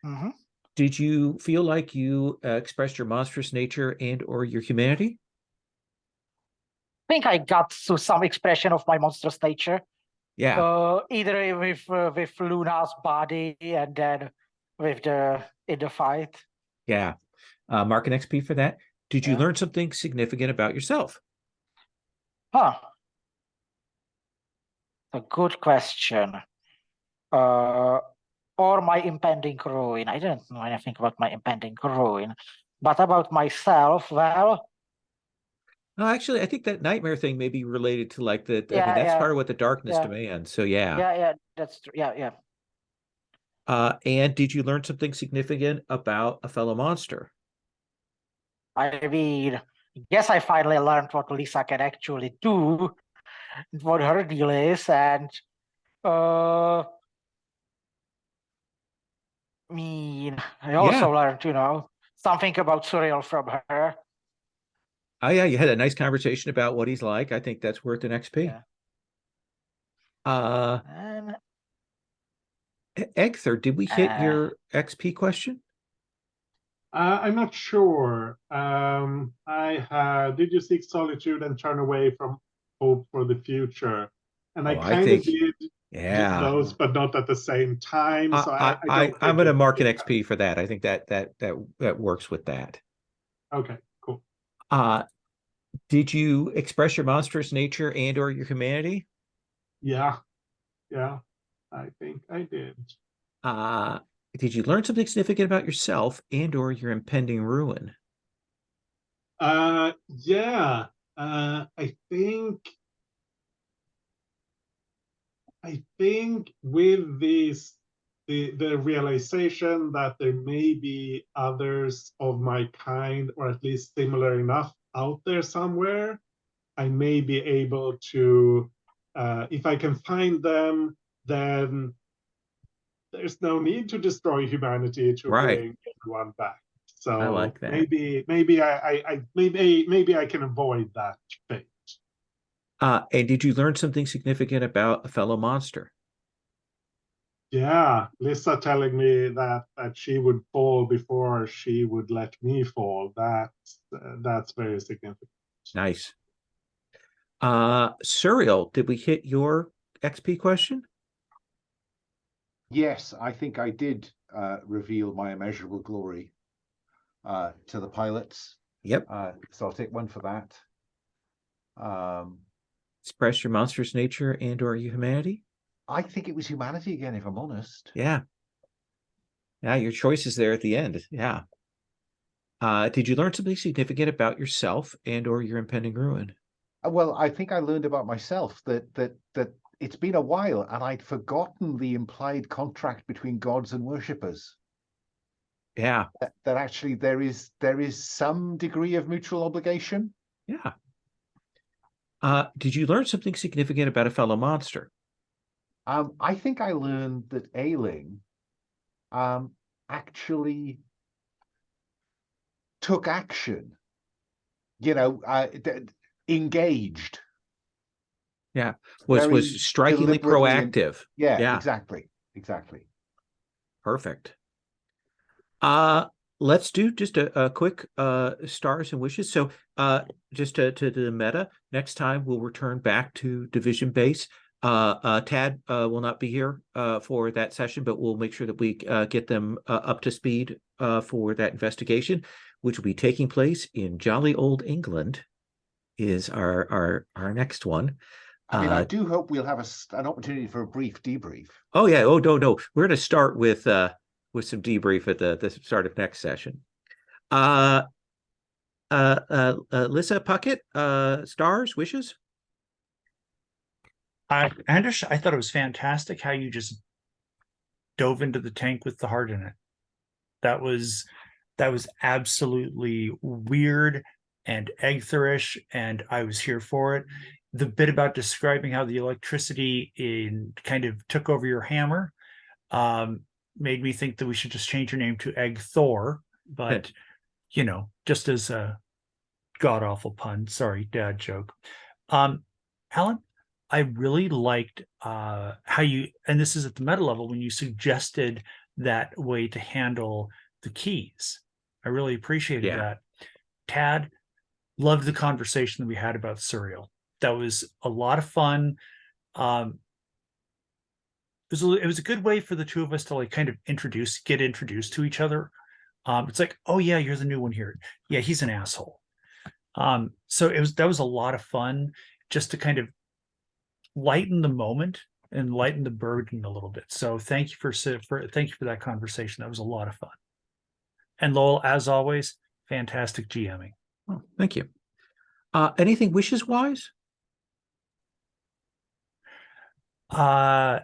Hmm. Did you feel like you expressed your monstrous nature and or your humanity? I think I got to some expression of my monstrous nature. Yeah. Either with Luna's body and then with the in the fight. Yeah. Mark an XP for that. Did you Yeah. learn something significant about yourself? Huh. A good question. Uh, or my impending ruin. I didn't know anything about my impending ruin, but about myself, well, No, actually, I think that nightmare thing may be related to like I mean, yeah, that's yeah, part of what the darkness yeah, demands. So yeah. yeah, that's true. Yeah, yeah. And did you learn something significant about a fellow monster? I mean, guess I finally learned what Lisa can actually do, what her deal is, and I mean, I Yeah. also learned, something about Surreal from her. Oh yeah, you had a nice conversation about what he's like. I think that's worth an XP. Yeah. Uh And Egther, did we hit uh, your XP question? I'm not sure. Did you seek solitude and turn away from hope for the future? And I Oh, I kind of think did yeah. those, but not at the same time. So I don't I'm think gonna it mark an did XP for that. I think that works with that. that. Okay, cool. Uh did you express your monstrous nature and or your humanity? Yeah, yeah, I think I did. Uh did you learn something significant about yourself and or your impending ruin? Yeah. I think with this the realization that there may be others of my kind or at least similar enough out there somewhere, I may be able to if I can find them, then there's no need to destroy humanity to Right. bring everyone back. I So like that. maybe I can avoid that fate. And did you learn something significant about a fellow monster? Yeah, Lisa telling me that she would fall before she would let me fall. That's very significant. Nice. Serial, did we hit your XP question? Yes, I think I did reveal my immeasurable glory to the pilots. Yep. So I'll take one for that. Express your monstrous nature and or humanity. I think it was humanity again, if I'm honest. Yeah. Yeah, your choice is there at the end. Yeah. Did you learn something significant about yourself and or your impending ruin? Well, I think I learned about myself that it's been a while and I'd forgotten the implied contract between gods and worshippers. Yeah. That actually there is some degree of mutual obligation. Yeah. Did you learn something significant about a fellow monster? I think I learned that Ailing actually took action, engaged. Yeah. Was Very strikingly deliberately proactive. Yeah, exactly. Perfect. Let's do just a quick stars and wishes. So just to the meta, next time we'll return back to division base. Tad will not be here for that session, but we'll make sure that we get them up to speed for that investigation, which will be taking place in jolly old England, is our next one. I mean, I do hope we'll have an opportunity for a brief debrief. Oh yeah. Oh no. We're going to start with some debrief at the start of next session. Lissa Puckett, stars, wishes. Anders, I thought it was fantastic how you just dove into the tank with the heart in it. That was absolutely weird and Egtherish, and I was here for it. The bit about describing how the electricity kind of took over your hammer made me think that we should just change your name to Egg Thor, but just as a god awful pun. Sorry, dad joke. Alan, I really liked how you, and this is at the meta level, when you suggested that way to handle the keys. I really appreciated that. Tad, loved the conversation that we had about Serial. That was a lot of fun. It was a good way for the two of us to like kind of get introduced to each other. It's like, oh yeah, you're the new one here. Yeah, he's an asshole. So that was a lot of fun just to kind of lighten the moment and lighten the burden a little bit. So thank you for that conversation. That was a lot of fun. And Lowell, as always, fantastic GMing. Oh, thank you. Anything wishes wise? I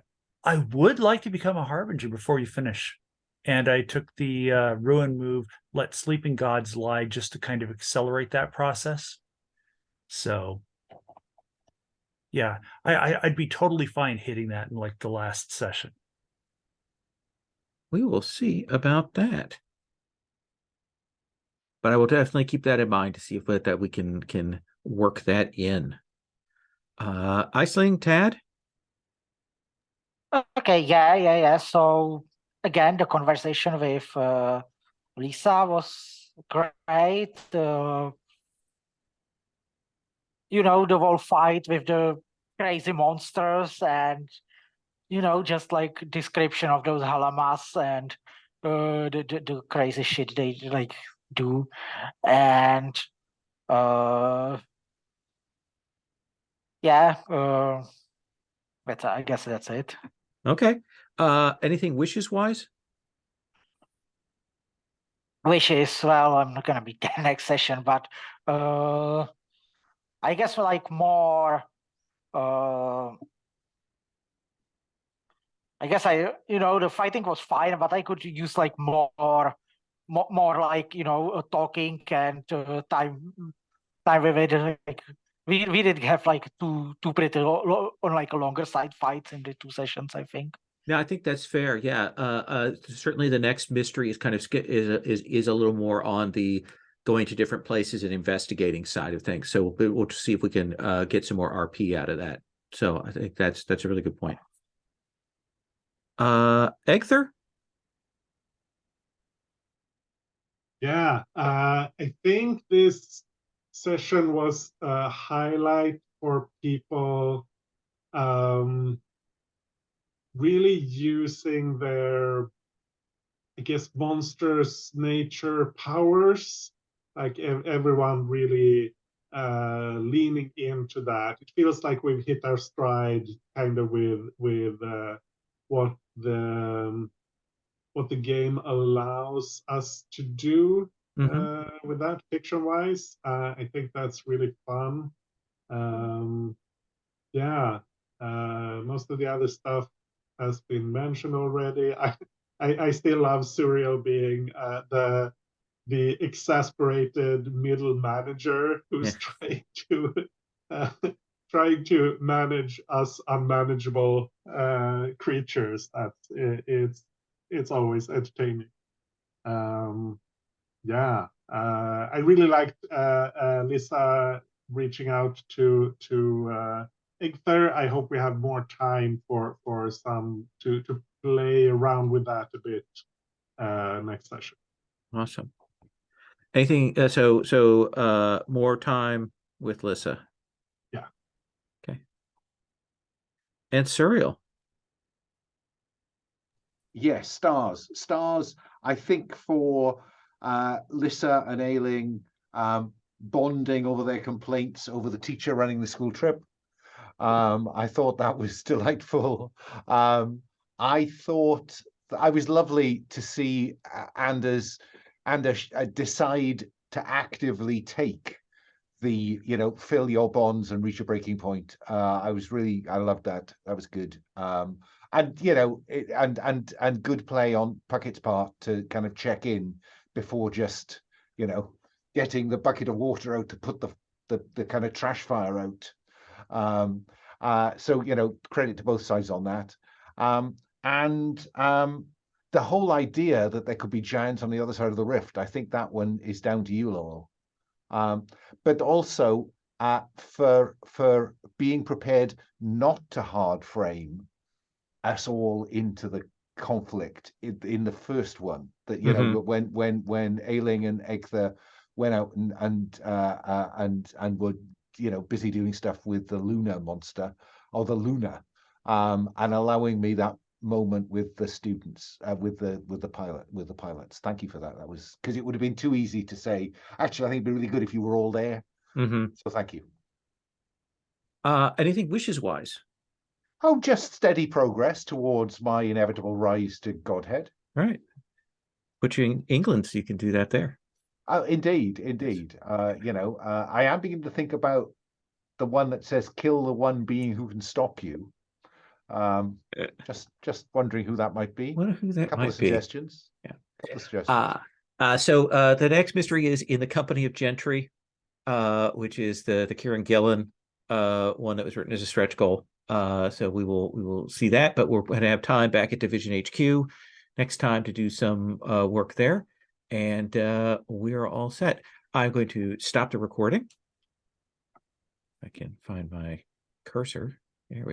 would like to become a harbinger before you finish. And I took the ruin move, let sleeping gods lie, just to kind of accelerate that process. So yeah, I'd be totally fine hitting that in like the last session. We will see about that. But I will definitely keep that in mind to see if that we can work that in. Iceling, Tad? Okay, yeah. So again, the conversation with Lisa was great. The whole fight with the crazy monsters and just like description of those halamas and the crazy shit they like do. And I guess that's it. Okay. Anything wishes wise? Wishes, well, I'm not gonna be there next session, but I guess for like more I guess the fighting was fine, but I could use like more like talking and time with it. Like we did have like two pretty on like a longer side fights in the 2 sessions, I think. Yeah, I think that's fair. Yeah. Certainly the next mystery is kind of is a little more on the going to different places and investigating side of things. So we'll see if we can get some more RP out of that. So I think that's a really good point. Egther? Yeah, I think this session was a highlight for people really using their, I guess, monsters nature powers, like everyone really leaning into that. It feels like we've hit our stride kind of with what the what the game allows us to do with that fiction wise. I think that's really fun. Yeah, most of the other stuff has been mentioned already. I still love Surreal being the exasperated middle manager who's uh, trying to manage us unmanageable creatures. It's always entertaining. Yeah, I really liked Lisa reaching out to Igther. I hope we have more time for some to play around with that a bit next session. Awesome. Anything? More time with Lissa. Yeah. Okay. And Surreal. Yes, stars. I think for Lissa and Ailing bonding over their complaints over the teacher running the school trip. I thought that was delightful. I thought I was lovely to see Anders decide to actively take the, fill your bonds and reach a breaking point. I loved that. That was good. And and good play on Puckett's part to kind of check in before just, getting the bucket of water out to put the kind of trash fire out. So credit to both sides on that. The whole idea that there could be giants on the other side of the rift, I think that one is down to you, Laurel. But also for being prepared not to hard frame us all into the conflict in the first one. That when Ailing and Egther went out and were busy doing stuff with the Luna monster or the Luna, and allowing me that moment with the students, with the pilots. Thank you for that. That was because it would have been too easy to say. Actually, I think it'd be really good if you were all there. So thank you. Anything wishes wise? Oh, just steady progress towards my inevitable rise to godhead. Right. Put you in England so you can do that there. Indeed. I am beginning to think about the one that says "kill the one being who can stop you." Just wondering who that might be. Wonder who that couple might of suggestions. be. Yeah. Couple of suggestions. So the next mystery is In the Company of Gentry, which is the Kieran Gillen one that was written as a stretch goal. So we will see that, but we're going to have time back at Division HQ next time to do some work there, and we are all set. I'm going to stop the recording. I can find my cursor. There we go.